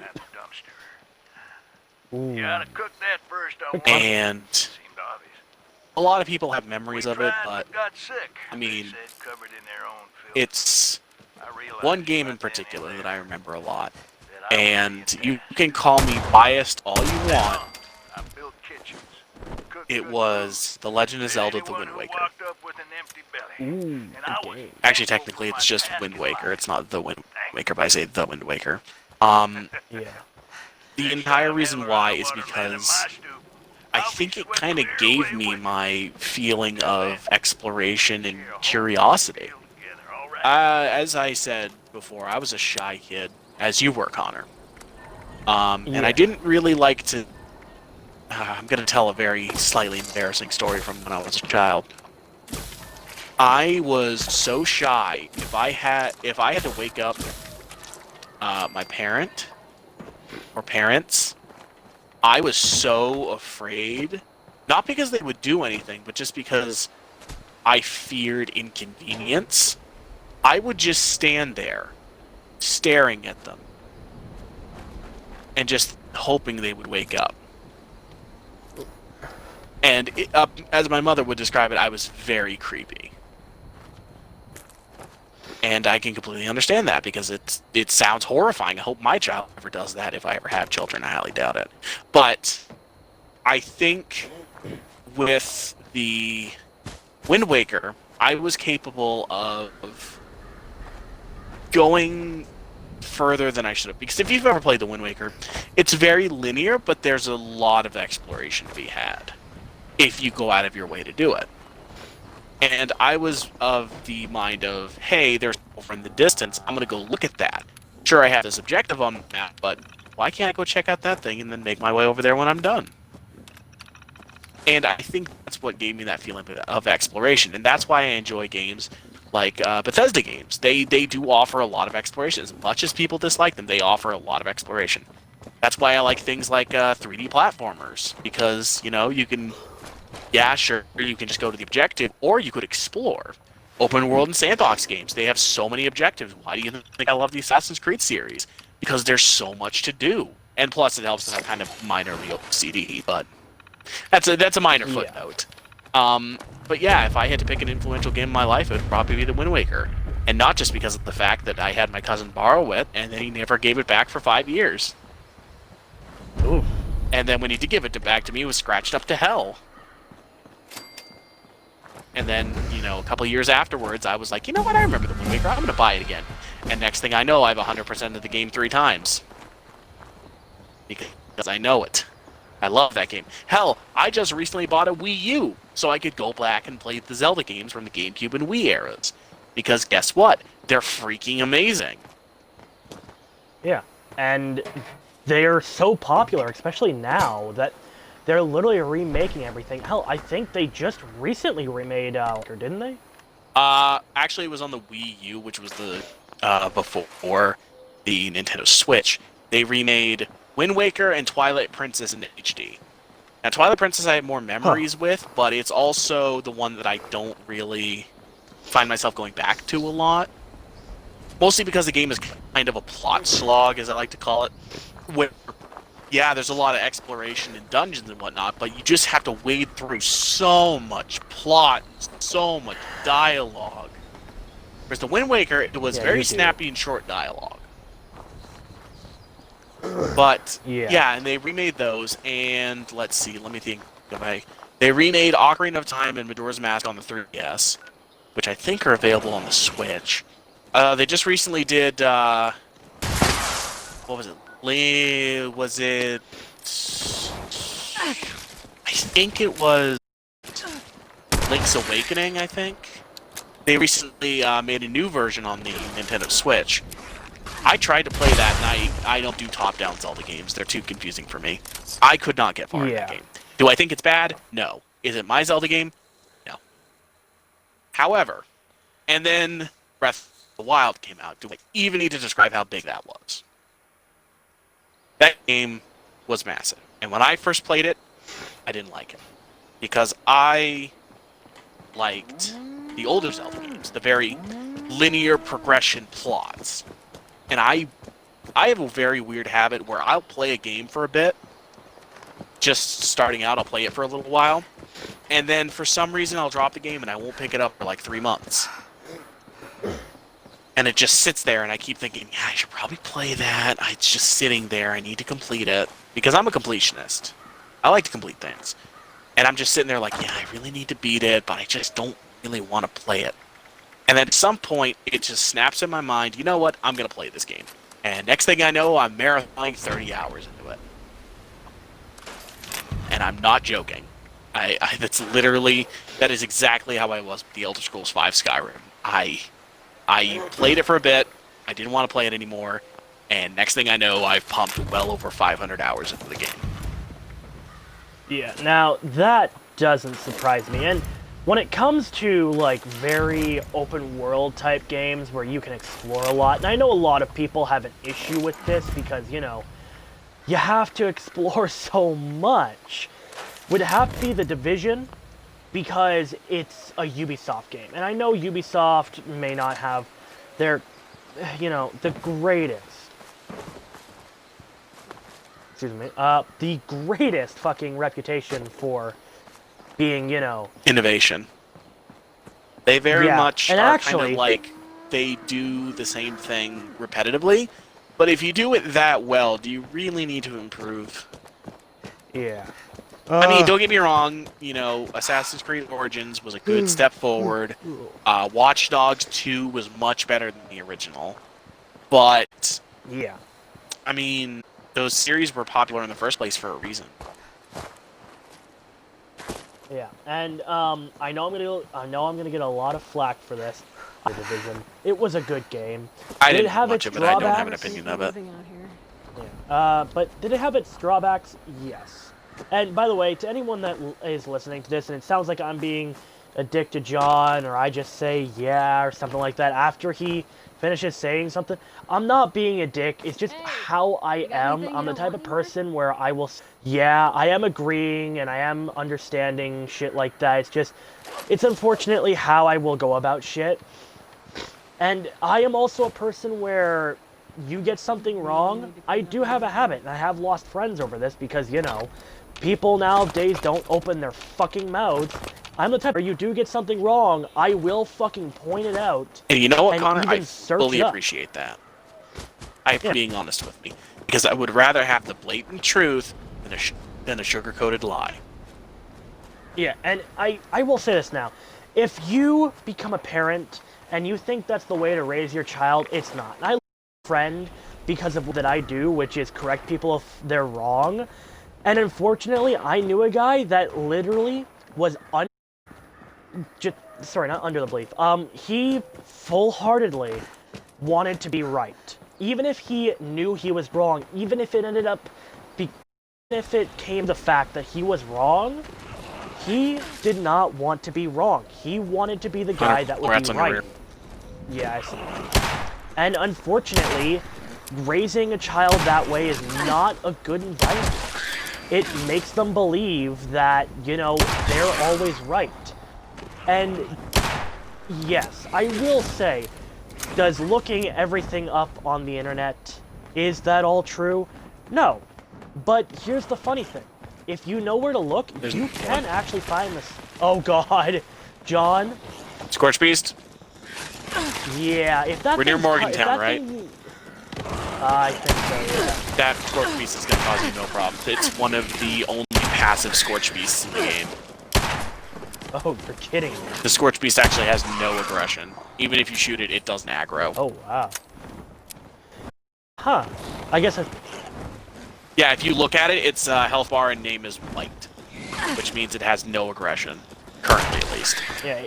And a lot of people have memories of it, but, I mean, it's one game in particular that I remember a lot. And you can call me biased all you want. It was The Legend of Zelda: The Wind Waker. Actually, technically, it's just Wind Waker. It's not The Wind Waker, but I say The Wind Waker. The entire reason why is because I think it kind of gave me my feeling of exploration and curiosity. As I said before, I was a shy kid, as you were, Connor. And I didn't really like to... I'm going to tell a very slightly embarrassing story from when I was a child. I was so shy. If I had to wake up my parent or parents, I was so afraid. Not because they would do anything, but just because I feared inconvenience. I would just stand there, staring at them, and just hoping they would wake up. And as my mother would describe it, I was very creepy. And I can completely understand that, because it sounds horrifying. I hope my child never does that if I ever have children. I highly doubt it. But I think with the Wind Waker, I was capable of going further than I should have. Because if you've ever played the Wind Waker, it's very linear, but there's a lot of exploration to be had if you go out of your way to do it. And I was of the mind of, hey, there's over in the distance, I'm going to go look at that. Sure, I have this objective on the map, but why can't I go check out that thing and then make my way over there when I'm done? And I think that's what gave me that feeling of exploration. And that's why I enjoy games like Bethesda games. They do offer a lot of exploration. As much as people dislike them, they offer a lot of exploration. That's why I like things like 3D platformers. Because, you know, you can... Yeah, sure, you can just go to the objective, or you could explore. Open world and sandbox games, they have so many objectives. Why do you think I love the Assassin's Creed series? Because there's so much to do. And plus, it helps that I'm kind of minorly OCD, but that's a minor footnote. But yeah, if I had to pick an influential game in my life, it would probably be the Wind Waker. And not just because of the fact that I had my cousin borrow it, and then he never gave it back for 5 years. Ooh. And then when he did give it back to me, it was scratched up to hell. And then, you know, a couple years afterwards, I was like, you know what, I remember the Wind Waker, I'm going to buy it again. And next thing I know, I've 100% of the game 3 times. Because I know it. I love that game. Hell, I just recently bought a Wii U, so I could go back and play the Zelda games from the GameCube and Wii eras. Because guess what? They're freaking amazing. Yeah, and they're so popular, especially now, that they're literally remaking everything. Hell, I think they just recently remade didn't they? Actually, it was on the Wii U, which was the before the Nintendo Switch. They remade Wind Waker and Twilight Princess in HD. Now, Twilight Princess I have more memories with, but it's also the one that I don't really find myself going back to a lot. Mostly because the game is kind of a plot slog, as I like to call it. Where, yeah, there's a lot of exploration in dungeons and whatnot, but you just have to wade through so much plot, so much dialogue. Whereas the Wind Waker, it was very snappy and short dialogue. But, yeah, and they remade those, and let's see, let me think. They remade Ocarina of Time and Majora's Mask on the 3DS, which I think are available on the Switch. They just recently did, what was it? I think it was Link's Awakening, I think. They recently made a new version on the Nintendo Switch. I tried to play that, and I don't do top-down Zelda games. They're too confusing for me. I could not get far in that game. Do I think it's bad? No. Is it my Zelda game? No. However, and then Breath of the Wild came out. Do I even need to describe how big that was? That game was massive. And when I first played it, I didn't like it. Because I liked the older Zelda games, the very linear progression plots. And I have a very weird habit where I'll play a game for a bit. Just starting out, I'll play it for a little while. And then for some reason, I'll drop the game and I won't pick it up for like 3 months. And it just sits there and I keep thinking, yeah, I should probably play that. It's just sitting there. I need to complete it. Because I'm a completionist. I like to complete things. And I'm just sitting there like, yeah, I really need to beat it, but I just don't really want to play it. And then at some point, it just snaps in my mind, you know what, I'm going to play this game. And next thing I know, I'm marathoning 30 hours into it. And I'm not joking. That is exactly how I was with the Elder Scrolls V Skyrim. I played it for a bit, I didn't want to play it anymore, and next thing I know, I've pumped well over 500 hours into the game. Yeah, now that doesn't surprise me, and when it comes to, like, very open-world type games where you can explore a lot, and I know a lot of people have an issue with this because, you know, you have to explore so much, would have to be The Division, because it's a Ubisoft game. And I know Ubisoft may not have their, you know, the greatest, the greatest fucking reputation for being, you know... innovation. They very much are actually, kind of like, they do the same thing repetitively, but if you do it that well, do you really need to improve? Yeah. I mean, don't get me wrong, you know, Assassin's Creed Origins was a good step forward. Watch Dogs 2 was much better than the original. But, yeah, I mean, those series were popular in the first place for a reason. Yeah, and I know I'm gonna get a lot of flack for this. The Division. It was a good game. I didn't have much of it. I don't have an opinion of it. Yeah. But did it have its drawbacks? Yes. And by the way, to anyone that is listening to this, and it sounds like I'm being a dick to John, or I just say yeah or something like that after he finishes saying something, I'm not being a dick. It's just how I am. I'm the type of person where I will, yeah, I am agreeing and I am understanding shit like that. It's just, it's unfortunately how I will go about shit. And I am also a person where you get something wrong. I do have a habit, and I have lost friends over this because, you know, people nowadays don't open their fucking mouths. I'm the type where you do get something wrong, I will fucking point it out. And you know what, Connor? I fully appreciate that. I appreciate being honest with me. Because I would rather have the blatant truth than a sugar-coated lie. Yeah, and I will say this now. If you become a parent and you think that's the way to raise your child, it's not. And I love a friend because of what I do, which is correct people if they're wrong. And unfortunately, I knew a guy that literally was not under the belief. He full-heartedly wanted to be right. Even if he knew he was wrong, even if it ended up if it came to the fact that he was wrong, he did not want to be wrong. He wanted to be the guy that would be right. Yeah, I see. And unfortunately, raising a child that way is not a good environment. it makes them believe that, you know, they're always right. And yes, I will say, does looking everything up on the internet, is that all true? No. But here's the funny thing. If you know where to look, you can actually find this. Oh god. John? Scorch Beast? Yeah, if that We're near thing's Morgantown, right? I think so, yeah. That Scorch Beast is going to cause you no problems. It's one of the only passive Scorch Beasts in the game. Oh, you're kidding me. The Scorch Beast actually has no aggression. Even if you shoot it, it doesn't aggro. Oh, wow. Huh. I guess I... Yeah, if you look at it, its health bar and name is white, which means it has no aggression. Currently, at least. Yeah,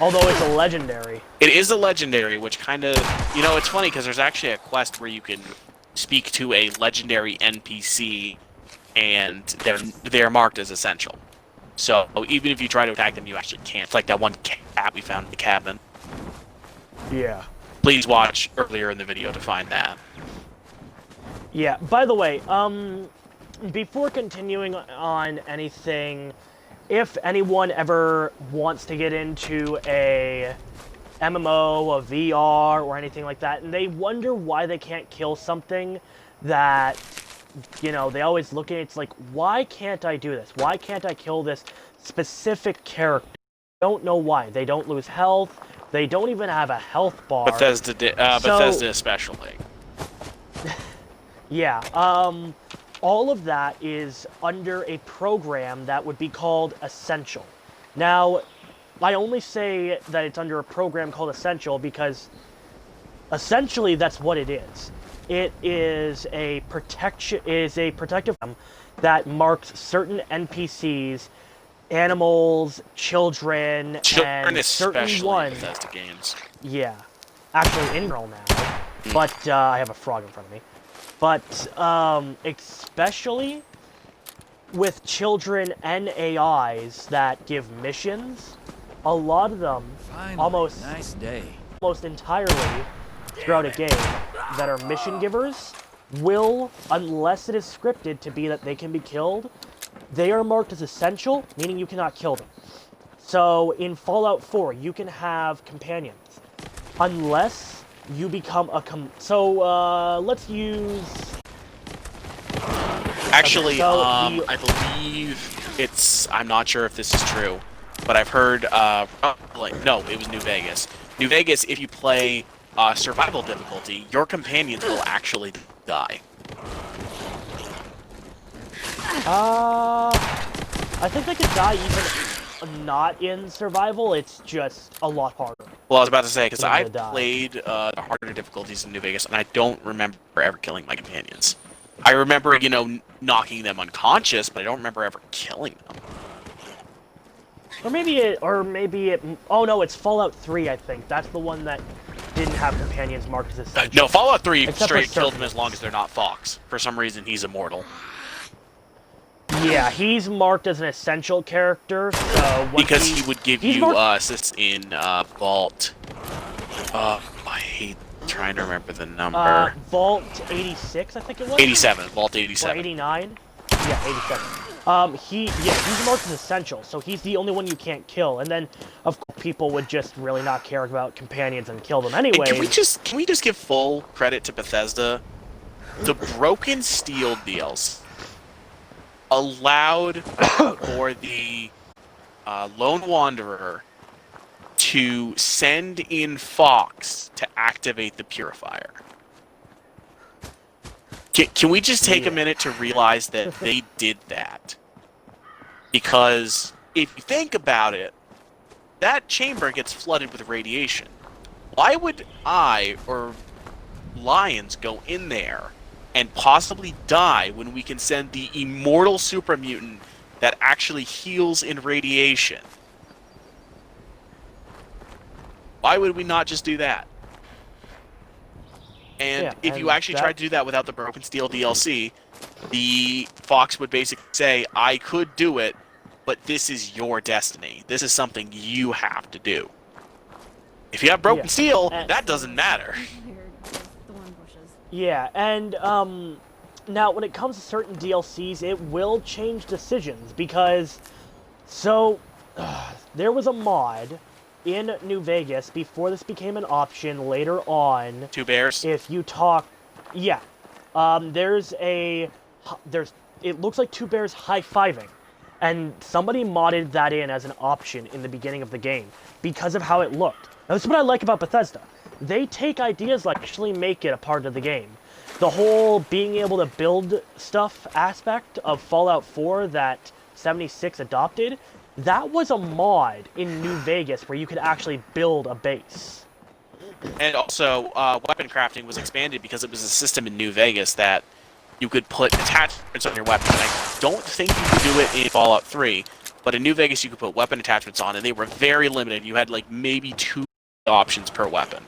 although it's a legendary. It is a legendary, which kind of... You know, it's funny, because there's actually a quest where you can speak to a legendary NPC, and they're marked as essential. So, even if you try to attack them, you actually can't. It's like that one cat we found in the cabin. Yeah. Please watch earlier in the video to find that. Yeah, by the way, before continuing on anything, if anyone ever wants to get into a MMO, a VR, or anything like that, and they wonder why they can't kill something that, you know, they always look at it, it's like, why can't I do this? Why can't I kill this specific character? I don't know why. They don't lose health. They don't even have a health bar. Bethesda especially. Yeah, all of that is under a program that would be called Essential. Now, I only say that it's under a program called Essential because essentially that's what it is. It is a protective program that marks certain NPCs, animals, children, and certain ones. Bethesda games. Yeah, actually in general now, but I have a frog in front of me. But especially with children and AIs that give missions, a lot of them almost entirely throughout a game that are mission givers will, unless it is scripted to be that they can be killed, they are marked as essential, meaning you cannot kill them. So in Fallout 4, you can have companions, unless you become a let's use... Actually, okay, so I believe it's... I'm not sure if this is true, but I've heard... no, it was New Vegas. New Vegas, if you play survival difficulty, your companions will actually die. I think they could die even not in survival, it's just a lot harder. Well, I was about to say, because I played the harder difficulties in New Vegas, and I don't remember ever killing my companions. I remember, you know, knocking them unconscious, but I don't remember ever killing them. Or maybe it, oh no, it's Fallout 3, I think. That's the one that didn't have companions marked as essential. No, Fallout 3 straight killed them as long as they're not Fox. For some reason, he's immortal. Yeah, he's marked as an essential character, so... Because he would give you assists in Vault... I hate trying to remember the number. Vault 86, I think it was? 87, Vault 87. Or 89? Yeah, 87. He's marked as essential, so he's the only one you can't kill. And then, of course, people would just really not care about companions and kill them anyway. Can we just give full credit to Bethesda? The Broken Steel DLC allowed for the Lone Wanderer to send in Fox to activate the Purifier. Can we just take a minute to realize that they did that? Because if you think about it, that chamber gets flooded with radiation. Why would I or Lions go in there and possibly die when we can send the immortal super mutant that actually heals in radiation? Why would we not just do that? And if you actually tried to do that without the Broken Steel DLC, the Fox would basically say, I could do it, but this is your destiny. This is something you have to do. If you have Broken Steel, that doesn't matter. Yeah, and now, when it comes to certain DLCs, it will change decisions, because... So, there was a mod in New Vegas before this became an option later on. Two bears? If you talk... Yeah. It looks like two bears high-fiving. And somebody modded that in as an option in the beginning of the game because of how it looked. Now, this is what I like about Bethesda. They take ideas like actually make it a part of the game. The whole being able to build stuff aspect of Fallout 4 that 76 adopted, that was a mod in New Vegas where you could actually build a base. And also, weapon crafting was expanded because it was a system in New Vegas that you could put attachments on your weapon. I don't think you could do it in Fallout 3, but in New Vegas you could put weapon attachments on, and they were very limited. You had like maybe 2 options per weapon.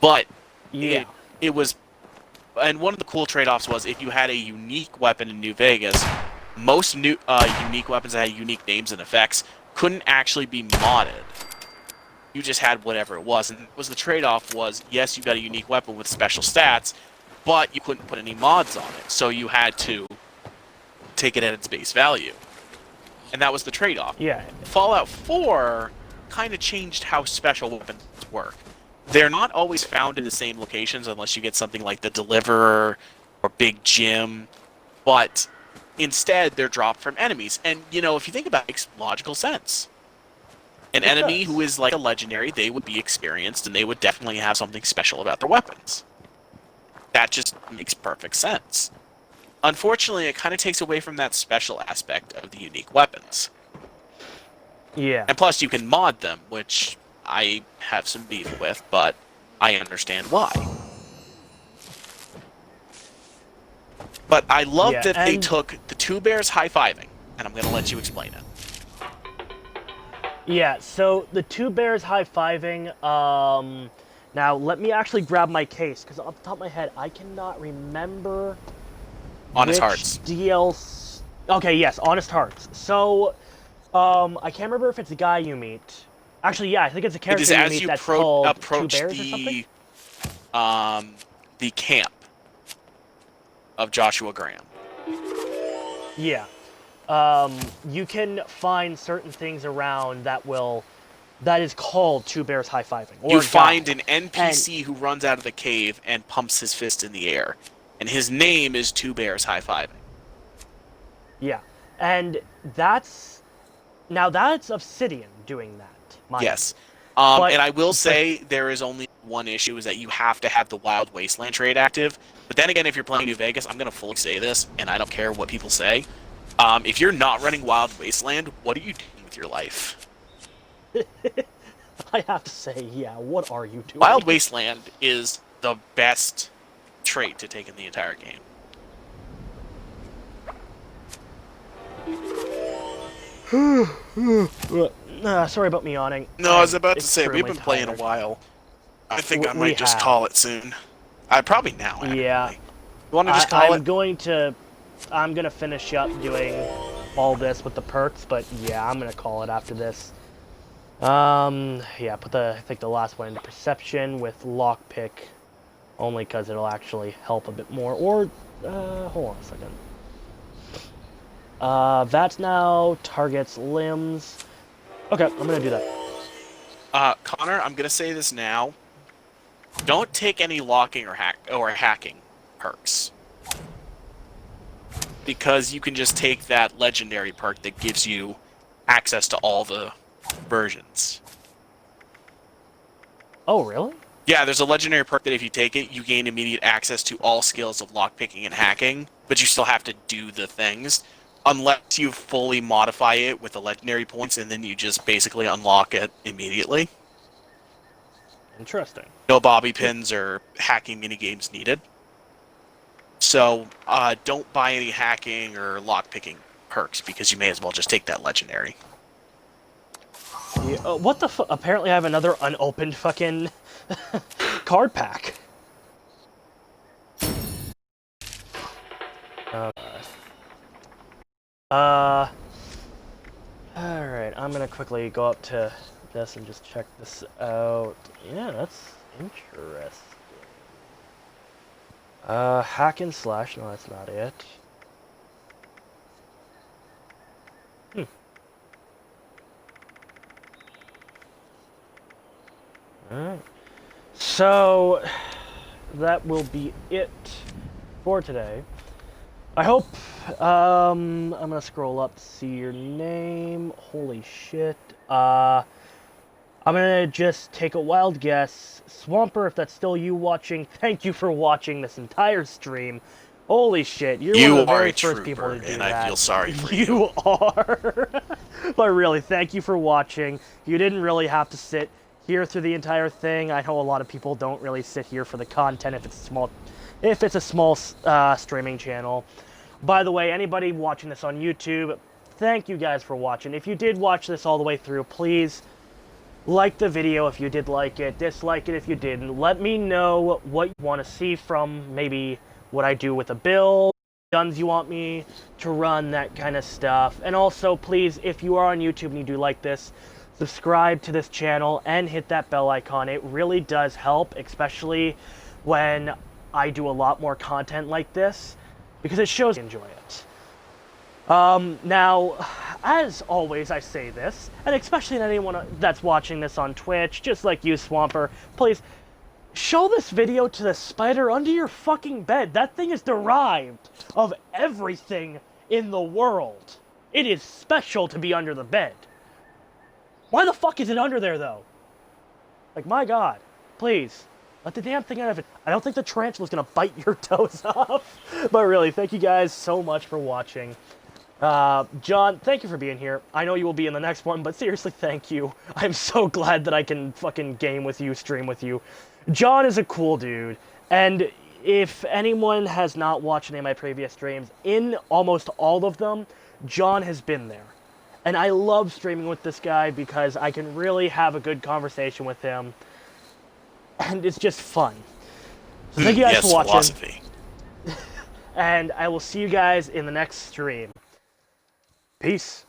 But yeah, it was... And one of the cool trade-offs was if you had a unique weapon in New Vegas, most unique weapons that had unique names and effects couldn't actually be modded. You just had whatever it was. And the trade-off was, yes, you got a unique weapon with special stats, but you couldn't put any mods on it. So you had to take it at its base value. And that was the trade-off. Yeah. Fallout 4 kind of changed how special weapons work. They're not always found in the same locations unless you get something like the Deliverer or Big Jim, but instead they're dropped from enemies. And, you know, if you think about it, it makes logical sense. An enemy who is like a legendary, they would be experienced, and they would definitely have something special about their weapons. That just makes perfect sense. Unfortunately, it kind of takes away from that special aspect of the unique weapons. Yeah. And plus, you can mod them, which I have some beef with, but I understand why. But I love that they took the two bears high-fiving, and I'm going to let you explain it. Yeah, so the two bears high-fiving, now let me actually grab my case, because off the top of my head, I cannot remember Honest Hearts. DLC... Okay, yes, Honest Hearts. So, I can't remember if it's a guy you meet. Actually, yeah, I think it's a character you meet that's called Two Bears or something? The camp of Joshua Graham. Yeah. You can find certain things around that is called Two Bears High-Fiving. You find an NPC who runs out of the cave and pumps his fist in the air. And his name is Two Bears High-Fiving. Yeah. And that's Obsidian doing that. Yes. And I will say there is only one issue, is that you have to have the Wild Wasteland trade active. But then again, if you're playing New Vegas, I'm going to fully say this, and I don't care what people say. If you're not running Wild Wasteland, what are you doing with your life? I have to say, yeah, what are you doing? Wild Wasteland is the best trait to take in the entire game. Sorry about me yawning. No, I was about to say, we've been playing a while. I think I might just call it soon. Probably now, actually. Yeah. You want to just call it? I'm going to finish up doing all this with the perks, but yeah, I'm going to call it after this. Yeah, put I think the last one into Perception with Lockpick, only because it'll actually help a bit more. Or, hold on a second. That's now targets limbs. Okay, I'm going to do that. Connor, I'm going to say this now. Don't take any locking or hacking perks. Because you can just take that legendary perk that gives you access to all the versions. Oh, really? Yeah, there's a legendary perk that if you take it, you gain immediate access to all skills of lockpicking and hacking, but you still have to do the things. Unless you fully modify it with the legendary points, and then you just basically unlock it immediately. Interesting. No bobby pins or hacking minigames needed. So, don't buy any hacking or lockpicking perks, because you may as well just take that legendary. Yeah, what the fu- Apparently I have another unopened fucking card pack. Alright, I'm gonna quickly go up to this and just check this out. Yeah, that's interesting. Hack and slash. No, that's not it. Alright. So, that will be it for today. I hope, I'm gonna scroll up to see your name. Holy shit. I'm gonna just take a wild guess. Swamper, if that's still you watching, thank you for watching this entire stream. Holy shit, you're one of the very first people to do that. And I feel sorry for you. You are. But really, thank you for watching. You didn't really have to sit here through the entire thing. I know a lot of people don't really sit here for the content if it's a small streaming channel. By the way, anybody watching this on YouTube, thank you guys for watching. If you did watch this all the way through, please like the video if you did like it, dislike it if you didn't. Let me know what you want to see from maybe what I do with a build, guns you want me to run, that kind of stuff. And also, please, if you are on YouTube and you do like this, subscribe to this channel and hit that bell icon. It really does help, especially when I do a lot more content like this, because it shows you enjoy it. Now, as always, I say this, and especially to anyone that's watching this on Twitch, just like you, Swamper, please, show this video to the spider under your fucking bed. That thing is derived of everything in the world. It is special to be under the bed. Why the fuck is it under there, though? Like, my god. Please, let the damn thing out of it. I don't think the tarantula's gonna bite your toes off. But really, thank you guys so much for watching. John, thank you for being here. I know you will be in the next one, but seriously, thank you. I'm so glad that I can fucking game with you, stream with you. John is a cool dude, and if anyone has not watched any of my previous streams, in almost all of them, John has been there. And I love streaming with this guy because I can really have a good conversation with him, and it's just fun. So thank you guys for watching. Philosophy. And I will see you guys in the next stream. Peace.